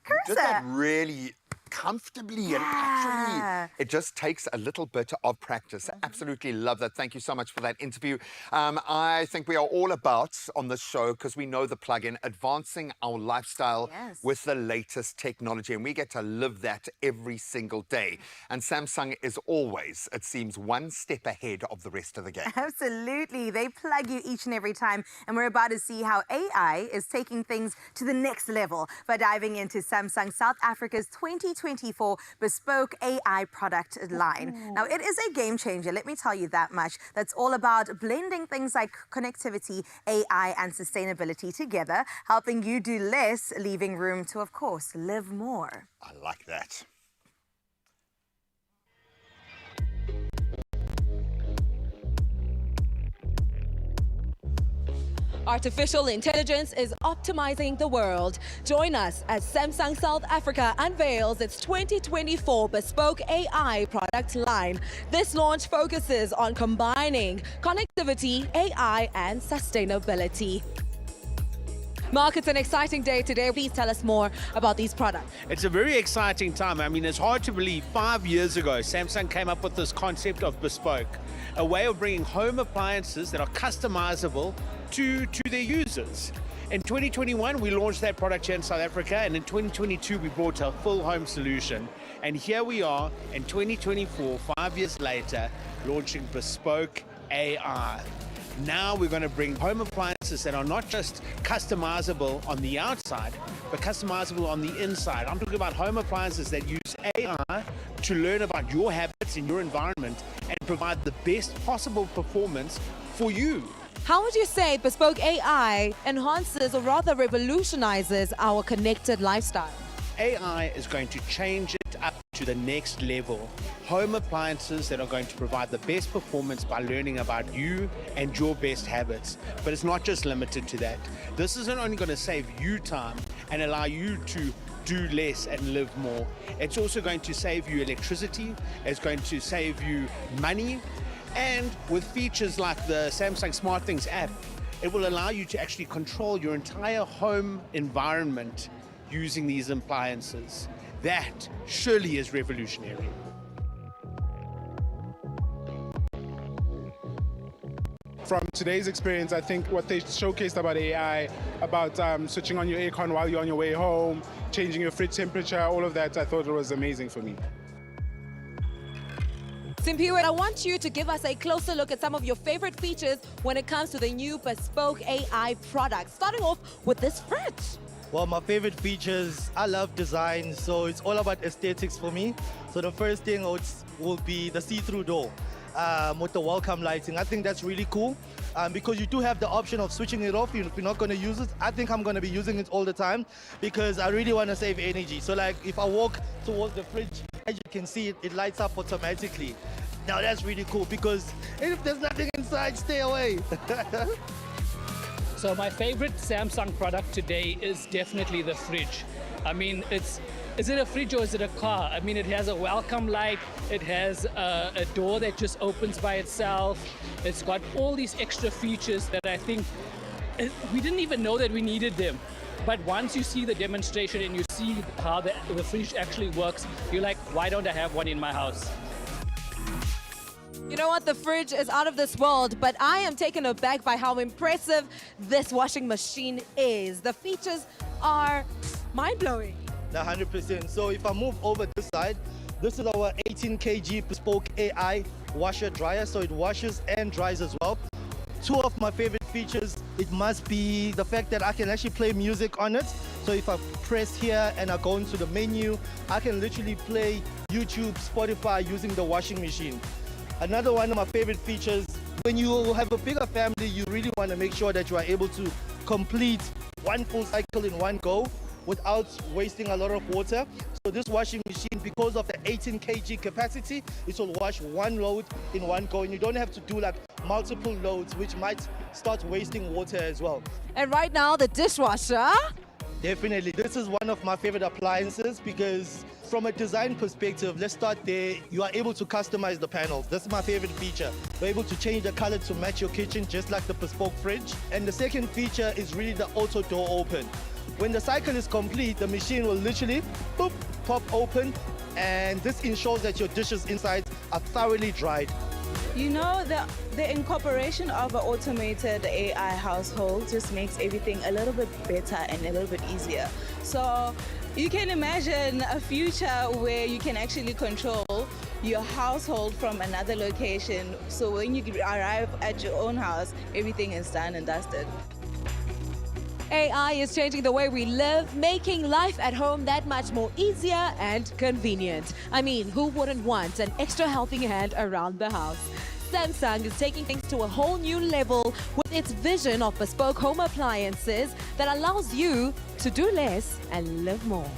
You did that Carissa. really comfortably and actually it just takes a little bit of practice. Absolutely love that. Thank you so much for that interview. I think we are all about on this show, because we know the plug-in, advancing our lifestyle with the latest technology, and we get to live that every single day. And Samsung is always, it seems, one step ahead of the rest of the game. Absolutely. They plug you each and every time. And we're about to see how AI is taking things to the next level by diving into Samsung South Africa's 2024 bespoke AI product line. Now, it is a game changer, let me tell you that much. That's all about blending things like connectivity, AI, and sustainability together, helping you do less, leaving room to, of course, live more. I like that. Artificial intelligence is optimizing the world. Join us as Samsung South Africa unveils its 2024 bespoke AI product line. This launch focuses on combining connectivity, AI, and sustainability. Mark, it's an exciting day today. Please tell us more about these products. It's a very exciting time. I mean, it's hard to believe 5 years ago, Samsung came up with this concept of bespoke, a way of bringing home appliances that are customizable to their users. In 2021, we launched that product here in South Africa, and in 2022, we brought a full home solution. And here we are in 2024, 5 years later, launching bespoke AI. Now we're going to bring home appliances that are not just customizable on the outside, but customizable on the inside. I'm talking about home appliances that use AI to learn about your habits in your environment and provide the best possible performance for you. How would you say bespoke AI enhances or rather revolutionizes our connected lifestyle? AI is going to change it up to the next level. Home appliances that are going to provide the best performance by learning about you and your best habits. But it's not just limited to that. This isn't only going to save you time and allow you to do less and live more. It's also going to save you electricity. It's going to save you money. And with features like the Samsung SmartThings app, it will allow you to actually control your entire home environment using these appliances. that surely is revolutionary. From today's experience, I think what they showcased about AI, about switching on your aircon while you're on your way home, changing your fridge temperature, all of that, I thought it was amazing for me. Simpiwe, I want you to give us a closer look at some of your favorite features when it comes to the new bespoke AI products. Starting off with this fridge. Well, my favorite features, I love design, so it's all about aesthetics for me. So the first thing will be the see-through door. With the welcome lighting. I think that's really cool because you do have the option of switching it off if you're not going to use it. I think I'm going to be using it all the time because I really want to save energy. So like if I walk towards the fridge, as you can see, it lights up automatically. Now that's really cool because if there's nothing inside, stay away. So my favorite Samsung product today is definitely the fridge. I mean, is it a fridge or is it a car? I mean, it has a welcome light, it has a door that just opens by itself. It's got all these extra features that I think we didn't even know that we needed them. But once you see the demonstration and you see how the fridge actually works, you're like, why don't I have one in my house? You know what? The fridge is out of this world, but I am taken aback by how impressive this washing machine is. The features are mind-blowing. 100%. So if I move over this side, this is our 18 kg bespoke AI washer dryer. So it washes and dries as well. Two of my favorite features, it must be the fact that I can actually play music on it. So if I press here and I go into the menu, I can literally play YouTube, Spotify using the washing machine. Another one of my favorite features, when you have a bigger family, you really want to make sure that you are able to complete one full cycle in one go without wasting a lot of water. So this washing machine, because of the 18 kg capacity, it will wash one load in one go, and you don't have to do like multiple loads, which might start wasting water as well. And right now, the dishwasher. Definitely, this is one of my favorite appliances because from a design perspective, let's start there. You are able to customize the panels. That's my favorite feature. You're able to change the color to match your kitchen, just like the bespoke fridge. And the second feature is really the auto door open. When the cycle is complete, the machine will literally boop, pop open, and this ensures that your dishes inside are thoroughly dried. You know, the incorporation of an automated AI household just makes everything a little bit better and a little bit easier. So you can imagine a future where you can actually control your household from another location. So when you arrive at your own house, everything is done and dusted. AI is changing the way we live, making life at home that much more easier and convenient. I mean, who wouldn't want an extra helping hand around the house? Samsung is taking things to a whole new level with its vision of bespoke home appliances that allows you to do less and live more.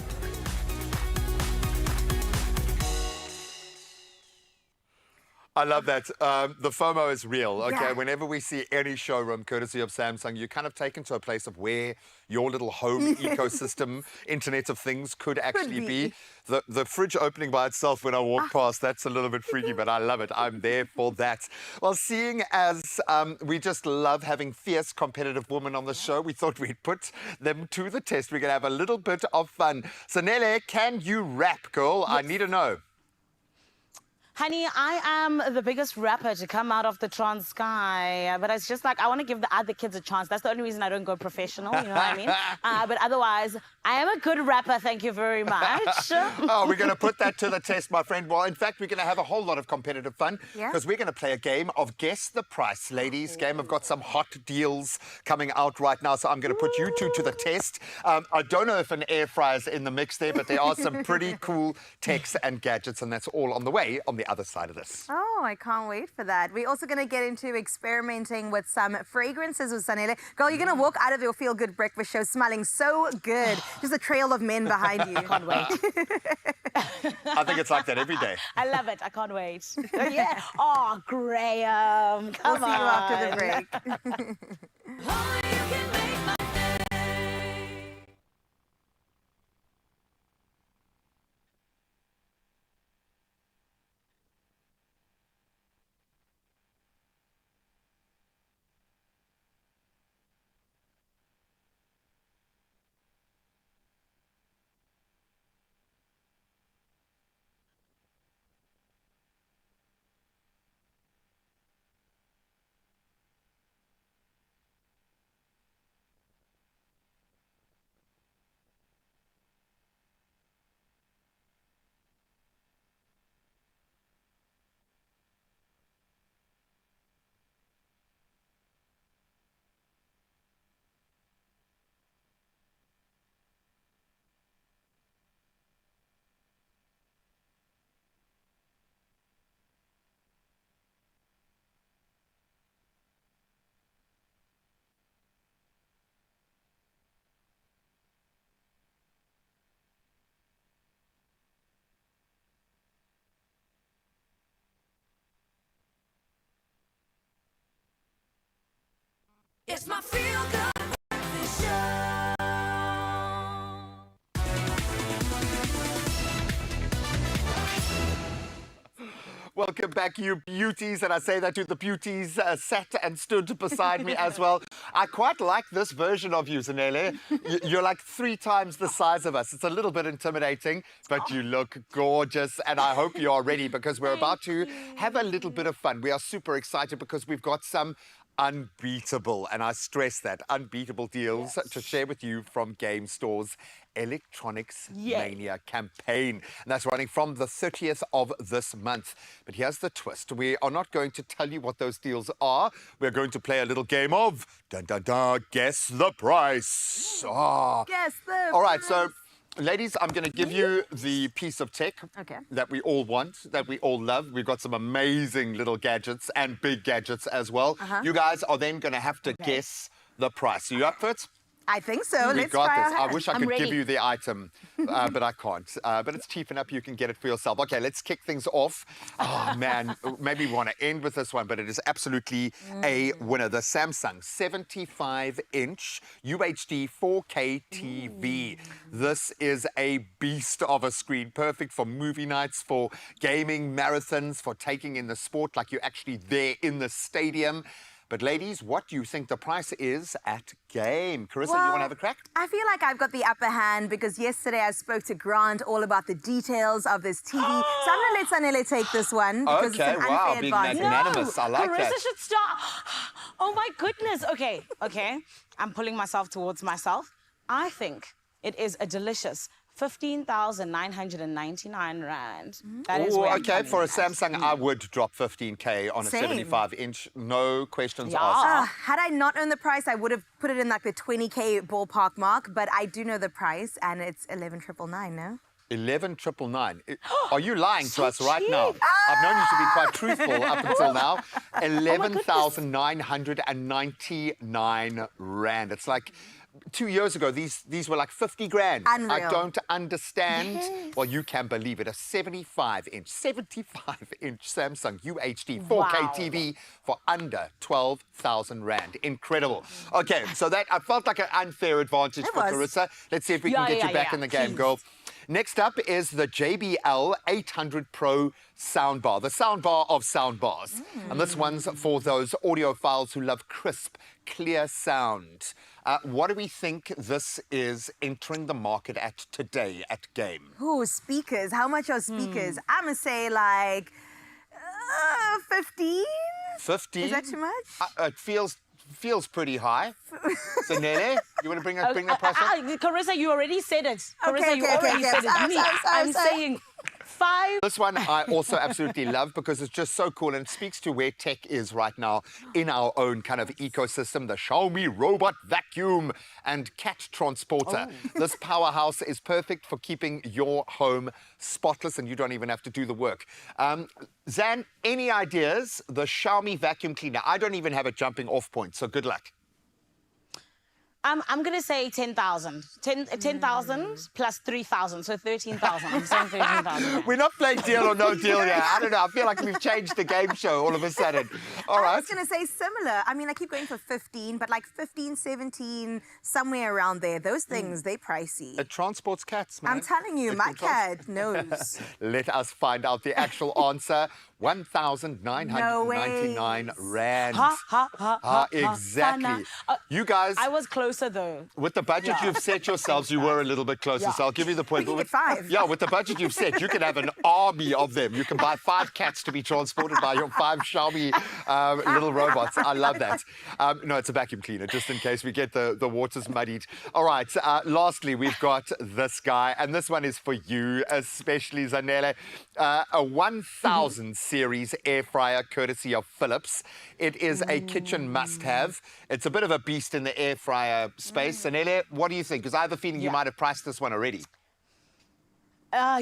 I love that. The FOMO is real, okay? Yeah. Whenever we see any showroom courtesy of Samsung, you're kind of taken to a place of where your little home ecosystem, Internet of Things could actually be. The fridge opening by itself when I walk past, that's a little bit freaky, but I love it. I'm there for that. Well, seeing as we just love having fierce, competitive women on the show, we thought we'd put them to the test. We're going to have a little bit of fun. So, Nele, can you rap, girl? Yes. I need to know. Honey, I am the biggest rapper to come out of the Transkei, but it's just like I want to give the other kids a chance. That's the only reason I don't go professional, you know what I mean? But otherwise, I am a good rapper, thank you very much. Oh, we're going to put that to the test, my friend. Well, in fact, we're going to have a whole lot of competitive fun because we're going to play a game of Guess the Price, ladies. Game, I've got some hot deals coming out right now, so I'm going to put you two to the test. I don't know if an air fryer's in the mix there, but there are some pretty cool techs and gadgets, and that's all on the way on the other side of this. Oh, I can't wait for that. We're also going to get into experimenting with some fragrances with Sanele. Girl, you're going to walk out of your Feel Good breakfast show smelling so good. Just a trail of men behind you. I can't wait. I think it's like that every day. I love it. I can't wait. Yeah. Oh, Graham. Come We'll see you after the break. Welcome back, you beauties, and I say that to the beauties sat and stood beside me as well. I quite like this version of you, Zanele. You're like 3 times the size of us. It's a little bit intimidating, but you look gorgeous, and I hope you are ready because we're about to have a little bit of fun. We are super excited because we've got some unbeatable, and I stress that, unbeatable deals to share with you from Game Store's Electronics Mania campaign. And that's running from the 30th of this month. But here's the twist. We are not going to tell you what those deals are. We're going to play a little game of guess the price. Guess the All right, so ladies, I'm going to give you the piece of tech that we all want, that we all love. We've got some amazing little gadgets and big gadgets as well. You guys are then going to have to guess the price. Are you up for it? I think so. We Let's got try this. our I hand. wish I I'm could ready. give you the item, but I can't. But it's cheap enough you can get it for yourself. Okay, let's kick things off. Oh, man, maybe we want to end with this one, but it is absolutely a winner. The Samsung 75-inch UHD 4K TV. This is a beast of a screen, perfect for movie nights, for gaming marathons, for taking in the sport like you're actually there in the stadium. But ladies, what do you think the price is at Game? Carissa, you want to have a crack? I feel like I've got the upper hand because yesterday I spoke to Grant all about the details of this TV. So I'm going to let Sanele take this one because it's an unfair being advantage. magnanimous. I like Carissa that. should start. Oh my goodness. Okay. I'm pulling myself towards myself. I think it is a delicious 15,999 rand. That is where I'm okay, coming for a at. Samsung, I would drop 15K on a Same. 75-inch. No questions asked. Had I not known the price, I would have put it in like the 20K ballpark mark, but I do know the price and it's 11,999, no? 11,999. Are you lying to us right now? I've known you to be quite truthful up until now. 11,999 rand. It's like 2 years ago, these were like 50 grand. Unreal. I don't understand. Well, you can believe it. A 75-inch Samsung UHD 4K TV for under 12,000 rand. Incredible. Okay, so that I felt like an unfair advantage for Carissa. Let's see if we can get you back in the game, girl. Next up is the JBL 800 Pro soundbar, the soundbar of soundbars. And this one's for those audiophiles who love crisp, clear sound. What do we think this is entering the market at today at Game? Ooh, speakers. How much are speakers? I'm going to say like 15? 15? Is that too much? It feels pretty high. So Nele, you want to bring that price up? Carissa, you already said it. Carissa, Okay, you already said it. Me, I'm saying 5. This one I also absolutely love because it's just so cool and it speaks to where tech is right now in our own kind of ecosystem. The Xiaomi robot vacuum and cat transporter. This powerhouse is perfect for keeping your home spotless and you don't even have to do the work. Zan, any ideas? The Xiaomi vacuum cleaner. I don't even have a jumping off point, so good luck. I'm going to say 10,000. 10,000 plus 3,000, so 13,000. I'm saying 13,000. We're not playing deal or no deal yet. I don't know. I feel like we've changed the game show all of a sudden. All right. I was going to say similar. I mean, I keep going for 15, but like 15, 17, somewhere around there. Those things, they pricey. It transports cats, man. I'm telling you, my cat knows. Let us find out the actual answer. 1,999 rand. Exactly. You guys... I was closer, though. With the budget you've set yourselves, you were a little bit closer, so I'll give you the point. We can get 5. Yeah, with the budget you've set, you can have an army of them. You can buy 5 cats to be transported by your 5 Xiaomi little robots. I love that. No, it's a vacuum cleaner, just in case we get the waters muddied. All right, lastly, we've got this guy, and this one is for you, especially Zanele. A 1000 series air fryer courtesy of Philips. It is a kitchen must-have. It's a bit of a beast in the air fryer space. Zanele, what do you think? Because I have a feeling you might have priced this one already. I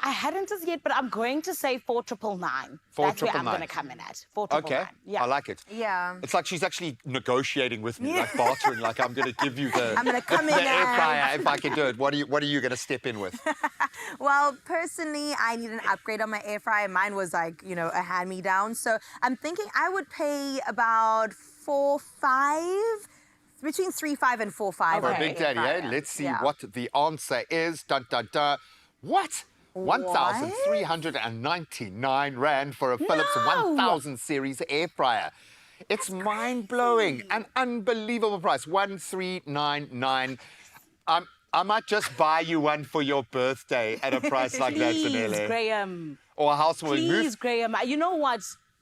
hadn't as yet, but I'm going to say 4,999. That's where I'm going to come in at. 4,999. Okay, I like it. Yeah. It's like she's actually negotiating with me, like bartering, like I'm going to give you the, I'm gonna come the in air and- fryer if I can do it. What are you going to step in with? Well, personally, I need an upgrade on my air fryer. Mine was like, you know, a hand-me-down. So I'm thinking I would pay about 4,500. Between 3,500 and 4,500. For a big daddy, eh? Let's see what the answer is. Dun, dun, dun. What? 1,399 Rand for a Philips 1000 series air fryer. It's mind-blowing, an unbelievable price, 1,399. I might just buy you one for your birthday at a price like that, Zanele. Please, Graham. Or a housewarming. Please, Graham. You know what?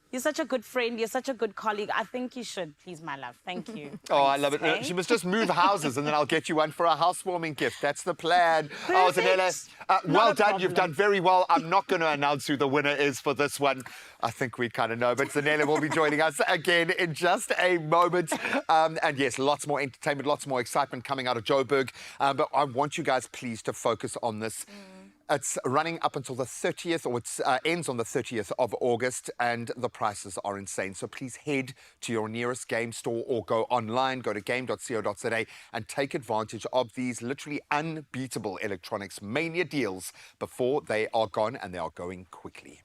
You're such a good friend. You're such a good colleague. I think you should. Please, my love. Thank you. Oh, I love it. Hey? She must just move houses and then I'll get you one for a housewarming gift. That's the plan. Oh, Zanele, well done. You've done very well. I'm not going to announce who the winner is for this one. I think we kind of know, but Zanele will be joining us again in just a moment. And yes, lots more entertainment, lots more excitement coming out of Joburg. But I want you guys, please, to focus on this. It's running up until the 30th, or it ends on the 30th of August, and the prices are insane. So please head to your nearest game store or go online, go to game.co.za and take advantage of these literally unbeatable electronics mania deals before they are gone, and they are going quickly.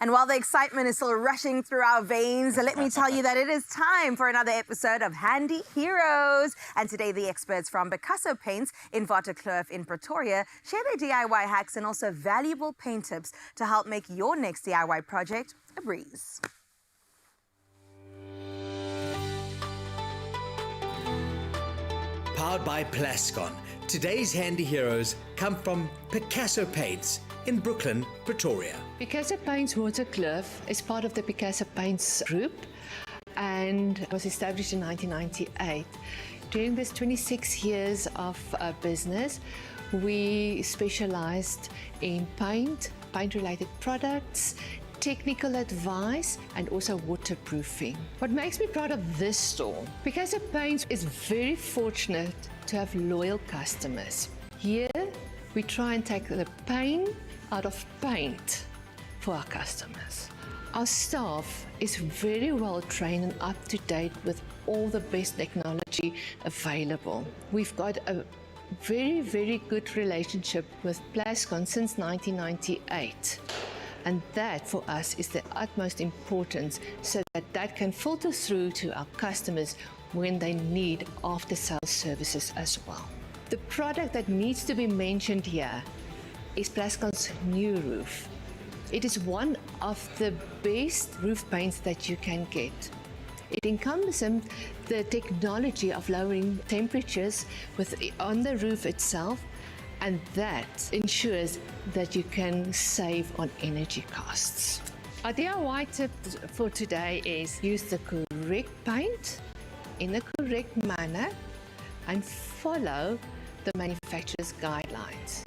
And while the excitement is still rushing through our veins, let me tell you that it is time for another episode of Handy Heroes. And today, the experts from Expresso Paints in Waterkloof in Pretoria share their DIY hacks and also valuable paint tips to help make your next DIY project a breeze. Powered by Plascon, today's Handy Heroes come from Picasso Paints in Brooklyn, Pretoria. Picasso Paints Waterkloof is part of the Picasso Paints group and was established in 1998. During this 26 years of business, we specialized in paint-related products, technical advice, and also waterproofing. What makes me proud of this store, Picasso Paints is very fortunate to have loyal customers. Here, we try and take the pain out of paint for our customers. Our staff is very well trained and up to date with all the best technology available. We've got a very, very good relationship with Plascon since 1998. And that for us is the utmost importance, so that can filter through to our customers when they need after-sales services as well. The product that needs to be mentioned here is Plascon's new roof. It is one of the best roof paints that you can get. It encompasses the technology of lowering temperatures on the roof itself, and that ensures that you can save on energy costs. Our DIY tip for today is use the correct paint in the correct manner and follow the manufacturer's guidelines.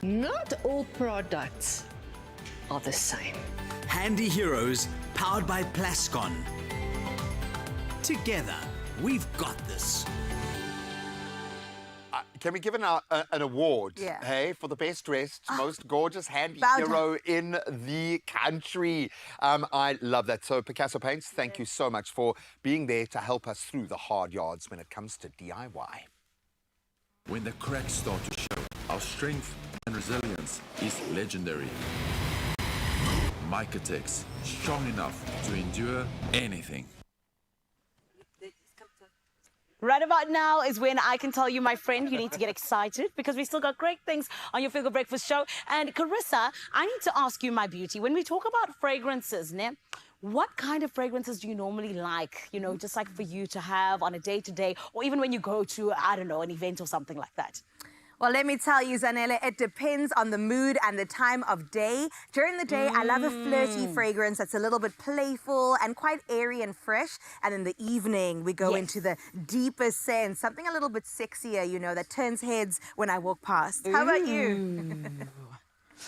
Not all products are the same. Handy Heroes, powered by Plascon. Together, we've got this. Can we give an award, hey, for the best dressed, most gorgeous handy hero in the country? I love that. So, Picasso Paints, thank you so much for being there to help us through the hard yards when it comes to DIY. When the cracks start to show, our strength and resilience is legendary. Micatex, strong enough to endure anything. Right about now is when I can tell you, my friend, you need to get excited because we still got great things on your Feel Good Breakfast show. And Carissa, I need to ask you, my beauty, when we talk about fragrances, what kind of fragrances do you normally like, you know, just like for you to have on a day-to-day, or even when you go to, I don't know, an event or something like that? Well, let me tell you, Zanele, it depends on the mood and the time of day. During the day, I love a flirty fragrance that's a little bit playful and quite airy and fresh. And in the evening, we go into the deeper scent, something a little bit sexier, you know, that turns heads when I walk past. How about you?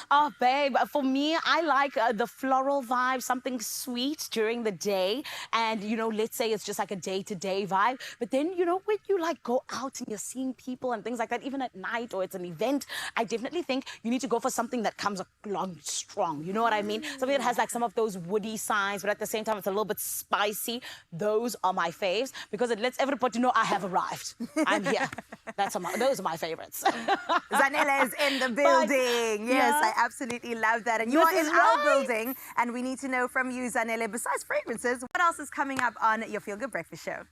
Oh, babe, for me, I like the floral vibe, something sweet during the day. And, you know, let's say it's just like a day-to-day vibe. But then, you know, when you like go out and you're seeing people and things like that, even at night or it's an event, I definitely think you need to go for something that comes along strong. You know what I mean? Something that has like some of those woody signs, but at the same time, it's a little bit spicy. Those are my faves because it lets everybody know I have arrived. I'm here. Those are my favorites. Zanele is in the building. Yes, I absolutely love that. And you are in our building. And we need to know from you, Zanele, besides fragrances, what else is coming up on your Feel Good Breakfast show?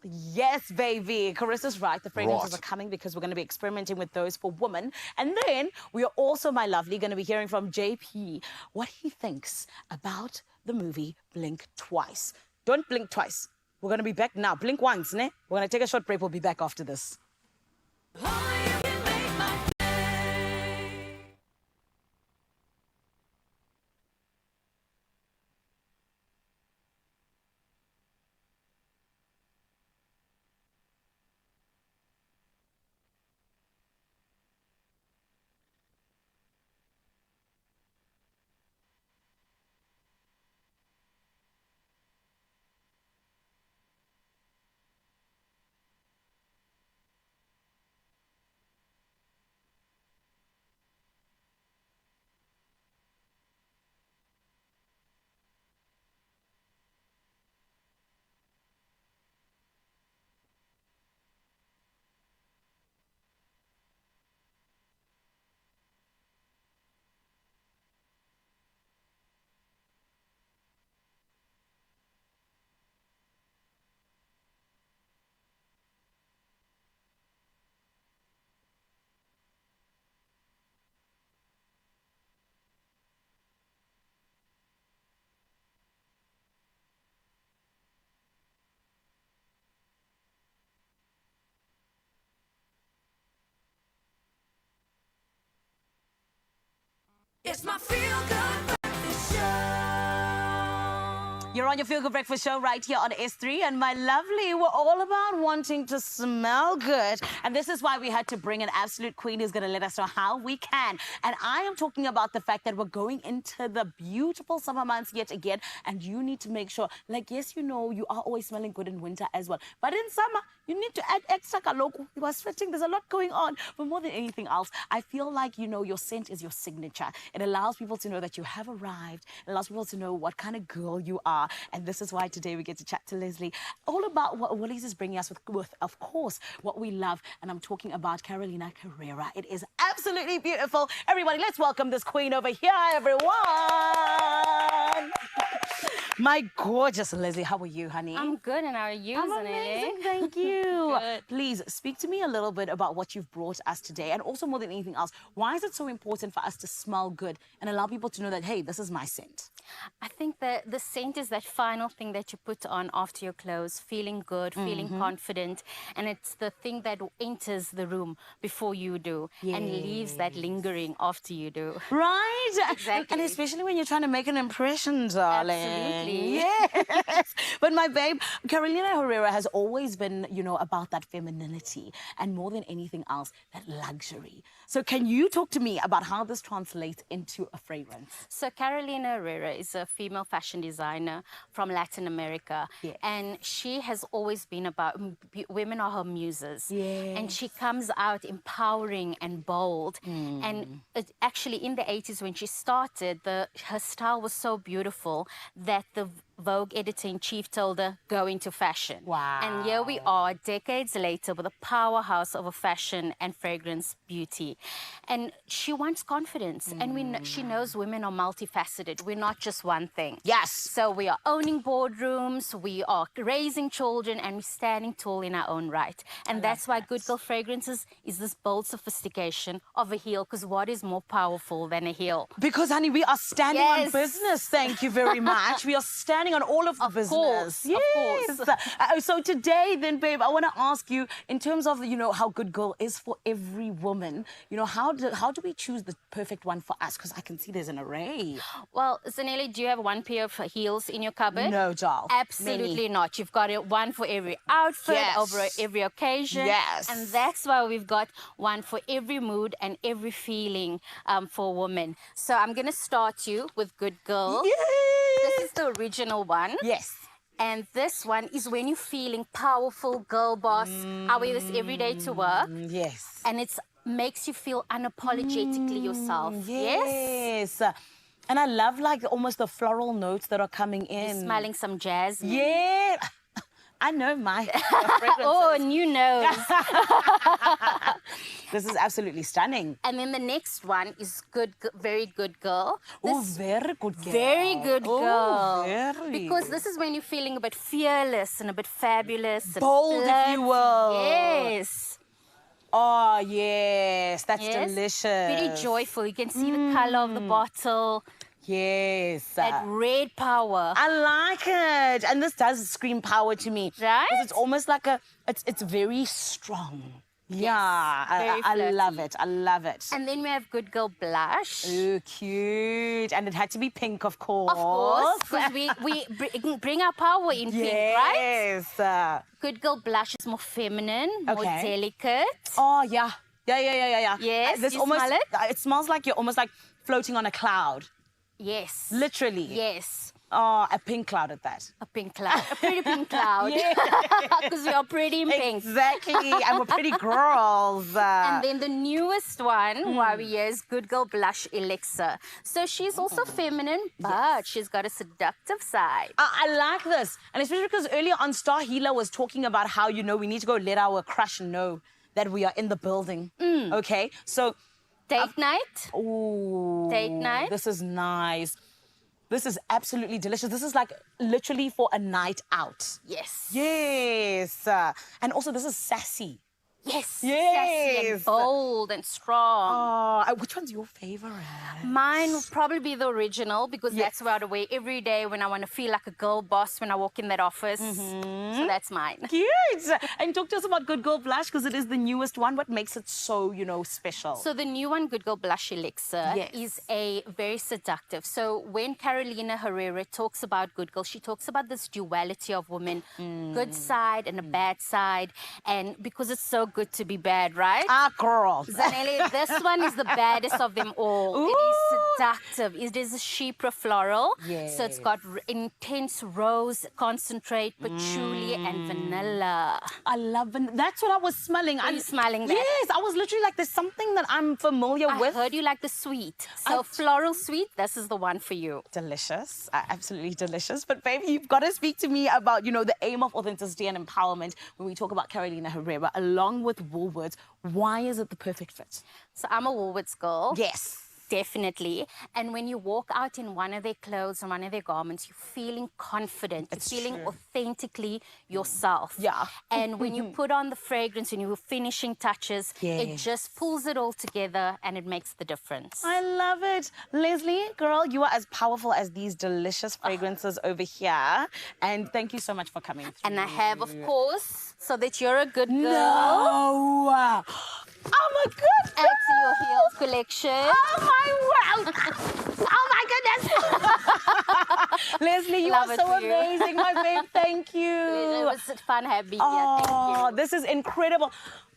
Yes, baby. Carissa's right. The fragrances Right. are coming because we're going to be experimenting with those for women. And then we are also, my lovely, going to be hearing from JP what he thinks about the movie Blink Twice. Don't blink twice. We're going to be back now. Blink once, ne? We're going to take a short break. We'll be back after this. It's my feel-good breakfast show. You're on your Feel Good Breakfast show right here on S3. And my lovely, we're all about wanting to smell good. And this is why we had to bring an absolute queen who's going to let us know how we can. And I am talking about the fact that we're going into the beautiful summer months yet again. And you need to make sure, like, yes, you know, you are always smelling good in winter as well. But in summer, you need to add extra kaloku. You are sweating. There's a lot going on. But more than anything else, I feel like, you know, your scent is your signature. It allows people to know that you have arrived. It allows people to know what kind of girl you are. And this is why today we get to chat to Leslie all about what Woolies is bringing us with, of course, what we love. And I'm talking about Carolina Herrera. It is absolutely beautiful. Everybody, let's welcome this queen over here, everyone. My gorgeous Leslie, how are you, honey? I'm good, and how are you, I'm Zanele? amazing, thank you. Good. Please speak to me a little bit about what you've brought us today, and also more than anything else, why is it so important for us to smell good and allow people to know that, hey, this is my scent? I think that the scent is that final thing that you put on after your clothes, feeling good, feeling confident, and it's the thing that enters the room before you do and leaves that lingering after you do. Right? Exactly. And especially when you're trying to make an impression, darling. Absolutely. Yes. But my babe, Carolina Herrera has always been, you know, about that femininity and more than anything else, that luxury. So can you talk to me about how this translates into a fragrance? So Carolina Herrera is a female fashion designer from Latin America. Yes. And she has always been about, women are her muses. Yes. And she comes out empowering and bold. And it, actually in the 80s when she started, her style was so beautiful that the Vogue editor-in-chief told her, go into fashion. Wow. And here we are, decades later, with a powerhouse of a fashion and fragrance beauty. And she wants confidence. And she knows women are multifaceted. We're not just one thing. Yes. So we are owning boardrooms, we are raising children, and we're standing tall in our own right. And that's why Good Girl Fragrances is this bold sophistication of a heel, because what is more powerful than a heel? Because, honey, we are standing on Yes. business. Thank you very much. We are standing on all of the business. Of course. So today, then, babe, I want to ask you, in terms of, you know, how Good Girl is for every woman, you know, how do we choose the perfect one for us? Because I can see there's an array. Well, Zanele, do you have one pair of heels in your cupboard? No, doll. Absolutely Many. not. You've got one for every outfit, Yes. over every occasion. Yes. And that's why we've got one for every mood and every feeling for a woman. So I'm going to start you with Good Girl. Yay! This is the original one. Yes. And this one is when you're feeling powerful, girl boss. I wear this every day to work. Yes. And it makes you feel unapologetically yourself. Yes? Yes. And I love, like, almost the floral notes that are coming in. You're smelling some jasmine. Yeah. I know my fragrances. Oh, new nose. This is absolutely stunning. And then the next one is very good girl. Oh, very good girl. Very good Oh, girl. very. Because this is when you're feeling a bit fearless and a bit fabulous. And Bold, if you will. Yes. Oh, yes. That's delicious. Pretty joyful. You can see the color of the bottle. Yes. That red power. I like it. And this does scream power to me. Right? 'Cause it's almost like it's very strong. Yeah, very I love flirty. it. I love it. And then we have good girl blush. Oh, cute. And it had to be pink, of course. Of course, because we bring our power in pink, right? Yes. Good girl blush is more feminine, more delicate. Oh, yeah. Yeah. Yes, This you almost, smell it? It smells like you're almost like floating on a cloud. Yes. Literally. Yes. Oh, a pink cloud at that. A pink cloud. A pretty pink cloud. Because we are pretty in pink. Exactly. And we're pretty girls. And then the newest one, Warrior, is Good Girl Blush Elixir. So she's also feminine, but she's got a seductive side. I like this. And especially because earlier on, Star Healer was talking about how, you know, we need to go let our crush know that we are in the building. Okay? So... Date night. Ooh. Date night. This is nice. This is absolutely delicious. This is like literally for a night out. Yes. Yes. And also this is sassy. Yes. Yes. Sassy and bold and strong. Oh, which one's your favorite? Mine would probably be the original because that's what I wear every day when I want to feel like a girl boss when I walk in that office. So that's mine. Cute. And talk to us about Good Girl Blush because it is the newest one. What makes it so, you know, special? So the new one, Good Girl Blush Elixir, is a very seductive. So when Carolina Herrera talks about Good Girl, she talks about this duality of women, good side and a bad side. And because it's so good to be bad, right? Ah, girl. Zanele, this one is the baddest of them all. Ooh. It is seductive. It is a chypre floral. Yes. So it's got intense rose, concentrate, patchouli, and vanilla. I love vanilla. That's what I was smelling. Are you smelling that? Yes, I was literally like, there's something that I'm familiar with. I heard you like the sweet. So floral sweet, this is the one for you. Delicious. Absolutely delicious. But baby, you've got to speak to me about, you know, the aim of authenticity and empowerment when we talk about Carolina Herrera along with Woolworths. Why is it the perfect fit? So I'm a Woolworths girl. Yes. Definitely. And when you walk out in one of their clothes or one of their garments, you're feeling confident. You're feeling authentically yourself. Yeah. And when you put on the fragrance and you're finishing touches, it just pulls it all together and it makes the difference. I love it. Leslie, girl, you are as powerful as these delicious fragrances over here. And thank you so much for coming through. And I have, of course, so that you're a good girl. No! I'm a good girl! Add to your heels collection. Oh my wow! Oh my goodness! Leslie, you Love are it so for you. amazing, my babe. Thank you. It was fun having you. Oh, Thank you. this is incredible.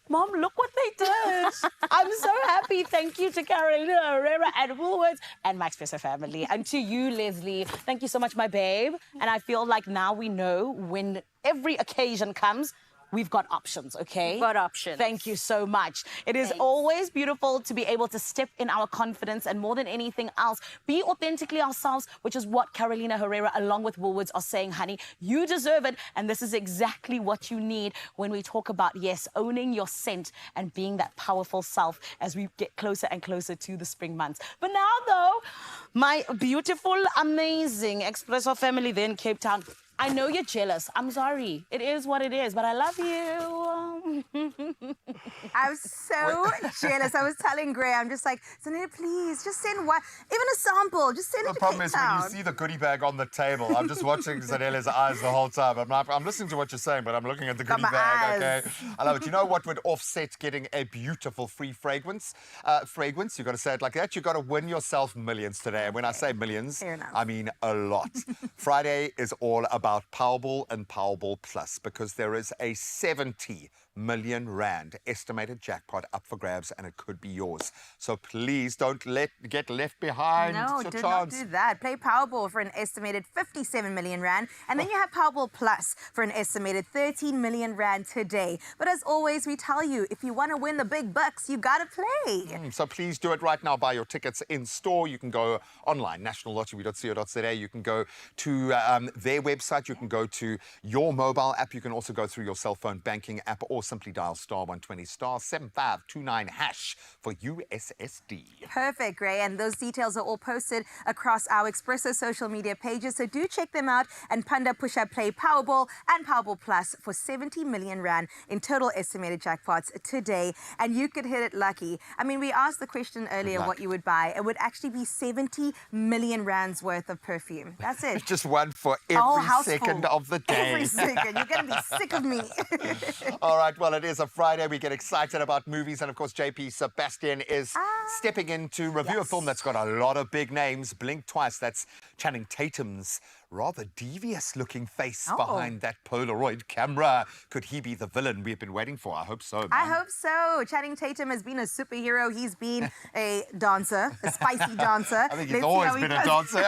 Mom, look what they did. I'm so happy. Thank you to Carolina Herrera and Woolworths and my Expresso family. And to you, Leslie. Thank you so much, my babe. And I feel like now we know when every occasion comes, we've got options, okay? We've got options. Thank you so much. It is always beautiful to be able to step in our confidence and more than anything else, be authentically ourselves, which is what Carolina Herrera along with Woolworths are saying, honey, you deserve it. And this is exactly what you need when we talk about, yes, owning your scent and being that powerful self as we get closer and closer to the spring months. But now, though, my beautiful, amazing Expresso family there in Cape Town, I know you're jealous. I'm sorry. It is what it is, but I love you. I'm so jealous. I was telling Gray, I'm just like, Zanetta, please, just send one, even a sample. Just send it The to problem Cape is when Town. you see the goodie bag on the table, I'm just watching Zanella's eyes the whole time. I'm listening to what you're saying, but I'm looking at the goodie my bag, eyes. okay? I love it. You know what would offset getting a beautiful free fragrance? You've got to say it like that. You've got to win yourself millions today. And when I say millions, Fair enough. I mean a lot. Friday is all about Powerball and Powerball Plus because there is a 70 million rand estimated jackpot up for grabs, and it could be yours. So please don't get left behind. No, It's your do chance. not do that. Play Powerball for an estimated 57 million rand, and then you have Powerball Plus for an estimated 13 million rand today. But as always, we tell you, if you want to win the big bucks, you gotta play. So please do it right now. Buy your tickets in store. You can go online, nationallottery.co.za. You can go to their website. You can go to your mobile app. You can also go through your cell phone banking app, or simply dial *120 *7529# for USSD. Perfect, Ray. And those details are all posted across our Expresso social media pages, so do check them out. And Panda Push Up Play Powerball and Powerball Plus for 70 million rand in total estimated jackpots today. And you could hit it lucky. I mean, we asked the question earlier what you would buy. It would actually be 70 million rands worth of perfume. That's it. Just one for Whole every house second full. of the day. Every second. You're going to be sick of me. All right, well, it is a Friday. We get excited about movies. And, of course, JP Sebastian is stepping in to review a film that's got a lot of big names. Blink Twice. That's Channing Tatum's rather devious-looking face behind that Polaroid camera. Could he be the villain we've been waiting for? I hope so, man. I hope so. Channing Tatum has been a superhero. He's been a dancer, a spicy dancer. I think he's always been a dancer.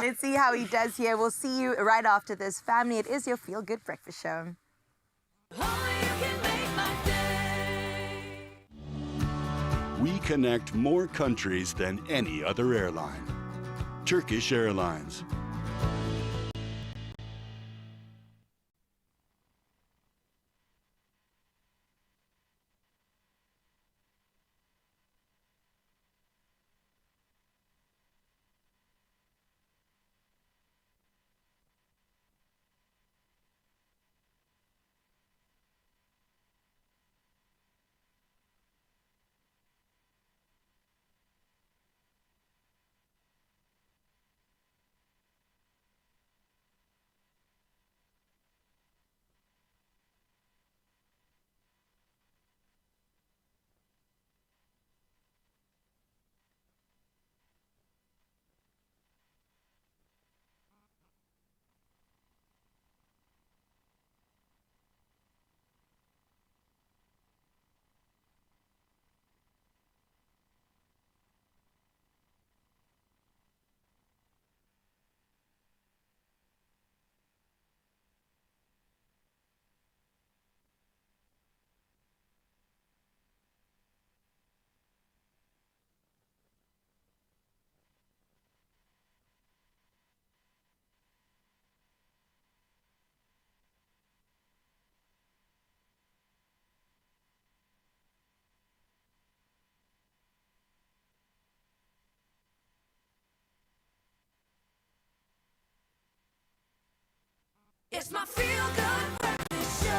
Let's see how he does here. We'll see you right after this. Family, it is your Feel Good Breakfast Show. We connect more countries than any other airline. Turkish Airlines. It's my Feel Good Breakfast Show.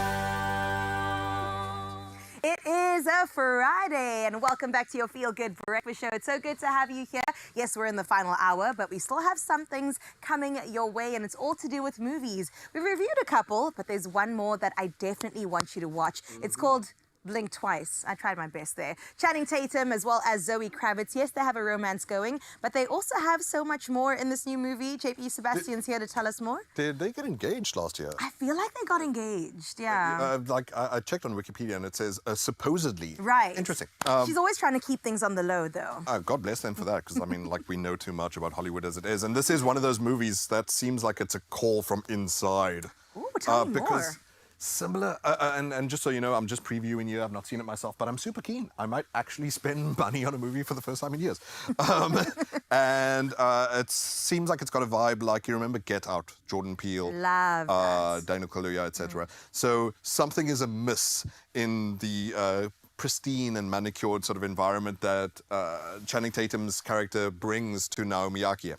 It is a Friday, and welcome back to your Feel Good Breakfast Show. It's so good to have you here. Yes, we're in the final hour, but we still have some things coming your way, and it's all to do with movies. We've reviewed a couple, but there's one more that I definitely want you to watch. It's called Blink Twice. I tried my best there. Channing Tatum as well as Zoe Kravitz. Yes, they have a romance going, but they also have so much more in this new movie. JP Sebastian's here to tell us more. Did they get engaged last year? I feel like they got engaged, yeah. I checked on Wikipedia and it says supposedly. Right. Interesting. She's always trying to keep things on the low, though. God bless them for that, because I mean, like, we know too much about Hollywood as it is, and this is one of those movies that seems like it's a call from inside. Ooh, tell me more. Similar, and just so you know, I'm just previewing you. I've not seen it myself, but I'm super keen. I might actually spend money on a movie for the first time in years. And it seems like it's got a vibe like, you remember Get Out, Jordan Peele, Daniel Kaluuya, etc. So something is amiss in the pristine and manicured sort of environment that Channing Tatum's character brings to Naomi Akio.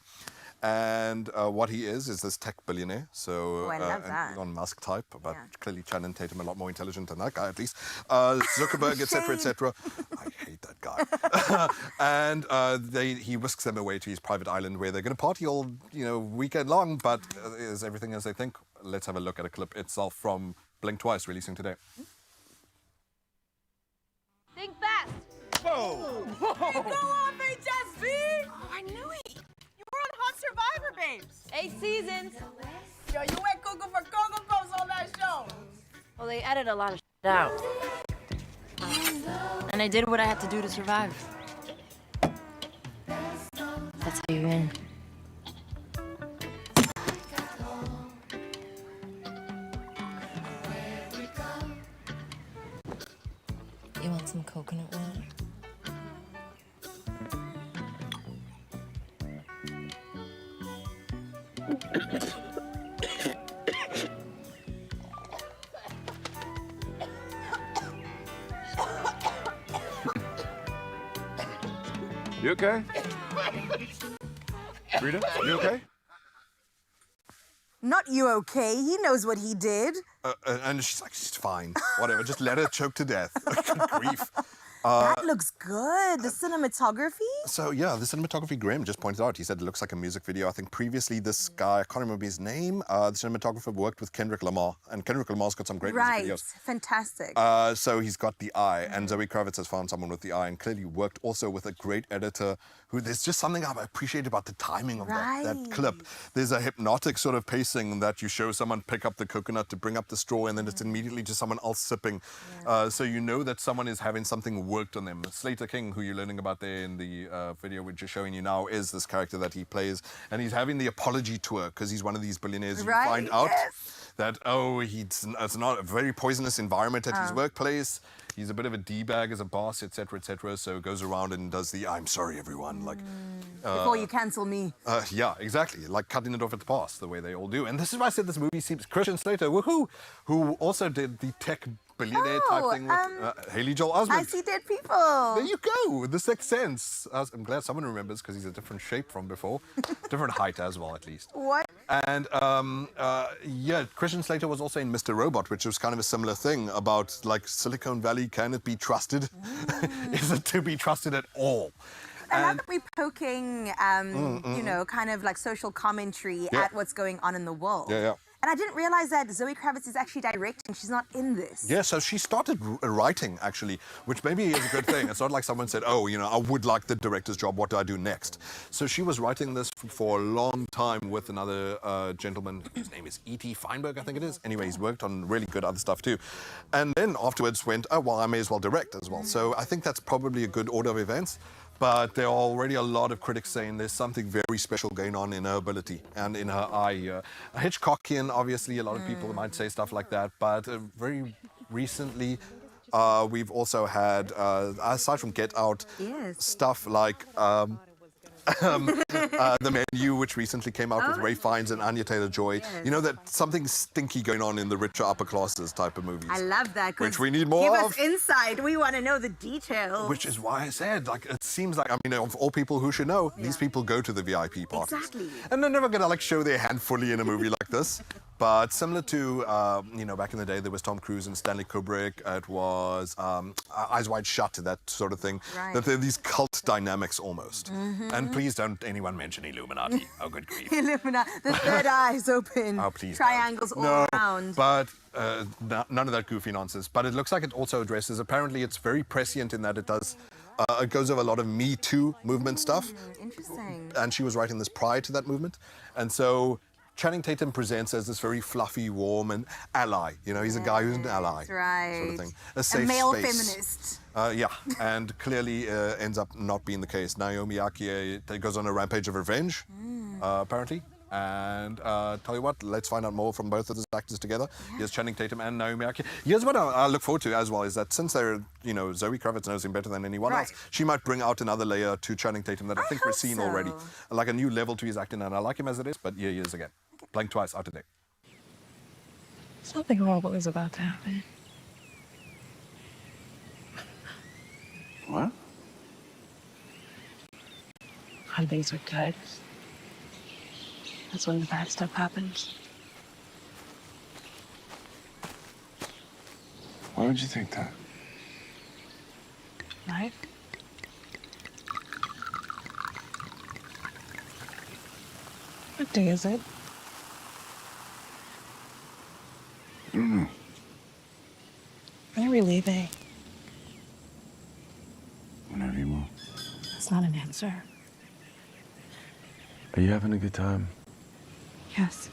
And what he is this tech billionaire, so I love that. Elon Musk type, but clearly Channing Tatum a lot more intelligent than that guy, at least. Zuckerberg, etc., etc. I hate that guy. And he whisks them away to his private island where they're going to party all weekend long. But is everything as they think? Let's have a look at a clip itself from Blink Twice, releasing today. Think fast. Whoa! Whoa. Go on, HSV! Oh, I knew it. We're on Hot Survivor, babes. 8 seasons. Yo, you went cuckoo for Cocoa Puffs on that show. Well, they added a lot of out. And I did what I had to do to survive. That's how you win. You want some coconut water? You okay? Rita, you okay? Not you okay. He knows what he did. And she's like, she's fine. Whatever, just let her choke to death. Good grief. That looks good. The cinematography. So yeah, the cinematography, Graham just pointed out, he said it looks like a music video. I think previously this guy, I can't remember his name, the cinematographer worked with Kendrick Lamar, and Kendrick Lamar's got some great Right. music videos. Fantastic. So he's got the eye, and Zoe Kravitz has found someone with the eye, and clearly worked also with a great editor who, there's just something I appreciate about the timing of that clip. There's a hypnotic sort of pacing that you show someone pick up the coconut to bring up the straw, and then it's immediately just someone else sipping. So you know that someone is having something worked on them. Slater King, who you're learning about there in the video which is showing you now, is this character that he plays, and he's having the apology tour because he's one of these billionaires who find out that, oh, it's not a very poisonous environment at his workplace. He's a bit of a D-bag as a boss, etc., etc. So goes around and does the "I'm sorry, everyone," like Before you cancel me. yeah, exactly, like cutting it off at the pass, the way they all do. And this is why I said this movie seems Christian Slater, woohoo, who also did the tech billionaire type thing with Haley Joel Osment. I see dead people. There you go, The Sixth Sense. I'm glad someone remembers because he's a different shape from before, different height as well, at least. What? And yeah, Christian Slater was also in Mr. Robot, which was kind of a similar thing about like Silicon Valley. Can it be trusted? Is it to be trusted at all? I love that we're poking, you know, kind of like social commentary at what's going on in the world. Yeah. And I didn't realize that Zoe Kravitz is actually directing. She's not in this. Yeah, so she started writing, actually, which maybe is a good thing. It's not like someone said, oh, you know, I would like the director's job. What do I do next? So she was writing this for a long time with another gentleman. His name is E.T. Feinberg, I think it is. Anyway, he's worked on really good other stuff, too. And then afterwards went, oh, well, I may as well direct as well. So I think that's probably a good order of events. But there are already a lot of critics saying there's something very special going on in her ability and in her eye. Hitchcockian, obviously, a lot of people might say stuff like that. But very recently, we've also had, aside from Get Out, stuff like The Menu, which recently came out with Ray Fiennes and Anya Taylor-Joy. You know, that something stinky going on in the richer upper classes type of movies. I love that. Which we need more Give of. us insight. We want to know the details. Which is why I said, like, it seems like, I mean, of all people who should know, these people go to the VIP parties. Exactly. And they're never going to, like, show their hand fully in a movie like this. But similar to, you know, back in the day, there was Tom Cruise and Stanley Kubrick. It was Eyes Wide Shut, that sort of thing. Right. That they're these cult dynamics almost. And please don't anyone mention Illuminati. Oh, good grief. Illuminati. The third eye is open. Oh, please Triangles all around. But none of that goofy nonsense. But it looks like it also addresses, apparently it's very prescient in that it does, it goes over a lot of Me Too movement stuff. Interesting. And she was writing this prior to that movement. And so Channing Tatum presents as this very fluffy, warm and ally. You know, he's a guy who's an ally. Right. Sort of thing. A safe male space. feminist. Yeah, and clearly ends up not being the case. Naomi Ackie goes on a rampage of revenge, apparently. And tell you what, let's find out more from both of those actors together. Here's Channing Tatum and Naomi Ackie. Here's what I look forward to as well, is that since they're, you know, Zoe Kravitz knows him better than anyone else, she might bring out another layer to Channing Tatum that I think we've seen already. Like a new level to his acting, and I like him as it is, but here he is again. Blink twice, out today. Something horrible is about to happen. What? When things are good, that's when the bad stuff happens. Why would you think that? Life? What day is it? I don't know. When are we leaving? Whenever you want. That's not an answer. Are you having a good time? Yes.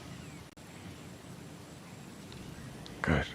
Good.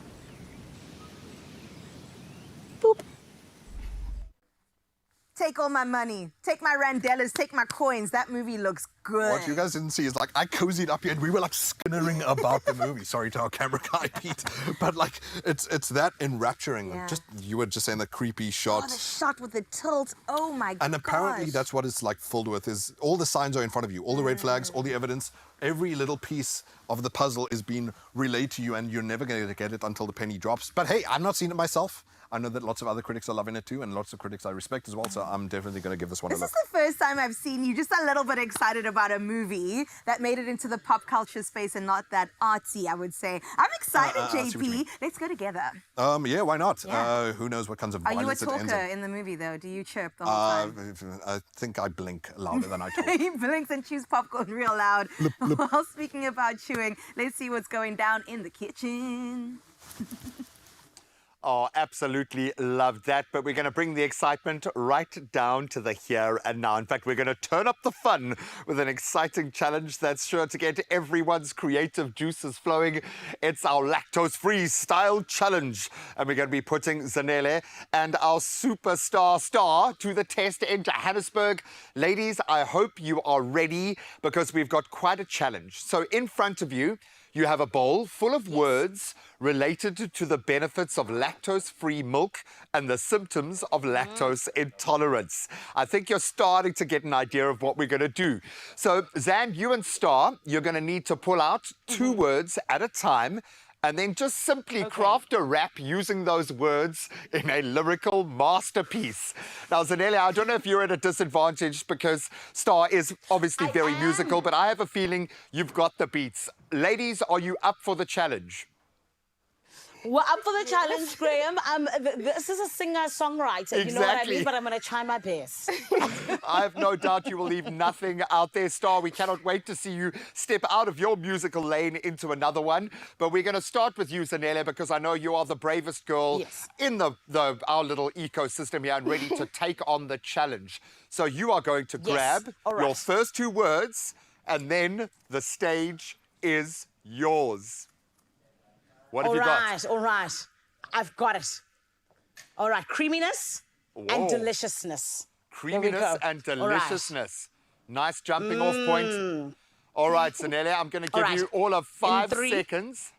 take all my money. Take my randellas, take my coins. That movie looks good. What you guys didn't see is like I cozied up here and we were like skinnering about the movie. Sorry to our camera guy, Pete. But like it's that enrapturing. Yeah. Just you were just saying the creepy shot. Oh, the shot with the tilt. Oh my god. And apparently that's what it's like filled with is all the signs are in front of you, all the red flags, all the evidence. Every little piece of the puzzle is being relayed to you and you're never going to get it until the penny drops. But hey, I've not seen it myself. I know that lots of other critics are loving it too and lots of critics I respect as well. So I'm definitely going to give this one a This look. is the first time I've seen you just a little bit excited about a movie that made it into the pop culture space and not that artsy, I would say. I'm excited, I see what you JP. mean. Let's go together. Yeah, why not? Yeah. Who knows what kinds of Are you a violence it ends talker in. in the movie, though? Do you chirp the whole time? I think I blink louder than I talk. He blinks and chews popcorn real loud. While speaking about chewing, let's see what's going down in the kitchen. Oh, absolutely loved that. But we're going to bring the excitement right down to the here and now. In fact, we're going to turn up the fun with an exciting challenge that's sure to get everyone's creative juices flowing. It's our lactose-free style challenge. And we're going to be putting Zanele and our superstar star to the test in Johannesburg. Ladies, I hope you are ready because we've got quite a challenge. So in front of you, you have a bowl full of words related to the benefits of lactose-free milk and the symptoms of lactose intolerance. I think you're starting to get an idea of what we're going to do. So, Zan, you and Star, you're going to need to pull out 2 words at a time and then just simply craft a rap using those words in a lyrical masterpiece. Now, Zanele, I don't know if you're at a disadvantage because Star is obviously very musical, but I have a feeling you've got the beats. Ladies, are you up for the challenge? Well, up for the challenge, Graham. This is a singer-songwriter, you know what I Exactly. mean? But I'm going to try my best. I have no doubt you will leave nothing out there, Star. We cannot wait to see you step out of your musical lane into another one. But we're going to start with you, Zanele, because I know you are the bravest girl in our little ecosystem here and ready to take on the challenge. So you are going to grab your first 2 words and then the stage is yours. What have you got? All right. I've got it. All right, creaminess and deliciousness. Creaminess and deliciousness. Nice jumping off point. All right, Zanele, I'm going to give you all of 5 seconds.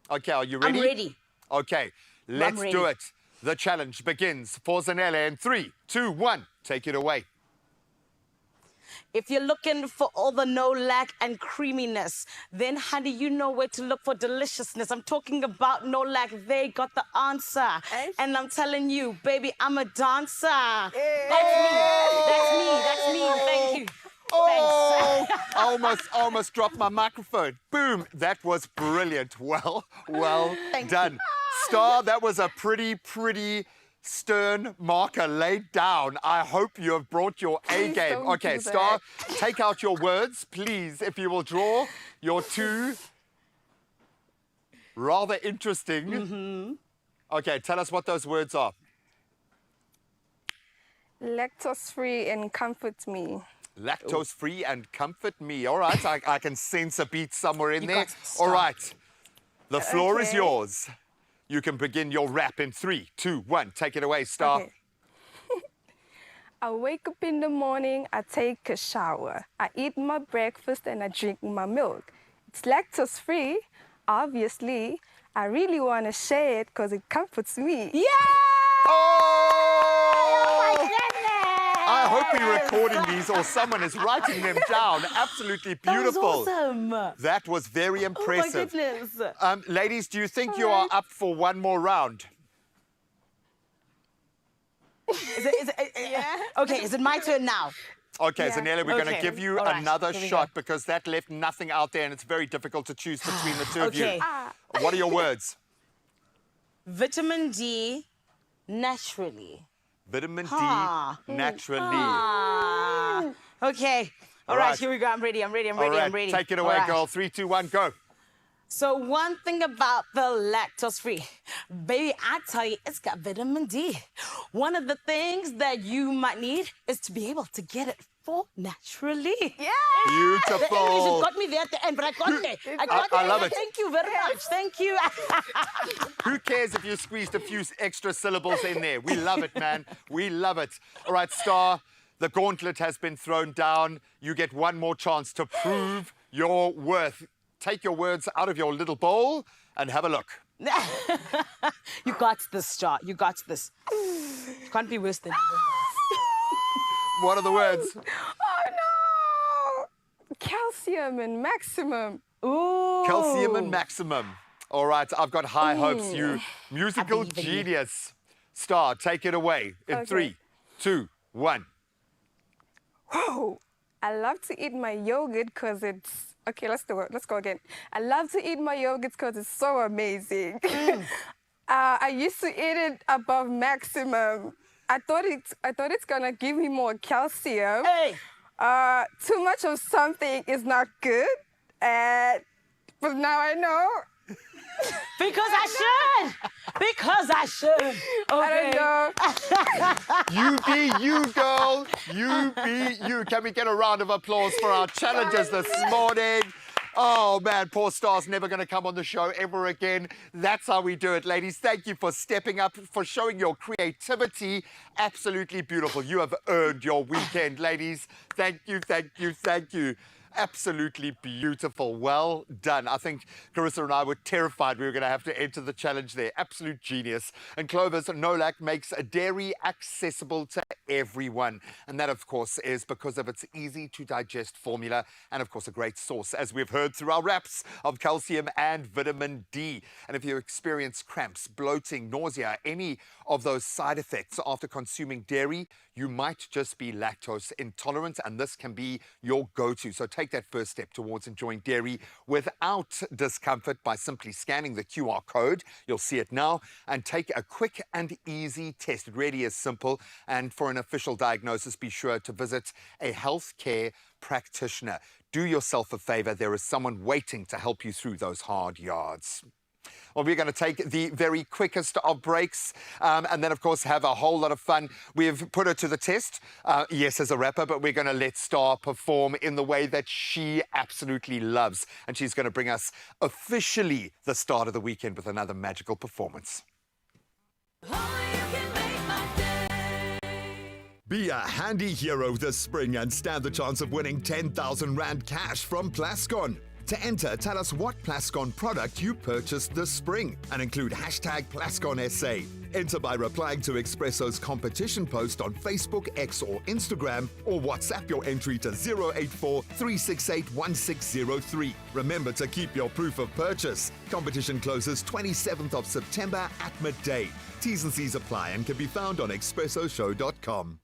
Okay, are you ready? I'm ready. Okay, let's do it. The challenge begins for Zanele in 3, 2, 1. Take it away. If you're looking for all the no lack and creaminess, then, honey, you know where to look for deliciousness. I'm talking about no lack. They got the answer. And I'm telling you, baby, I'm a dancer. That's me. Thank you. Oh, I almost dropped my microphone. Boom, that was brilliant. Well done. Star, that was a pretty stern marker laid down. I hope you have brought your A game. Okay, Star, take out your words, please, if you will draw your 2 rather interesting. Okay, tell us what those words are. Lactose-free and comfort me. Lactose-free and comfort me. All right, I can sense a beat somewhere in there. All right, the floor is yours. You can begin your rap in 3, 2, 1. Take it away, Star. Okay. I wake up in the morning, I take a shower. I eat my breakfast and I drink my milk. It's lactose-free, obviously. I really want to share it because it comforts me. Yeah! Oh my goodness! I hope you're recording these or someone is writing them down. Absolutely beautiful. That was awesome. That was very impressive. Oh, my goodness. Ladies, do you think you are up for one more round? Okay, is it my turn now? Okay, Zanele, we're going to give you another here we shot go. because that left nothing out there and it's very difficult to choose between the 2 of you. Okay. What are your words? Vitamin D, naturally. Vitamin D, Ha. naturally. Okay. All right, here we go. I'm ready. All right, take it away, girl. 3, 2, 1, go. So one thing about the lactose-free, baby, I tell you, it's got vitamin D. One of the things that you might need is to be able to get it full naturally. Yeah. Beautiful. The English has got me there at the end, but I got there. I love it. Thank you very much. Thank you. Who cares if you squeezed a few extra syllables in there? We love it, man. We love it. All right, Star, the gauntlet has been thrown down. You get one more chance to prove your worth. Take your words out of your little bowl and have a look. You got this, Star. You got this. You can't be worse than me. What are the words? Oh no! Calcium and maximum. Ooh. Calcium and maximum. All right, I've got high hopes, you musical believe in you. genius. Star, take it away in Okay. 3, 2, 1. Whoa! I love to eat my yogurt because it's... Okay, let's do it. Let's go again. I love to eat my yogurt because it's so amazing. I used to eat it above maximum. I thought it's gonna give me more calcium. Hey! Too much of something is not good. But now I know. Because I should. Because I should. Okay. I don't know. You be you, girl. You be you. Can we get a round of applause for our challengers this morning? Oh, man, poor Star's never going to come on the show ever again. That's how we do it, ladies. Thank you for stepping up, for showing your creativity. Absolutely beautiful. You have earned your weekend, ladies. Thank you, thank you, thank you. Absolutely beautiful. Well done. I think Carissa and I were terrified we were going to have to enter the challenge there. Absolute genius. And Clovis Nolak makes dairy accessible to everyone. And that, of course, is because of its easy-to-digest formula and, of course, a great source, as we've heard through our wraps, of calcium and vitamin D. And if you experience cramps, bloating, nausea, any of those side effects after consuming dairy, you might just be lactose intolerant, and this can be your go-to. So take that first step towards enjoying dairy without discomfort by simply scanning the QR code. You'll see it now, and take a quick and easy test. It really is simple. And for an official diagnosis, be sure to visit a healthcare practitioner. Do yourself a favor. There is someone waiting to help you through those hard yards. Well, we're going to take the very quickest of breaks and then, of course, have a whole lot of fun. We've put her to the test, yes, as a rapper, but we're going to let Star perform in the way that she absolutely loves. And she's going to bring us officially the start of the weekend with another magical performance. Be a handy hero this spring and stand the chance of winning 10,000 Rand cash from Plascon. To enter, tell us what Plascon product you purchased this spring and include hashtag PlasconSA. Enter by replying to Expresso's competition post on Facebook, X or Instagram, or WhatsApp your entry to 084 368 1603. Remember to keep your proof of purchase. Competition closes 27th of September at midday. T's and C's apply and can be found on expressoshow.com.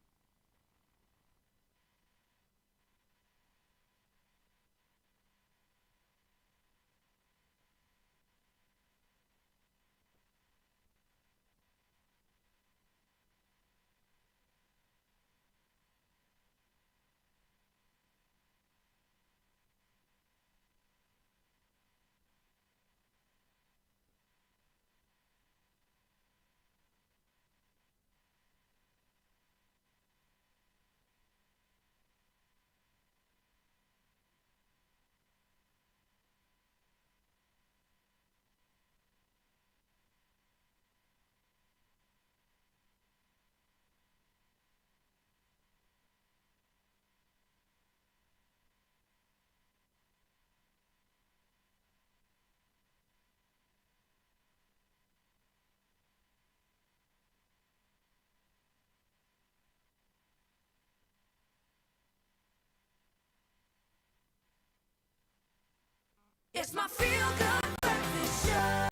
It's my feel-good breakfast show.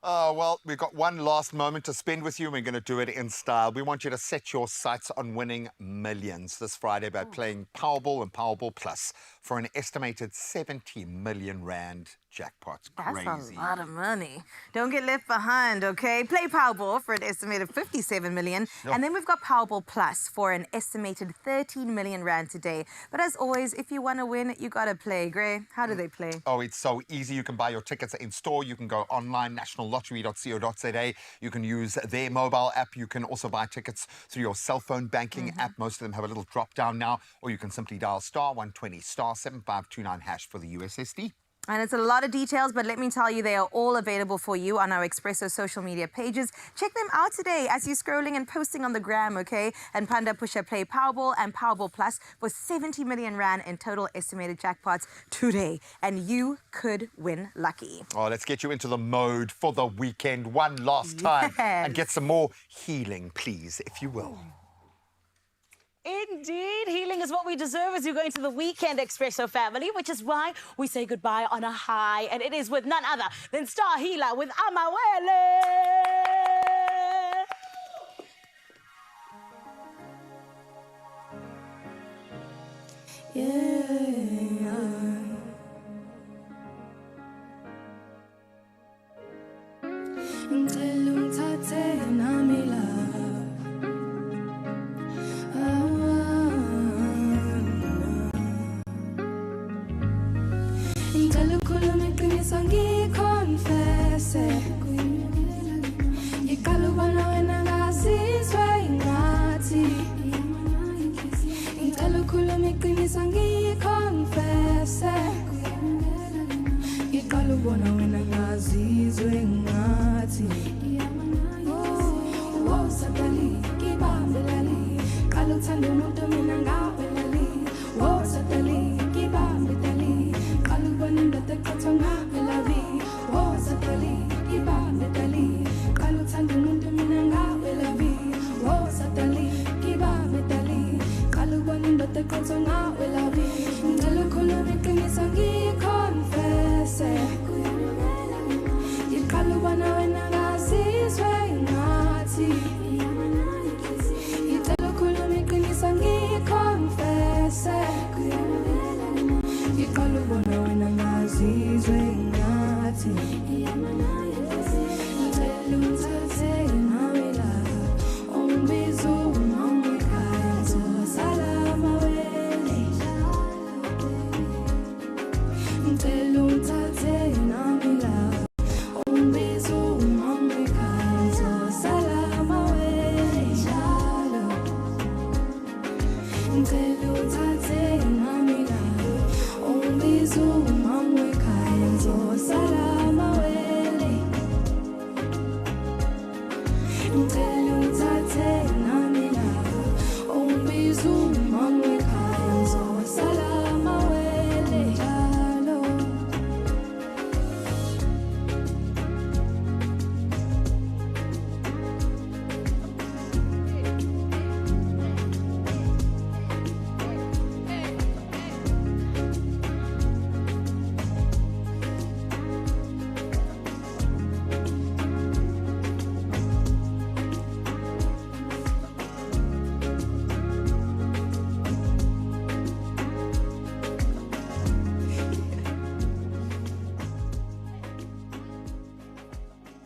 Oh, well, we've got one last moment to spend with you, and we're going to do it in style. We want you to set your sights on winning millions this Friday by playing Powerball and Powerball Plus for an estimated 70 million Rand jackpots. That's Crazy. a lot of money. Don't get left behind, okay? Play Powerball for an estimated 57 million. Yep. And then we've got Powerball Plus for an estimated 13 million rand today. But as always, if you want to win, you got to play. Gray, how do they play? Oh, it's so easy. You can buy your tickets in store. You can go online, nationallottery.co.za. You can use their mobile app. You can also buy tickets through your cell phone banking app. Most of them have a little drop down now. Or you can simply dial *120 *7529# for the USSD. And it's a lot of details, but let me tell you, they are all available for you on our Expresso social media pages. Check them out today as you're scrolling and posting on the gram, okay? And Panda Pusha play Powerball and Powerball Plus for 70 million rand in total estimated jackpots today. And you could win lucky. Oh, let's get you into the mode for the weekend one last time. And get some more healing, please, if you will. Indeed, healing is what we deserve as you go into the weekend, Expresso family, which is why we say goodbye on a high. And it is with none other than Star Healer with Amawele.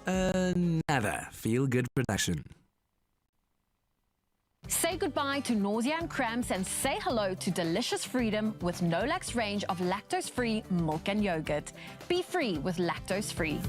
Another feel-good production. Say goodbye to nausea and cramps and say hello to delicious freedom with Nolax range of lactose-free milk and yogurt. Be free with lactose-free.